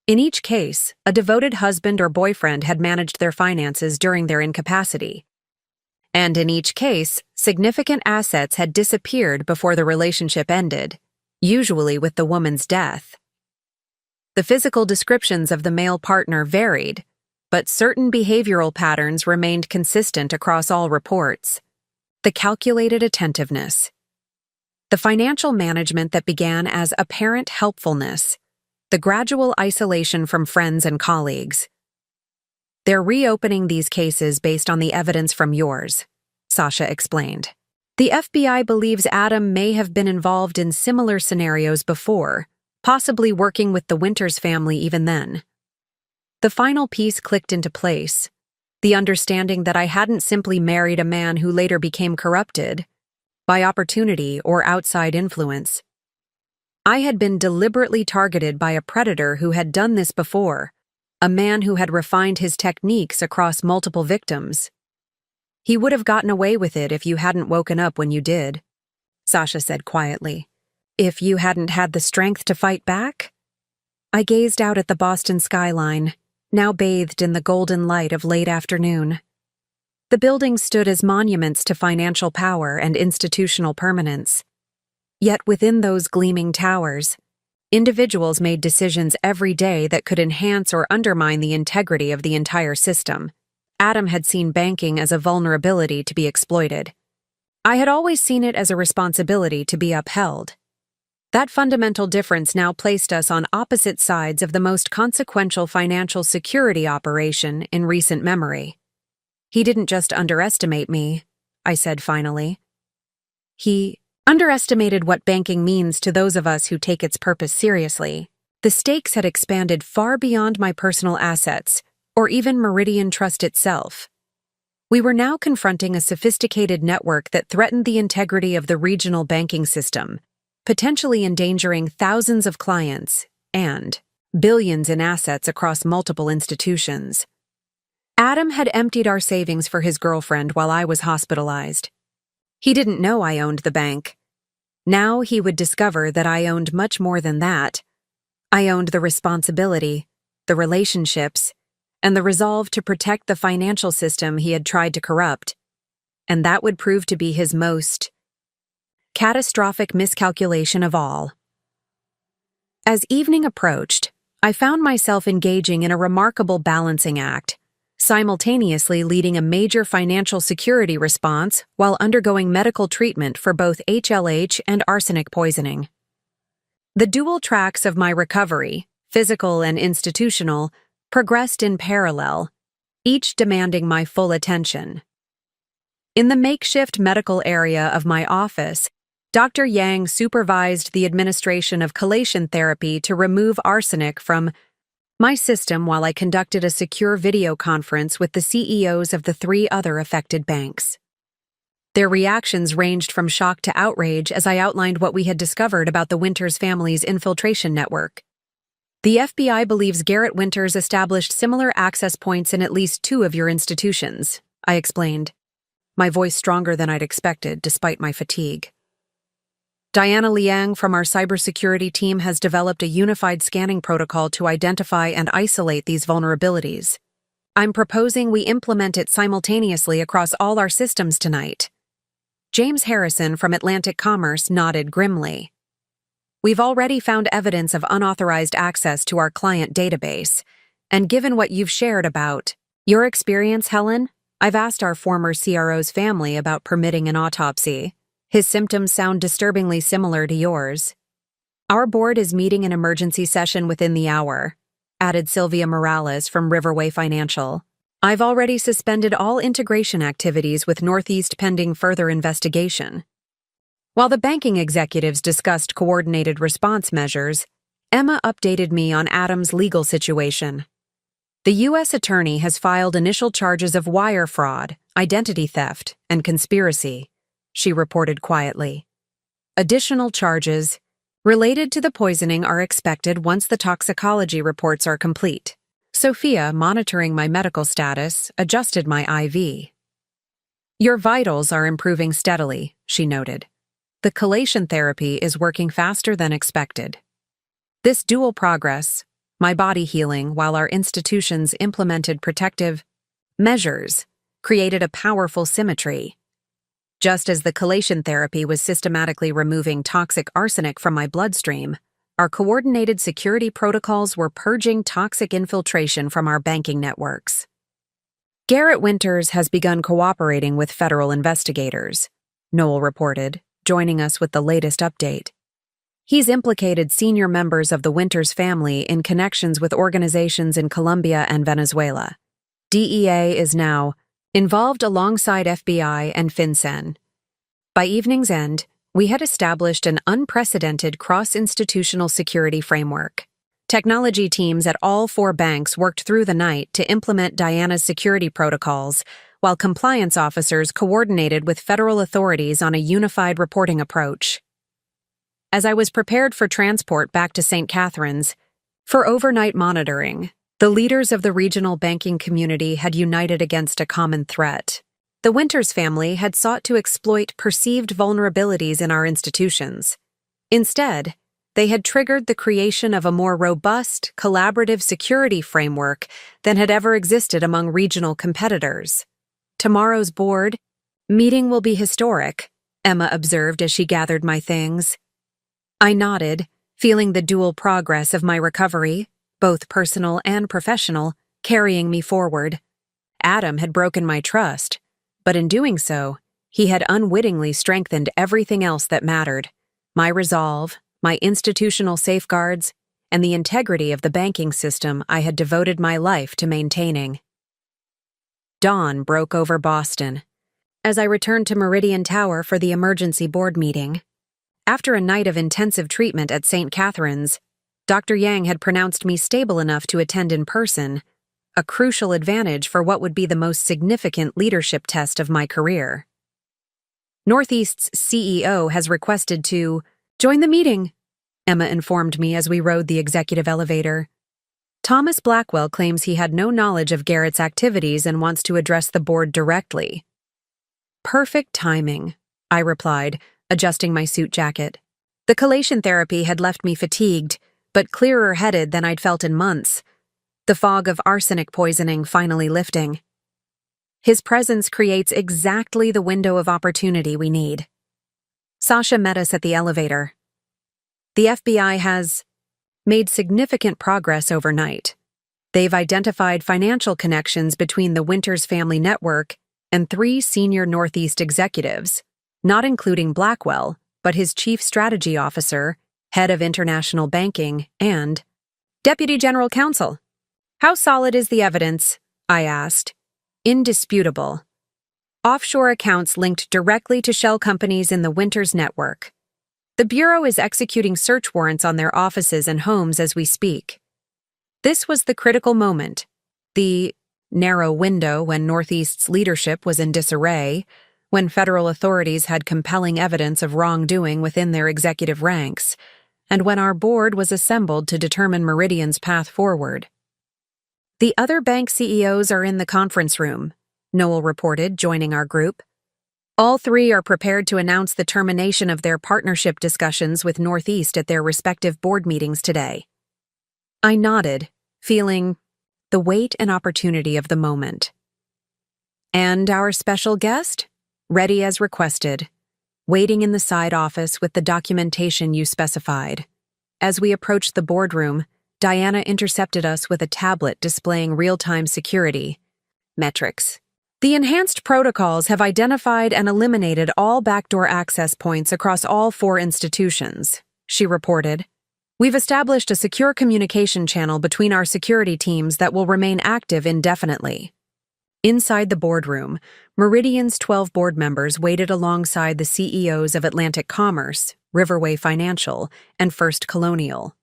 In each case, a devoted husband or boyfriend had managed their finances during their incapacity. And in each case, significant assets had disappeared before the relationship ended, usually with the woman's death. The physical descriptions of the male partner varied, but certain behavioral patterns remained consistent across all reports. The calculated attentiveness. The financial management that began as apparent helpfulness. The gradual isolation from friends and colleagues. They're reopening these cases based on the evidence from yours, Sasha explained. The FBI believes Adam may have been involved in similar scenarios before, possibly working with the Winters family even then. The final piece clicked into place, the understanding that I hadn't simply married a man who later became corrupted by opportunity or outside influence. I had been deliberately targeted by a predator who had done this before, a man who had refined his techniques across multiple victims. He would have gotten away with it if you hadn't woken up when you did, Sasha said quietly. If you hadn't had the strength to fight back? I gazed out at the Boston skyline, now bathed in the golden light of late afternoon. The buildings stood as monuments to financial power and institutional permanence. Yet within those gleaming towers, individuals made decisions every day that could enhance or undermine the integrity of the entire system. Adam had seen banking as a vulnerability to be exploited. I had always seen it as a responsibility to be upheld. That fundamental difference now placed us on opposite sides of the most consequential financial security operation in recent memory. He didn't just underestimate me, I said finally. He underestimated what banking means to those of us who take its purpose seriously. The stakes had expanded far beyond my personal assets, or even Meridian Trust itself. We were now confronting a sophisticated network that threatened the integrity of the regional banking system, potentially endangering thousands of clients and billions in assets across multiple institutions. Adam had emptied our savings for his girlfriend while I was hospitalized. He didn't know I owned the bank. Now he would discover that I owned much more than that. I owned the responsibility, the relationships, and the resolve to protect the financial system he had tried to corrupt. And that would prove to be his most catastrophic miscalculation of all. As evening approached, I found myself engaging in a remarkable balancing act, simultaneously leading a major financial security response while undergoing medical treatment for both HLH and arsenic poisoning. The dual tracks of my recovery, physical and institutional, progressed in parallel, each demanding my full attention. In the makeshift medical area of my office, Dr. Yang supervised the administration of chelation therapy to remove arsenic from my system while I conducted a secure video conference with the CEOs of the 3 other affected banks. Their reactions ranged from shock to outrage as I outlined what we had discovered about the Winters family's infiltration network. The FBI believes Garrett Winters established similar access points in at least 2 of your institutions, I explained, my voice stronger than I'd expected despite my fatigue. Diana Liang from our cybersecurity team has developed a unified scanning protocol to identify and isolate these vulnerabilities. I'm proposing we implement it simultaneously across all our systems tonight. James Harrison from Atlantic Commerce nodded grimly. We've already found evidence of unauthorized access to our client database, and given what you've shared about your experience, Helen, I've asked our former CRO's family about permitting an autopsy. His symptoms sound disturbingly similar to yours. Our board is meeting an emergency session within the hour, added Sylvia Morales from Riverway Financial. I've already suspended all integration activities with Northeast pending further investigation. While the banking executives discussed coordinated response measures, Emma updated me on Adam's legal situation. The U.S. attorney has filed initial charges of wire fraud, identity theft, and conspiracy, she reported quietly. Additional charges related to the poisoning are expected once the toxicology reports are complete. Sophia, monitoring my medical status, adjusted my IV. Your vitals are improving steadily, she noted. The chelation therapy is working faster than expected. This dual progress, my body healing while our institutions implemented protective measures, created a powerful symmetry. Just as the chelation therapy was systematically removing toxic arsenic from my bloodstream, our coordinated security protocols were purging toxic infiltration from our banking networks. Garrett Winters has begun cooperating with federal investigators, Noel reported, joining us with the latest update. He's implicated senior members of the Winters family in connections with organizations in Colombia and Venezuela. DEA is now involved alongside FBI and FinCEN. By evening's end, we had established an unprecedented cross-institutional security framework. Technology teams at all 4 banks worked through the night to implement Diana's security protocols, while compliance officers coordinated with federal authorities on a unified reporting approach. As I was prepared for transport back to St. Catharines for overnight monitoring, the leaders of the regional banking community had united against a common threat. The Winters family had sought to exploit perceived vulnerabilities in our institutions. Instead, they had triggered the creation of a more robust, collaborative security framework than had ever existed among regional competitors. Tomorrow's board meeting will be historic, Emma observed as she gathered my things. I nodded, feeling the dual progress of my recovery, both personal and professional, carrying me forward. Adam had broken my trust, but in doing so, he had unwittingly strengthened everything else that mattered: my resolve, my institutional safeguards, and the integrity of the banking system I had devoted my life to maintaining. Dawn broke over Boston as I returned to Meridian Tower for the emergency board meeting. After a night of intensive treatment at St. Catharines, Dr. Yang had pronounced me stable enough to attend in person, a crucial advantage for what would be the most significant leadership test of my career. Northeast's CEO has requested to join the meeting, Emma informed me as we rode the executive elevator. Thomas Blackwell claims he had no knowledge of Garrett's activities and wants to address the board directly. Perfect timing, I replied, adjusting my suit jacket. The chelation therapy had left me fatigued, but clearer-headed than I'd felt in months, the fog of arsenic poisoning finally lifting. His presence creates exactly the window of opportunity we need. Sasha met us at the elevator. The FBI has made significant progress overnight. They've identified financial connections between the Winters family network and 3 senior Northeast executives, not including Blackwell, but his chief strategy officer, head of international banking, and deputy general counsel. How solid is the evidence? I asked. Indisputable. Offshore accounts linked directly to shell companies in the Winters network. The Bureau is executing search warrants on their offices and homes as we speak. This was the critical moment, the narrow window when Northeast's leadership was in disarray, when federal authorities had compelling evidence of wrongdoing within their executive ranks, and when our board was assembled to determine Meridian's path forward. "The other bank CEOs are in the conference room," Noel reported, joining our group. "All three are prepared to announce the termination of their partnership discussions with Northeast at their respective board meetings today." I nodded, feeling the weight and opportunity of the moment. "And our special guest?" "Ready as requested, waiting in the side office with the documentation you specified." As we approached the boardroom, Diana intercepted us with a tablet displaying real-time security metrics. "The enhanced protocols have identified and eliminated all backdoor access points across all 4 institutions," she reported. "We've established a secure communication channel between our security teams that will remain active indefinitely." Inside the boardroom, Meridian's 12 board members waited alongside the CEOs of Atlantic Commerce, Riverway Financial, and First Colonial.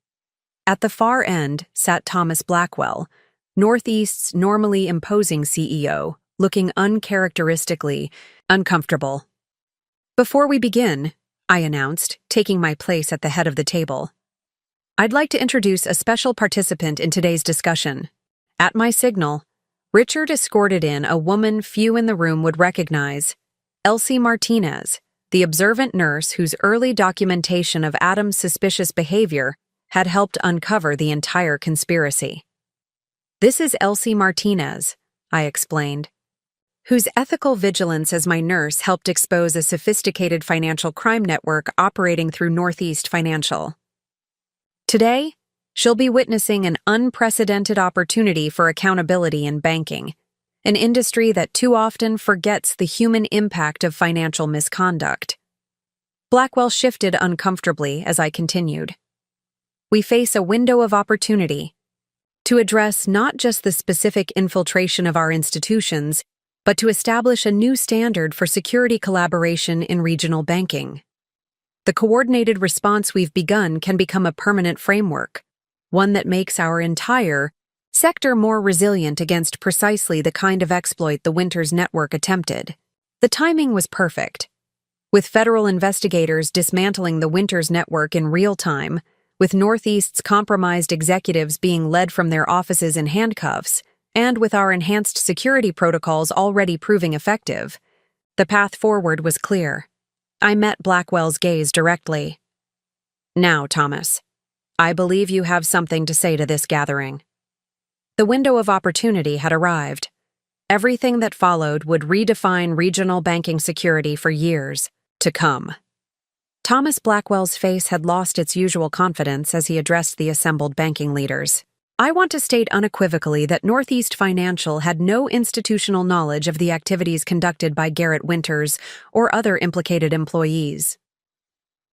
At the far end sat Thomas Blackwell, Northeast's normally imposing CEO, looking uncharacteristically uncomfortable. "Before we begin," I announced, taking my place at the head of the table, "I'd like to introduce a special participant in today's discussion." At my signal, Richard escorted in a woman few in the room would recognize, Elsie Martinez, the observant nurse whose early documentation of Adam's suspicious behavior had helped uncover the entire conspiracy. "This is Elsie Martinez," I explained, "whose ethical vigilance as my nurse helped expose a sophisticated financial crime network operating through Northeast Financial. Today, she'll be witnessing an unprecedented opportunity for accountability in banking, an industry that too often forgets the human impact of financial misconduct." Blackwell shifted uncomfortably as I continued. "We face a window of opportunity to address not just the specific infiltration of our institutions, but to establish a new standard for security collaboration in regional banking. The coordinated response we've begun can become a permanent framework, one that makes our entire sector more resilient against precisely the kind of exploit the Winters network attempted." The timing was perfect. With federal investigators dismantling the Winters network in real time, with Northeast's compromised executives being led from their offices in handcuffs, and with our enhanced security protocols already proving effective, the path forward was clear. I met Blackwell's gaze directly. "Now, Thomas, I believe you have something to say to this gathering." The window of opportunity had arrived. Everything that followed would redefine regional banking security for years to come. Thomas Blackwell's face had lost its usual confidence as he addressed the assembled banking leaders. "I want to state unequivocally that Northeast Financial had no institutional knowledge of the activities conducted by Garrett Winters or other implicated employees.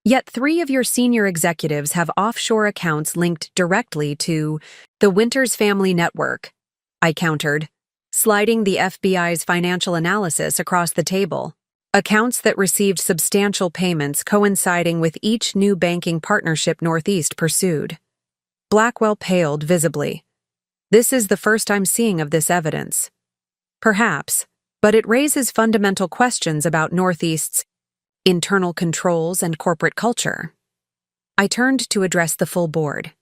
Yet 3 of your senior executives have offshore accounts linked directly to the Winters family network," I countered, sliding the FBI's financial analysis across the table. "Accounts that received substantial payments coinciding with each new banking partnership Northeast pursued." Blackwell paled visibly. "This is the first I'm seeing of this evidence." "Perhaps, but it raises fundamental questions about Northeast's internal controls and corporate culture." I turned to address the full board.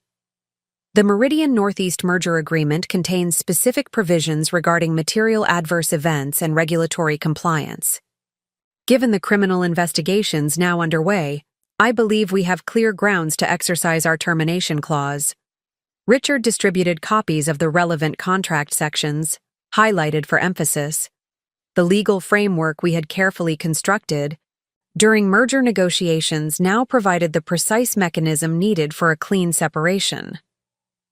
"The Meridian Northeast merger agreement contains specific provisions regarding material adverse events and regulatory compliance. Given the criminal investigations now underway, I believe we have clear grounds to exercise our termination clause." Richard distributed copies of the relevant contract sections, highlighted for emphasis. The legal framework we had carefully constructed during merger negotiations now provided the precise mechanism needed for a clean separation.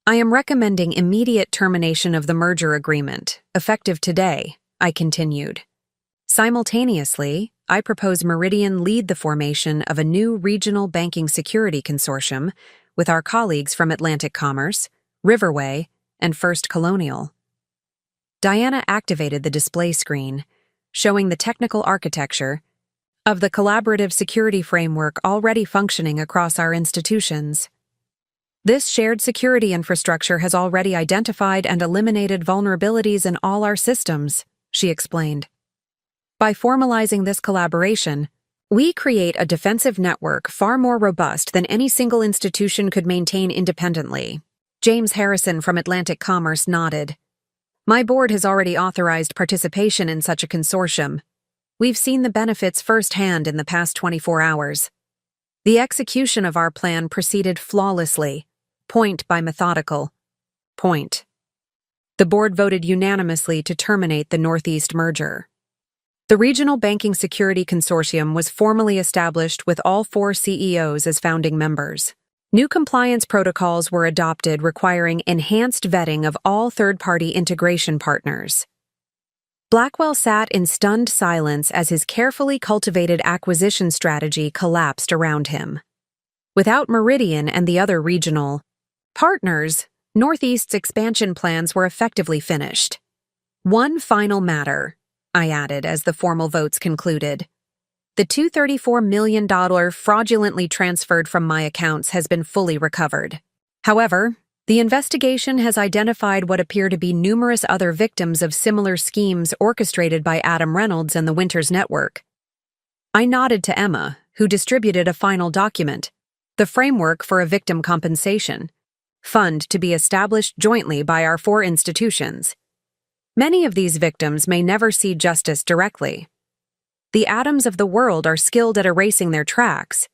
"I am recommending immediate termination of the merger agreement, effective today," I continued. "Simultaneously, I propose Meridian lead the formation of a new regional banking security consortium with our colleagues from Atlantic Commerce, Riverway, and First Colonial." Diana activated the display screen, showing the technical architecture of the collaborative security framework already functioning across our institutions. This shared security infrastructure has already identified and eliminated vulnerabilities in all our systems, she explained. By formalizing this collaboration, we create a defensive network far more robust than any single institution could maintain independently. James Harrison from Atlantic Commerce nodded. My board has already authorized participation in such a consortium. We've seen the benefits firsthand in the past 24 hours. The execution of our plan proceeded flawlessly, point by methodical point. The board voted unanimously to terminate the Northeast merger. The Regional Banking Security Consortium was formally established with all 4 CEOs as founding members. New compliance protocols were adopted requiring enhanced vetting of all third-party integration partners. Blackwell sat in stunned silence as his carefully cultivated acquisition strategy collapsed around him. Without Meridian and the other regional partners, Northeast's expansion plans were effectively finished. One final matter, I added as the formal votes concluded. The $234 million fraudulently transferred from my accounts has been fully recovered. However, the investigation has identified what appear to be numerous other victims of similar schemes orchestrated by Adam Reynolds and the Winters Network. I nodded to Emma, who distributed a final document, the framework for a victim compensation fund to be established jointly by our 4 institutions. Many of these victims may never see justice directly. The Adams of the world are skilled at erasing their tracks.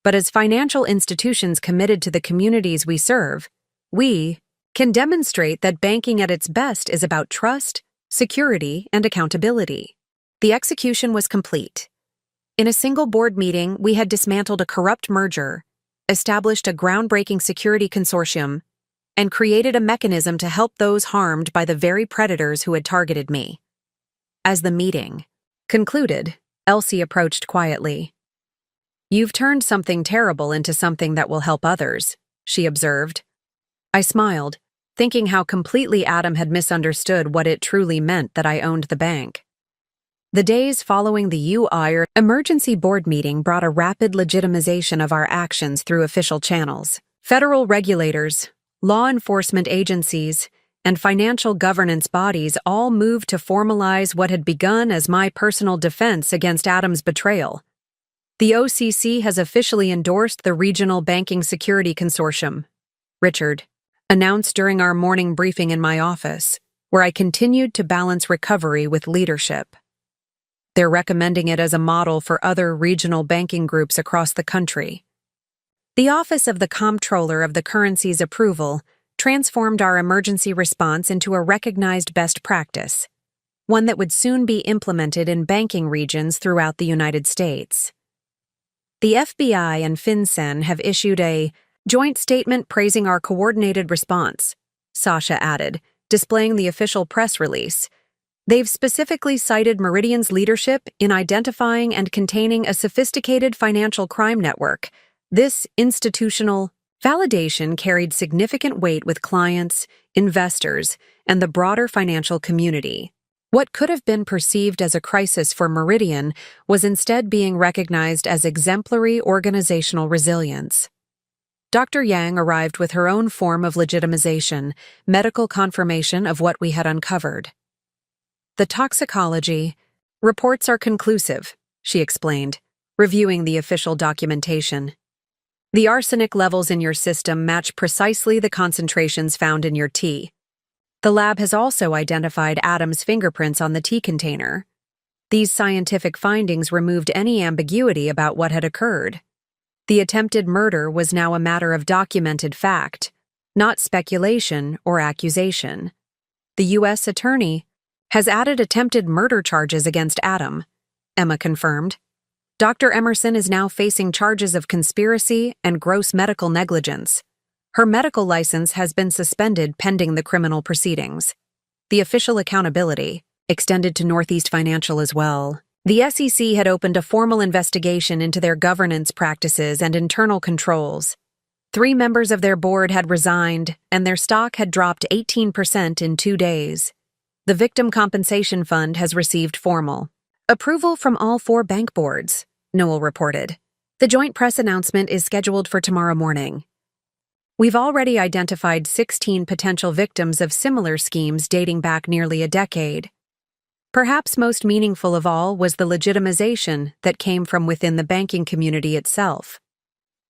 But as financial institutions committed to the communities we serve, we can demonstrate that banking at its best is about trust, security, and accountability. The execution was complete. In a single board meeting, we had dismantled a corrupt merger, established a groundbreaking security consortium, and created a mechanism to help those harmed by the very predators who had targeted me. As the meeting concluded, Elsie approached quietly. You've turned something terrible into something that will help others, she observed. I smiled, thinking how completely Adam had misunderstood what it truly meant that I owned the bank. The days following the UIR emergency board meeting brought a rapid legitimization of our actions through official channels. Federal regulators, law enforcement agencies, and financial governance bodies all moved to formalize what had begun as my personal defense against Adam's betrayal. The OCC has officially endorsed the Regional Banking Security Consortium, Richard announced during our morning briefing in my office, where I continued to balance recovery with leadership. They're recommending it as a model for other regional banking groups across the country. The Office of the Comptroller of the Currency's approval transformed our emergency response into a recognized best practice, one that would soon be implemented in banking regions throughout the United States. The FBI and FinCEN have issued a joint statement praising our coordinated response, Sasha added, displaying the official press release. They've specifically cited Meridian's leadership in identifying and containing a sophisticated financial crime network. This institutional validation carried significant weight with clients, investors, and the broader financial community. What could have been perceived as a crisis for Meridian was instead being recognized as exemplary organizational resilience. Dr. Yang arrived with her own form of legitimization, medical confirmation of what we had uncovered. The toxicology reports are conclusive, she explained, reviewing the official documentation. The arsenic levels in your system match precisely the concentrations found in your tea. The lab has also identified Adam's fingerprints on the tea container. These scientific findings removed any ambiguity about what had occurred. The attempted murder was now a matter of documented fact, not speculation or accusation. The U.S. Attorney has added attempted murder charges against Adam, Emma confirmed. Dr. Emerson is now facing charges of conspiracy and gross medical negligence. Her medical license has been suspended pending the criminal proceedings. The official accountability extended to Northeast Financial as well. The SEC had opened a formal investigation into their governance practices and internal controls. 3 members of their board had resigned, and their stock had dropped 18% in 2 days. The Victim Compensation Fund has received formal approval from all 4 bank boards, Noel reported. The joint press announcement is scheduled for tomorrow morning. We've already identified 16 potential victims of similar schemes dating back nearly a decade. Perhaps most meaningful of all was the legitimization that came from within the banking community itself.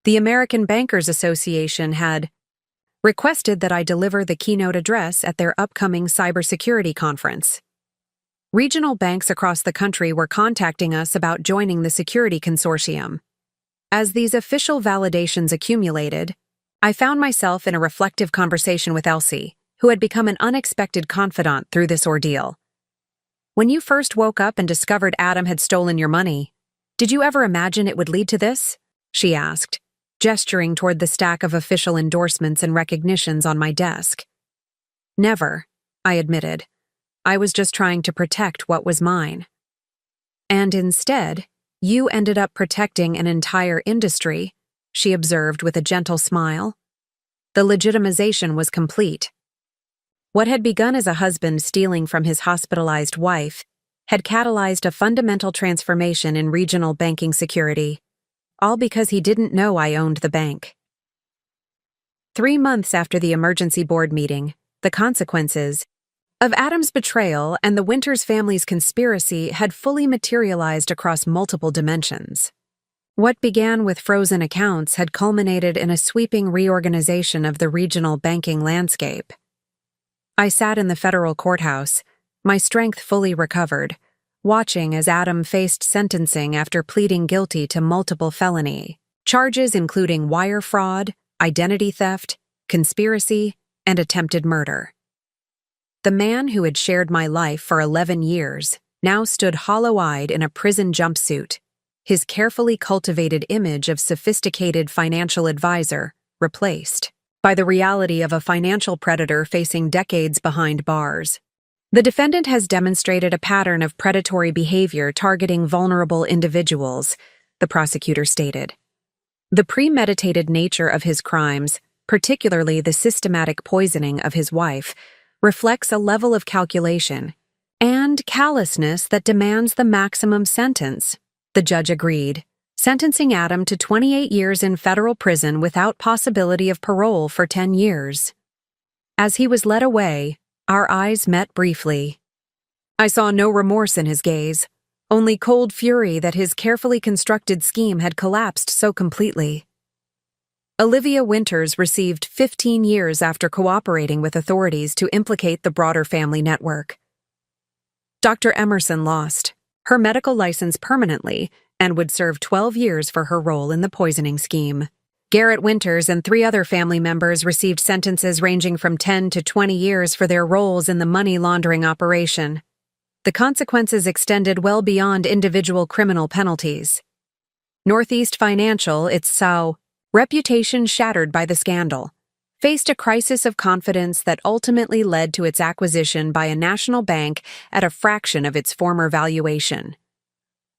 The American Bankers Association had requested that I deliver the keynote address at their upcoming cybersecurity conference. Regional banks across the country were contacting us about joining the security consortium. As these official validations accumulated, I found myself in a reflective conversation with Elsie, who had become an unexpected confidant through this ordeal. When you first woke up and discovered Adam had stolen your money, did you ever imagine it would lead to this? She asked, gesturing toward the stack of official endorsements and recognitions on my desk. Never, I admitted. I was just trying to protect what was mine. And instead, you ended up protecting an entire industry, she observed with a gentle smile. The legitimization was complete. What had begun as a husband stealing from his hospitalized wife had catalyzed a fundamental transformation in regional banking security, all because he didn't know I owned the bank. 3 months after the emergency board meeting, the consequences of Adam's betrayal and the Winters family's conspiracy had fully materialized across multiple dimensions. What began with frozen accounts had culminated in a sweeping reorganization of the regional banking landscape. I sat in the federal courthouse, my strength fully recovered, watching as Adam faced sentencing after pleading guilty to multiple felony charges including wire fraud, identity theft, conspiracy, and attempted murder. The man who had shared my life for 11 years now stood hollow-eyed in a prison jumpsuit, his carefully cultivated image of sophisticated financial advisor replaced by the reality of a financial predator facing decades behind bars. The defendant has demonstrated a pattern of predatory behavior targeting vulnerable individuals, the prosecutor stated. The premeditated nature of his crimes, particularly the systematic poisoning of his wife, reflects a level of calculation and callousness that demands the maximum sentence, the judge agreed, sentencing Adam to 28 years in federal prison without possibility of parole for 10 years. As he was led away, our eyes met briefly. I saw no remorse in his gaze, only cold fury that his carefully constructed scheme had collapsed so completely. Olivia Winters received 15 years after cooperating with authorities to implicate the broader family network. Dr. Emerson lost her medical license permanently and would serve 12 years for her role in the poisoning scheme. Garrett Winters and 3 other family members received sentences ranging from 10 to 20 years for their roles in the money laundering operation. The consequences extended well beyond individual criminal penalties. Northeast Financial, its reputation shattered by the scandal, faced a crisis of confidence that ultimately led to its acquisition by a national bank at a fraction of its former valuation.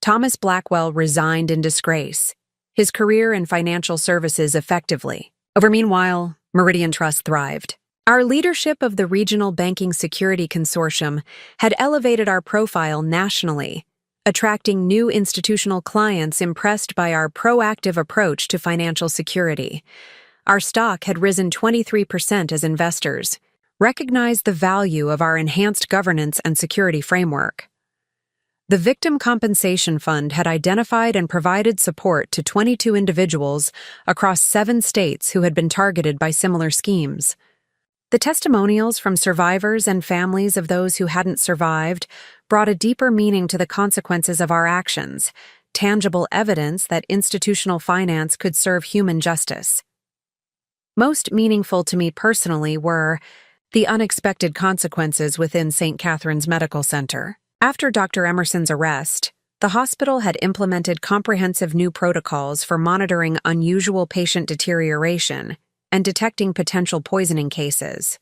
Thomas Blackwell resigned in disgrace, his career in financial services effectively over. Meanwhile, Meridian Trust thrived. Our leadership of the Regional Banking Security Consortium had elevated our profile nationally, attracting new institutional clients impressed by our proactive approach to financial security. Our stock had risen 23% as investors recognized the value of our enhanced governance and security framework. The Victim Compensation Fund had identified and provided support to 22 individuals across 7 states who had been targeted by similar schemes. The testimonials from survivors and families of those who hadn't survived brought a deeper meaning to the consequences of our actions, tangible evidence that institutional finance could serve human justice. Most meaningful to me personally were the unexpected consequences within St. Catherine's Medical Center. After Dr. Emerson's arrest, the hospital had implemented comprehensive new protocols for monitoring unusual patient deterioration and detecting potential poisoning cases.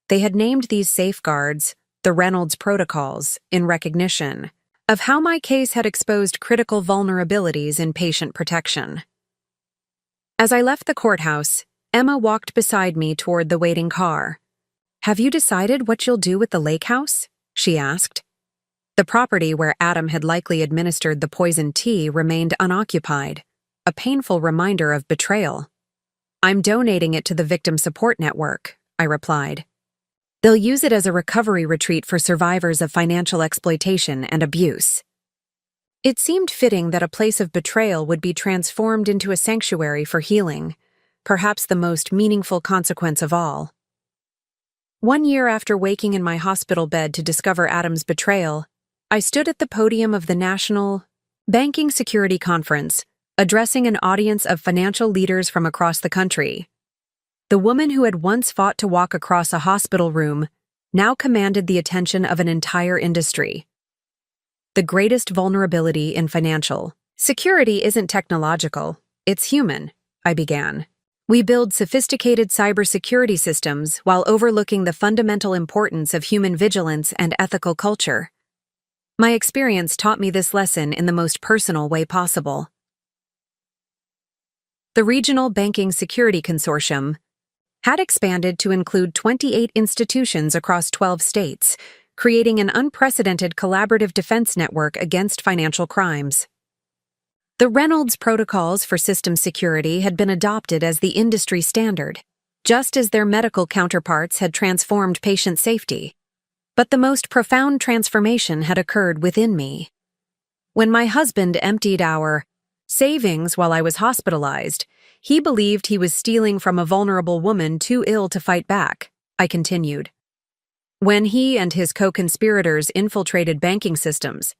They had named these safeguards the Reynolds Protocols in recognition of how my case had exposed critical vulnerabilities in patient protection. As I left the courthouse, Emma walked beside me toward the waiting car. "Have you decided what you'll do with the lake house?" she asked. The property where Adam had likely administered the poisoned tea remained unoccupied, a painful reminder of betrayal. I'm donating it to the Victim Support Network, I replied. They'll use it as a recovery retreat for survivors of financial exploitation and abuse. It seemed fitting that a place of betrayal would be transformed into a sanctuary for healing, perhaps the most meaningful consequence of all. 1 year after waking in my hospital bed to discover Adam's betrayal, I stood at the podium of the National Banking Security Conference, addressing an audience of financial leaders from across the country. The woman who had once fought to walk across a hospital room now commanded the attention of an entire industry. The greatest vulnerability in financial security isn't technological, it's human, I began. We build sophisticated cybersecurity systems while overlooking the fundamental importance of human vigilance and ethical culture. My experience taught me this lesson in the most personal way possible. The Regional Banking Security Consortium had expanded to include 28 institutions across 12 states, creating an unprecedented collaborative defense network against financial crimes. The Reynolds Protocols for System Security had been adopted as the industry standard, just as their medical counterparts had transformed patient safety. But the most profound transformation had occurred within me. When my husband emptied our savings while I was hospitalized, he believed he was stealing from a vulnerable woman too ill to fight back, I continued. When he and his co-conspirators infiltrated banking systems,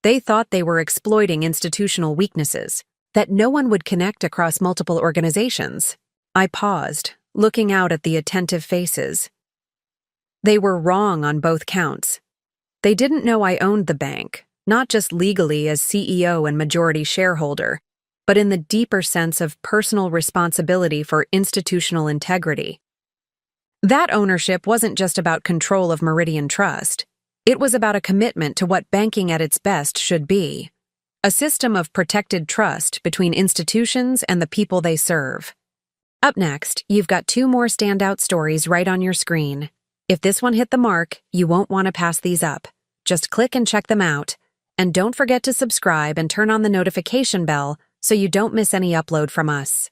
they thought they were exploiting institutional weaknesses, that no one would connect across multiple organizations. I paused, looking out at the attentive faces. They were wrong on both counts. They didn't know I owned the bank, not just legally as CEO and majority shareholder, but in the deeper sense of personal responsibility for institutional integrity. That ownership wasn't just about control of Meridian Trust. It was about a commitment to what banking at its best should be, a system of protected trust between institutions and the people they serve. Up next, you've got 2 more standout stories right on your screen. If this one hit the mark, you won't want to pass these up. Just click and check them out. And don't forget to subscribe and turn on the notification bell so you don't miss any upload from us.